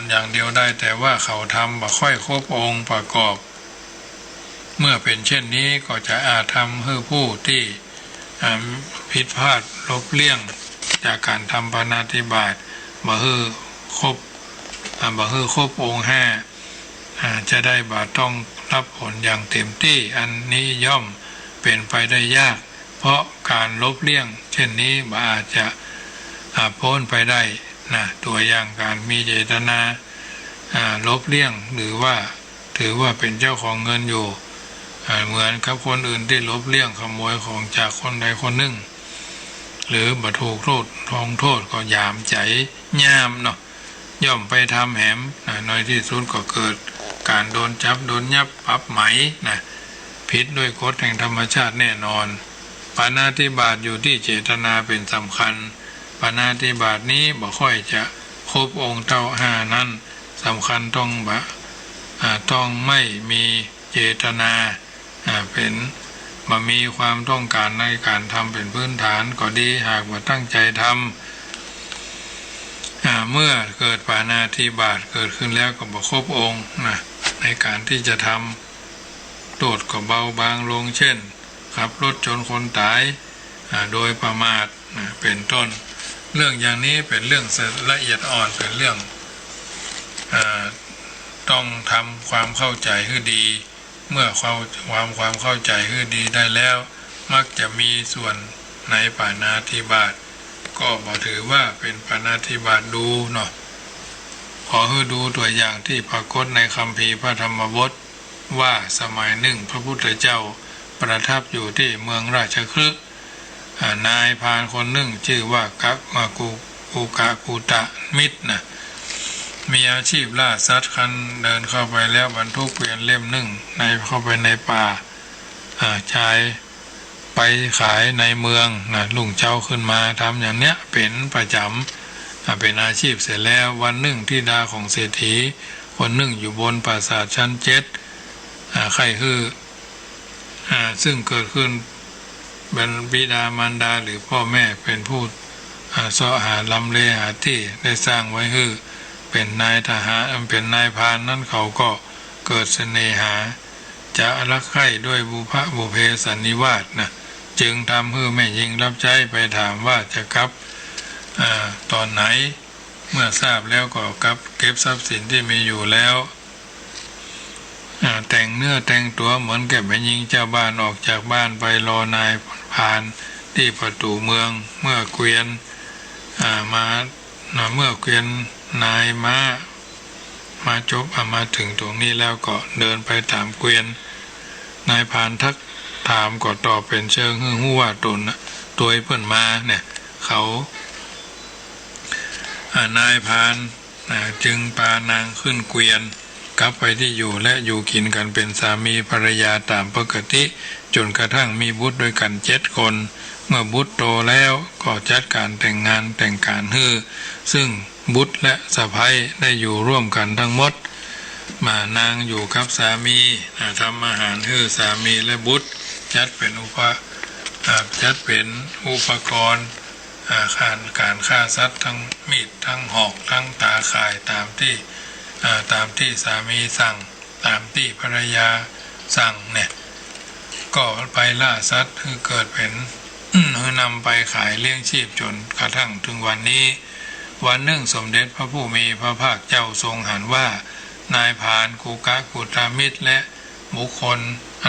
อย่างเดียวได้แต่ว่าเขาทำบ่ค่อยครบองค์ประกอบเมื่อเป็นเช่นนี้ก็จะอาจทำให้ผู้ที่ผิดพลาดลบเลี่ยงจากการทำปาณาติบาตบ่ให้ครบองค์5จะได้บ่ต้องรับผลอย่างเต็มที่อันนี้ย่อมเป็นไปได้ยากเพราะการลบเลี่ยงเช่นนี้บ่อาจจะพ้นไปได้นะตัวอย่างการมีเจตนาลบเลี่ยงหรือว่าถือว่าเป็นเจ้าของเงินอยู่เหมือนกับคนอื่นที่ลบเลี่ยงขโมยของจากคนใดคนหนึ่งหรือบ่ถูกโทษก็ยามใจย่ามเนาะย่อมไปทำแหมน้อยที่สุดก็เกิดการโดนจับโดนยับปรับไหมนะผิดด้วยกฎแห่งธรรมชาติแน่นอนปาณาติบาตอยู่ที่เจตนาเป็นสำคัญปาณาติบาตนี้บ่ค่อยจะครบองค์เท่า5นั้นสำคัญต้องไม่มีเจตนาเป็นบ่มีความต้องการในการทำเป็นพื้นฐานก็ดีหากว่าตั้งใจทำเมื่อเกิดปาณาติบาตเกิดขึ้นแล้วก็บ่ครบองค์นะในการที่จะทำโทษก็เบาบางลงเช่นขับรถชนคนตายโดยประมาทเป็นต้นเรื่องอย่างนี้เป็นเรื่องละเอียดอ่อนเป็นเรื่องต้องทำความเข้าใจให้ดีเมื่อความเข้าใจให้ดีได้แล้วมักจะมีส่วน ในปาณาธิบาตก็บ่ถือว่าเป็นปาณาธิบาตดูเนาะขอให้ดูตัวอย่างที่ปรากฏในคัมภีร์พระธรรมบทว่าสมัยหนึ่งพระพุทธเจ้าประทับอยู่ที่เมืองราชคฤห์นายพรานคนหนึ่งชื่อว่ากูกะกูตะมิตรนะมีอาชีพล่าสัตว์คันเดินเข้าไปแล้วบรรทุกเกวียนเล่มหนึ่งเข้าไปในป่าชายไปขายในเมืองนะลุงเจ้าขึ้นมาทำอย่างเนี้ยเป็นประจำเป็นอาชีพเสร็จแล้ววันหนึ่งธิดาของเศรษฐีคนหนึ่งอยู่บนปราสาทชั้น7ใครคือซึ่งเกิดขึ้นเป็นบิดามารดาหรือพ่อแม่เป็นผู้เสาะหาลำเลหาที่ได้สร้างไว้คือเป็นนายทหารเป็นนายพรานนั้นเขาก็เกิดเสน่หาจะรักใคร่ด้วยบุพเพสันนิวาสนะจึงทำให้แม่หญิงรับใช้ไปถามว่าจะกลับตอนไหนเมื่อทราบแล้วก็กลับเก็บทรัพย์สินที่มีอยู่แล้วแต่งเนื้อแต่งตัวเหมือนกับแม่หญิงเจ้าบ้านออกจากบ้านไปรอนายพรานที่ประตูเมืองเมื่อเกวียนนายมาจบมาถึงตรงนี้แล้วก็เดินไปตามเกวียนนายพรานทักถามก็ตอบเป็นเชิงหู้ว่าตนตัวเพิ่นมาเนี่ยเขานายพรานจึงพานางขึ้นเกวียนกลับไปที่อยู่และอยู่กินกันเป็นสามีภรรยาตามปกติจนกระทั่งมีบุตรด้วยกัน7 คนเมื่อบุตรโตแล้วก็จัดการแต่งงานแต่งการซึ่งบุตรและสะใภ้ได้อยู่ร่วมกันทั้งหมดนางอยู่กับสามีทำอาหารให้สามีและบุตรจัดเป็นอุปกรณ์การฆ่าสัตว์ทั้งมีดทั้งหอกทั้งตาข่ายตามที่สามีสั่งตามที่ภรรยาสั่งเนี่ยก็ไปล่าสัตว์เกิดเป็นนำไปขายเลี้ยงชีพจนกระทั่งถึงวันนี้วันหนึ่งสมเด็จพระผู้มีพระภาคเจ้าทรงหันว่านายพรานกูกะกุตามิตรและบุคคล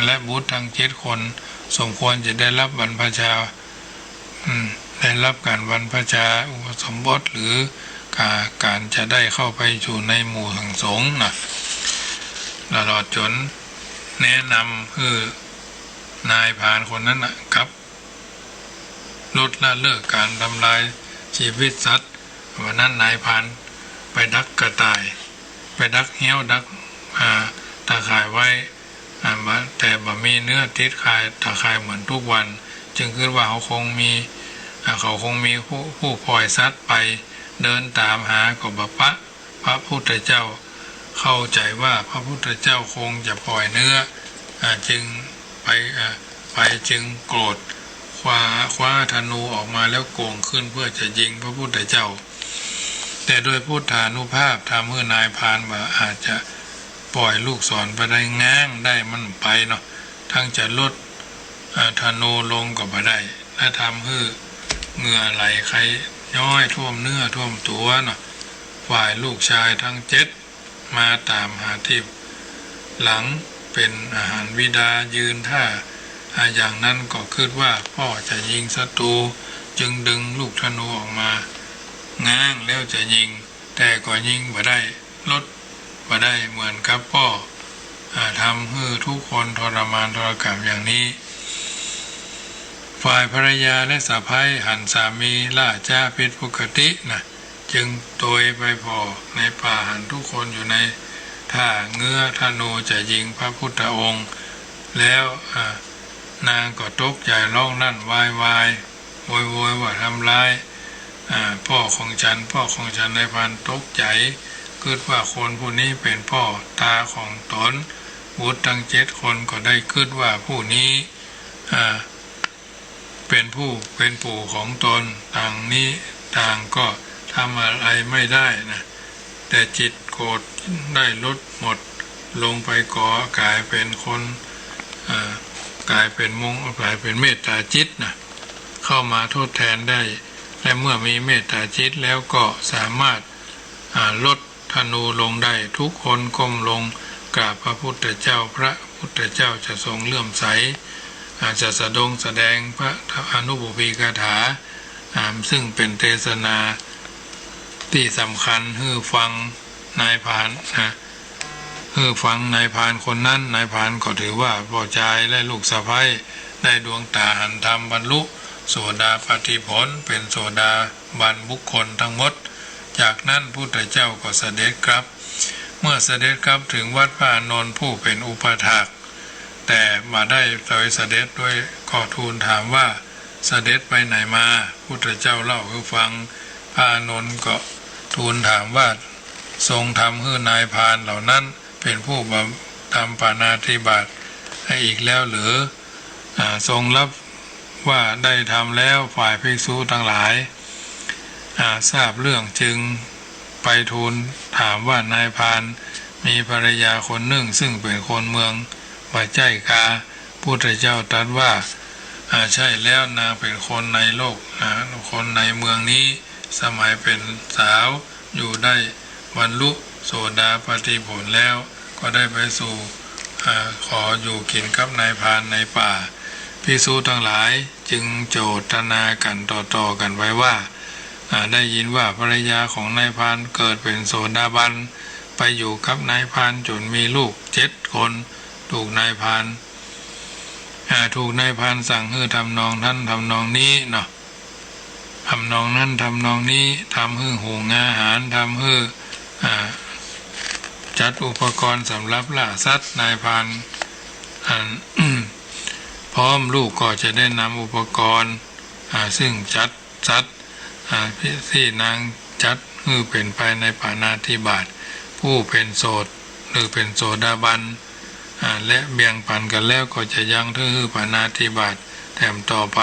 และบุตรทั้ง7 คนสมควรจะได้รับบรรพชาได้รับการบรรพชาอุปสมบทหรือการจะได้เข้าไปอยู่ในหมู่สังสงฆ์นะตลอดจนแนะนำคือนายพรานคนนั้นกับลดละเลิกการทำลายชีวิตสัตว์วันนั้นนายพรานไปดักกระต่ายไปดักเหี้ยวดักตาข่ายไว้แต่บ่มีเนื้อติดข่ายตาข่ายเหมือนทุกวันจึงคิดว่าเขาคงมีผู้ปล่อยสัตว์ไปเดินตามหาก็บ่พระพุทธเจ้าเข้าใจว่าพระพุทธเจ้าคงจะปล่อยเนื้อจึงไปจึงโกรธคว้าธนูออกมาแล้วโกงขึ้นเพื่อจะยิงพระพุทธเจ้าแต่โดยพุทธานุภาพทำให้นายพรานว่าอาจจะปล่อยลูกศรไปได้ง้างได้มันไปเนาะทั้งจะลดธนูลงก็บ่ได้และทำให้เหงื่อไหลใครย้อยท่วมเนื้อท่วมตัวเนาะฝ่ายลูกชายทั้ง7มาตามหาที่หลังเป็นอาหารวิดายืนท่าอย่างนั้นก็คิดว่าพ่อจะยิงศัตรูจึงดึงลูกธนูออกมาง้างแล้วจะยิงแต่ก็ยิงบ่ได้ลดบ่ได้เหมือนกับพ่อทำให้ทุกคนทรมานทรกรรมอย่างนี้ฝ่ายภรรยาและสะใภ้หันสามีล่าจ้าผิดปกตินะจึงโดยไปพอในป่าหันทุกคนอยู่ในท่าเงื้อธนูจะยิงพระพุทธองค์แล้วนางก็ตกใจร้องนั่นวายโวยว่าทำร้ายพ่อของฉันในพรานตกใจคิดว่าคนผู้นี้เป็นพ่อตาของตนบุตรทั้ง7 คนก็ได้คิดว่าผู้นี้เป็นปู่ของตนต่างก็ทำอะไรไม่ได้นะแต่จิตโกรธได้ลดหมดลงไปกลายเป็นคนกลายเป็นเมตตาจิตนะเข้ามาทดแทนได้และเมื่อมีเมตตาจิตแล้วก็สามารถลดธนูลงได้ทุกคนก้มลงกราบพระพุทธเจ้าพระพุทธเจ้าจะทรงเลื่อมใส อาจจะแสดงพระอนุบุพีคาถาซึ่งเป็นเทศนาที่สำคัญให้ฟังนายพรานให้ฟังนายพรานคนนั้นนายพรานก็ถือว่าพ่อชายและลูกสะใภ้ได้ดวงตาหันธรรมบรรลุโสดาปัตติผลเป็นโสดาบันบุคคลทั้งหมดจากนั้นพุทธเจ้าก็เสด็จกลับเมื่อเสด็จกลับถึงวัดพระอานนท์ผู้เป็นอุปถากแต่มาได้โดยเสด็จด้วยขอทูลถามว่าเสด็จไปไหนมาพุทธเจ้าเล่าให้ฟังพระอานนท์ก็ทูลถามว่าทรงทำให้นายพรานเหล่านั้นเป็นผู้ทำปาณาติบาตให้อีกแล้วหรือทรงรับว่าได้ทำแล้วฝ่ายภิกษุทั้งหลายทราบเรื่องจึงไปทูลถามว่านายพรานมีภรรยาคนหนึ่งซึ่งเป็นคนเมืองวัดใจกาพุทธเจ้าตรัสว่าใช่แล้วนางเป็นคนในโลกคนในเมืองนี้สมัยเป็นสาวอยู่ได้บรรลุโสดาปัตติผลแล้วก็ได้ไปสู่ขออยู่กินกับนายพรานในป่าภิกษุทั้งหลายจึงโจทนากันต่อกันไว้ว่าได้ยินว่าภรรยาของนายพรานเกิดเป็นโสดาบันไปอยู่กับนายพรานจนมีลูก7 คนถูกนายพรานสั่งให้ทำนองนั้นทำนองนี้เนาะทำนองนั้นทำนองนี้ทำให้หุงอาหารทำให้จัดอุปกรณ์สำหรับล่าสัตว์นายพรานพร้อมลูกก็จะได้นำอุปกรณ์ซึ่งจัดสัตว์ที่นางจัดให้เป็นไปในปาณาติบาตผู้เป็นโสดหรือเป็นโสดาบันและเบี่ยงปันกันแล้วก็จะยังถือปาณาติบาตแถมต่อไป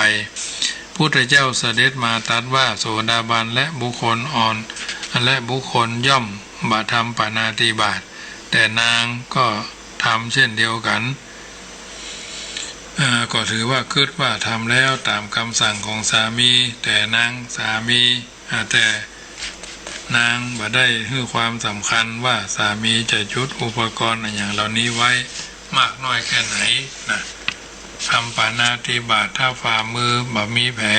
พุทธเจ้าเสด็จมาตรัสว่าโสดาบันและบุคคลอ่อนและบุคคลย่อมบาทำปาณาติบาตแต่นางก็ทำเช่นเดียวกันก็ถือว่าคิดว่าทำแล้วตามคำสั่งของสามีแต่นางสามีแต่นางบ่ได้ให้ความสำคัญว่าสามีจะจุดอุปกรณ์อย่างเหล่านี้ไว้มากน้อยแค่ไหนนะทำปาณาติบาตถ้าฝ่ามือบ่มีแผล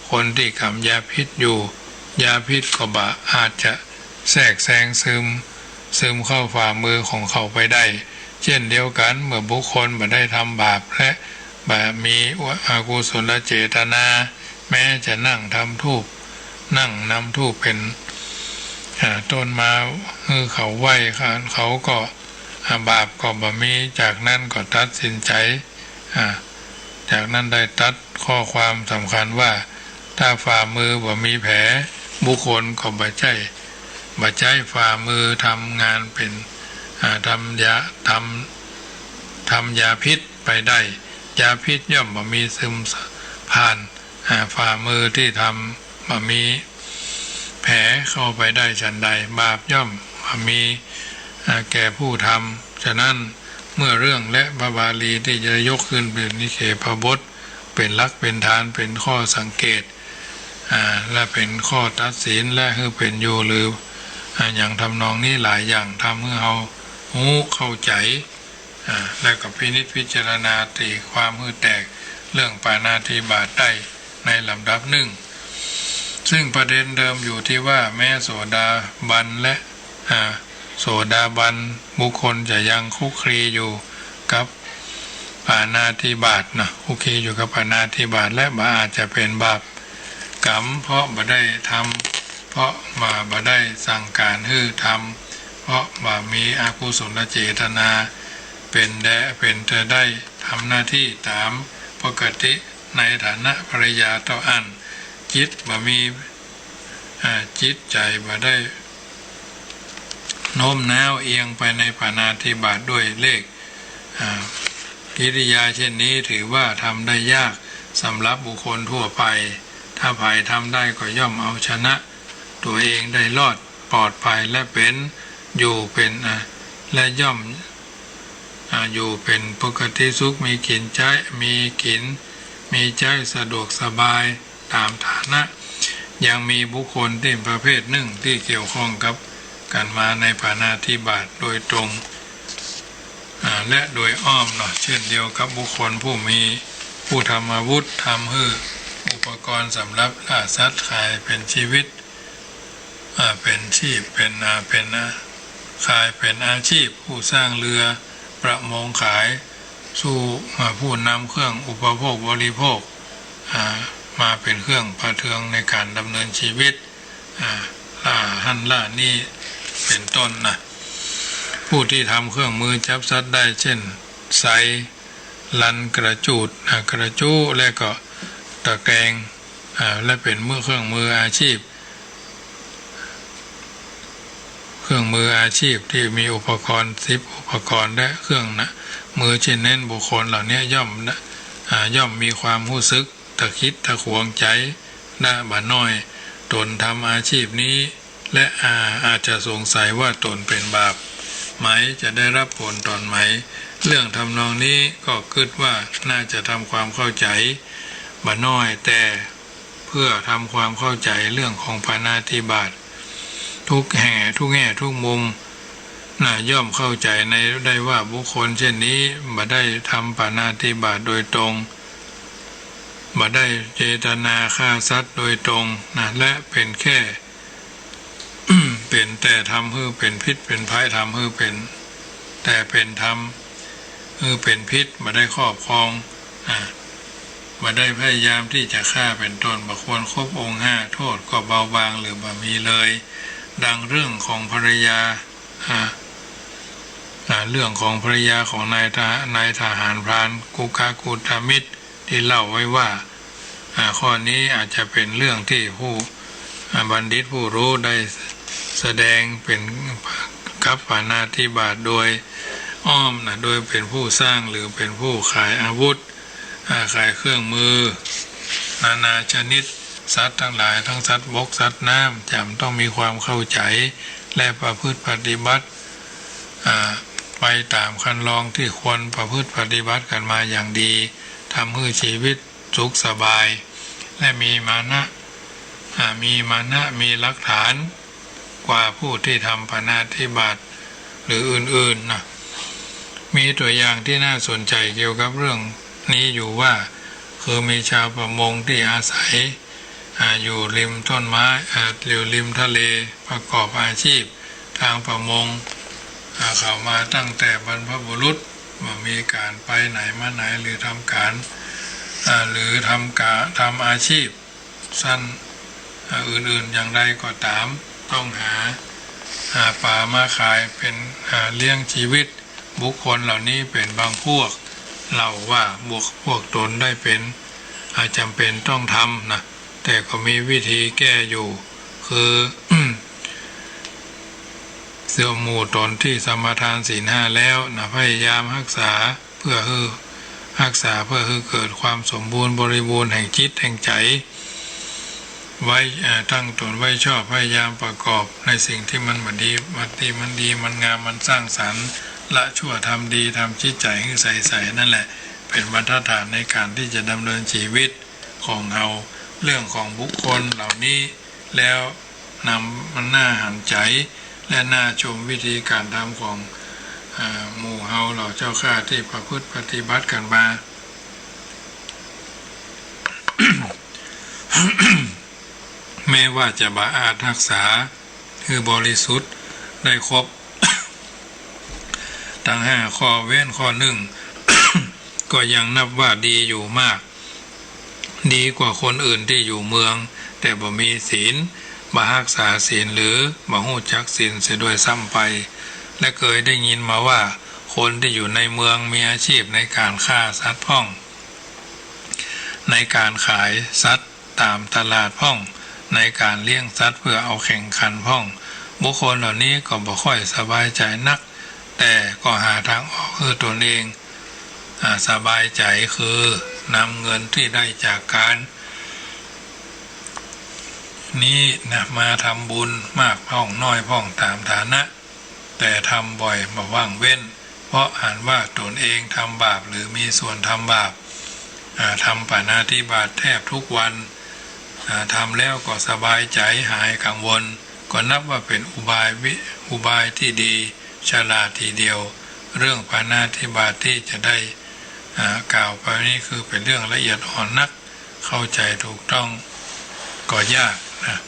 คนที่กำยาพิษอยู่ยาพิษก็บ่อาจจะแทรกแซงซึมเข้าฝ่ามือของเขาไปได้เช่นเดียวกันเมื่อบุคคลบ่ได้ทำบาปและบ่มีอกุศลเจตนาแม้จะนั่งนำทูปเป็นต้นมาเขาไหว้เขาก็บาปก็บ่มีจากนั้นก็ตัดสินใจจากนั้นได้ตัดข้อความสำคัญว่าถ้าฝ่ามือบ่มีแผลบุคคลก็บ่ใช้ฝ่ามือทำงานเป็นทำยาพิษไปได้ยาพิษย่อมบ่มีซึมผ่านฝ่ามือที่ทำบ่มีแผลเข้าไปได้ฉันใดบาปย่อมบ่มีแก่ผู้ทำฉะนั้นเมื่อเรื่องและพระบาลีที่จะยกขึ้นเป็นนิเคปบทเป็นหลักเป็นฐานเป็นข้อสังเกตและเป็นข้อตัดสินและให้เป็นอยู่หรืออย่างทำนองนี้หลายอย่างทำให้เราเข้าใจและก็พินิจพิจารณาตีความให้แตกเรื่องปาณาติบาตได้ในลำดับหนึ่งซึ่งประเด็นเดิมอยู่ที่ว่าแม้โสดาบันและโสดาบันบุคคลจะยังคุกคีอยู่กับปาณาติบาตนะคุกคีอยู่กับปาณาติบาตและอาจจะเป็นบาปกรรมเพราะบ่ได้ทำเพราะบ่ได้สั่งการให้ทำเพราะมีอกุศลเจตนาเป็นจะได้ทำหน้าที่ตามปกติในฐานะภรรยาต่ออันจิตมีจิตใจบ่ได้โน้มน้าวเอียงไปในปาณาติบาตด้วยเลขกิริยาเช่นนี้ถือว่าทำได้ยากสำหรับบุคคลทั่วไปถ้าใครทำได้ก็ย่อมเอาชนะตัวเองได้รอดปลอดภัยและเป็นอยู่เป็นและย่อมอยู่เป็นปกติสุขมีกินใจมีใจสะดวกสบายตามฐานะยังมีบุคคลที่ประเภทหนึ่งที่เกี่ยวข้องกับกันมาในปาณาติบาตโดยตรงและโดยอ้อมเนาะเช่นเดียวกับบุคคลผู้มี ผู้ทำอาวุธทำให้อุปกรณ์สำหรับล่าสัตว์ขายเป็นชีวิตเป็นชีพเป็นขายเป็นอาชีพผู้สร้างเรือประมงขายสู่ผู้นำเครื่องอุปโภคบริโภคมาเป็นเครื่องประเทืองในการดำเนินชีวิตล่าหั่นล่านี่เป็นต้นนะผู้ที่ทำเครื่องมือจับสัตว์ได้เช่นไซลันกระจูดกระจู้และก็ตะแกรงและเป็นเครื่องมืออาชีพที่มีอุปกรณ์10อุปกรณ์และเครื่องมือเช่นนั้นบุคคลเหล่านี้ย่อมมีความรู้สึกตะคิดตะขวงใจได้บ่น้อยตนทำอาชีพนี้และอาจจะสงสัยว่าตนเป็นบาปไหมจะได้รับผลตอนไหมเรื่องทำนองนี้ก็คิดว่าน่าจะทำความเข้าใจบ่น้อยแต่เพื่อทำความเข้าใจเรื่องของปาณาติบาตทุกแง่ทุกมุมย่อมเข้าใจในได้ว่าบุคคลเช่นนี้บ่ได้ทำปาณาติบาตโดยตรงบ่ได้เจตนาฆ่าสัตว์โดยตรงและเป็นแค่ เป็นแต่ทำให้เป็นพิษเป็นภัยทำให้เป็นแต่เป็นทำให้เป็นพิษบ่ได้ครอบครองบ่ได้พยายามที่จะฆ่าเป็นต้นบ่ควรครบองค์5โทษก็เบาบางหรือบ่มีเลยดังเรื่องของภรรยาเรื่องของภรรยาของนายทหารพรานกุกากุตมิตรที่เล่าไว้ว่าข้อนี้อาจจะเป็นเรื่องที่ผู้บัณฑิตผู้รู้ได้แสดงเป็นกับปาณาติบาตโดยอ้อมโดยเป็นผู้สร้างหรือเป็นผู้ขายอาวุธขายเครื่องมือนานาชนิดสัตว์ทั้งหลายทั้งสัตว์บกสัตว์น้ำจำต้องมีความเข้าใจและประพฤติปฏิบัติไปตามคันลองที่ควรประพฤติปฏิบัติกันมาอย่างดีทำให้ชีวิตสุขสบายและมีมานะมีหลักฐานกว่าผู้ที่ทำปาณาติบาตหรืออื่นๆมีตัวอย่างที่น่าสนใจเกี่ยวกับเรื่องนี้อยู่ว่าคือมีชาวประมงที่อาศัยอยู่ริมต้นไม้อยู่ริมทะเลประกอบอาชีพทางประมงเข้ามาตั้งแต่บรรพบุรุษมีการไปไหนมาไหนหรือทำการหรือทำอาชีพสั้นอื่นๆอย่างไรก็ตามต้องหาปลามาขายเป็นเลี้ยงชีวิตบุคคลเหล่านี้เป็นบางพวกเล่าว่าพวกตนได้เป็นจำเป็นต้องทำนะแต่ก็มีวิธีแก้อยู่คือ เสื่อมหมู่ตนที่สมาทานศีล5แล้วพยายามรักษาเพื่อให้เกิดความสมบูรณ์บริบูรณ์แห่งจิตแห่งใจไว้ตั้งตนไว้ชอบพยายามประกอบในสิ่งที่มันดีมันงามมันสร้างสรรค์ละชั่วทำดีทำจิตใจให้ใสนั่นแหละเป็นบรรทัดฐานในการที่จะดำเนินชีวิตของเราเรื่องของบุคคลเหล่านี้แล้วนำมันน่าหันใจและน่าชมวิธีการทำของหมู่เฮาเหล่าเจ้าข้าที่ประพฤติปฏิบัติกันมา แม้ว่าจะบ่อาจรักษาคือบริสุทธิ์ได้ครบ ทั้ง5ข้อเว้นข้อ1 ก็ยังนับว่าดีอยู่มากดีกว่าคนอื่นที่อยู่เมืองแต่บ่มีศีลบ่รักษาศีลหรือบ่ฮู้จักศีลเสียด้วยซ้ำไปและเคยได้ยินมาว่าคนที่อยู่ในเมืองมีอาชีพในการฆ่าสัตว์พ่องในการขายสัตว์ตามตลาดพ่องในการเลี้ยงสัตว์เพื่อเอาแข่งขันพ่องบุคคลเหล่านี้ก็บ่ค่อยสบายใจนักแต่ก็หาทางออกคือตนเองสบายใจคือนำเงินที่ได้จากการนี้มาทำบุญมากพ่องน้อยพ่องตามฐานะแต่ทำบ่อยบ่ว่างเว้นเพราะอ่านว่าตนเองทำบาปหรือมีส่วนทำบาปทำปาณาติบาตแทบทุกวันทำแล้วก็สบายใจหายกังวลก็นับว่าเป็นอุบายที่ดีฉลาดทีเดียวเรื่องปาณาติบาตที่จะได้ กล่าวไปนี้คือเป็นเรื่องละเอียดอ่อนนักเข้าใจถูกต้องก็ยากนะ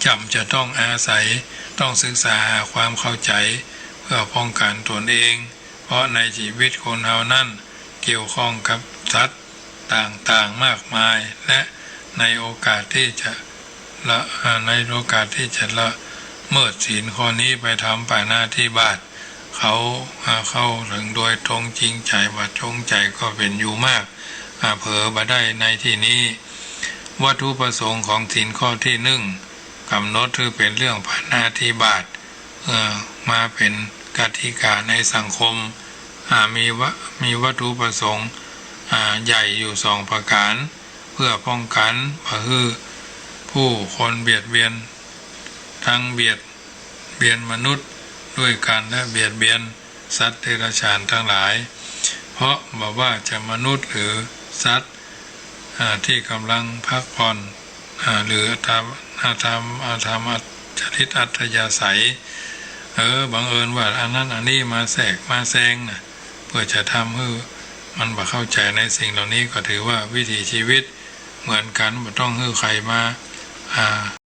จำจะต้องอาศัยต้องศึกษาหาความเข้าใจเพื่อป้องกันตนเองเพราะในชีวิตคนเรานั่นเกี่ยวข้องกับสัตว์ต่างๆมากมายและในโอกาสที่จะละเมิดศีลข้อนี้ไปทำปาณาธิบาตเขาเข้าถึงโดยตรงจริงใจว่าจงใจก็เป็นอยู่มากเผลอมาได้ในที่นี้วัตถุประสงค์ของศีลข้อที่หนึ่งกำหนดคือเป็นเรื่องปาณาธิบาตมาเป็นกติกาในสังคมมีวัตถุประสงค์ใหญ่อยู่สองประการเพื่อป้องกันผู้คนเบียดเบียนทั้งเบียดเบียนมนุษย์ด้วยกันและเบียดเบียนสัตว์เดรัจฉานทั้งหลายเพราะบอกว่าจะมนุษย์หรือสัตว์ที่กำลังพักผ่อนหรือทำจริตอัธยาศัยบังเอิญว่าอันนั้นอันนี้มาแทรกมาแซงนะเพื่อจะทำให้มันบ่เข้าใจในสิ่งเหล่านี้ก็ถือว่าวิถีชีวิตเหมือนกันไม่ต้องให้ใครมา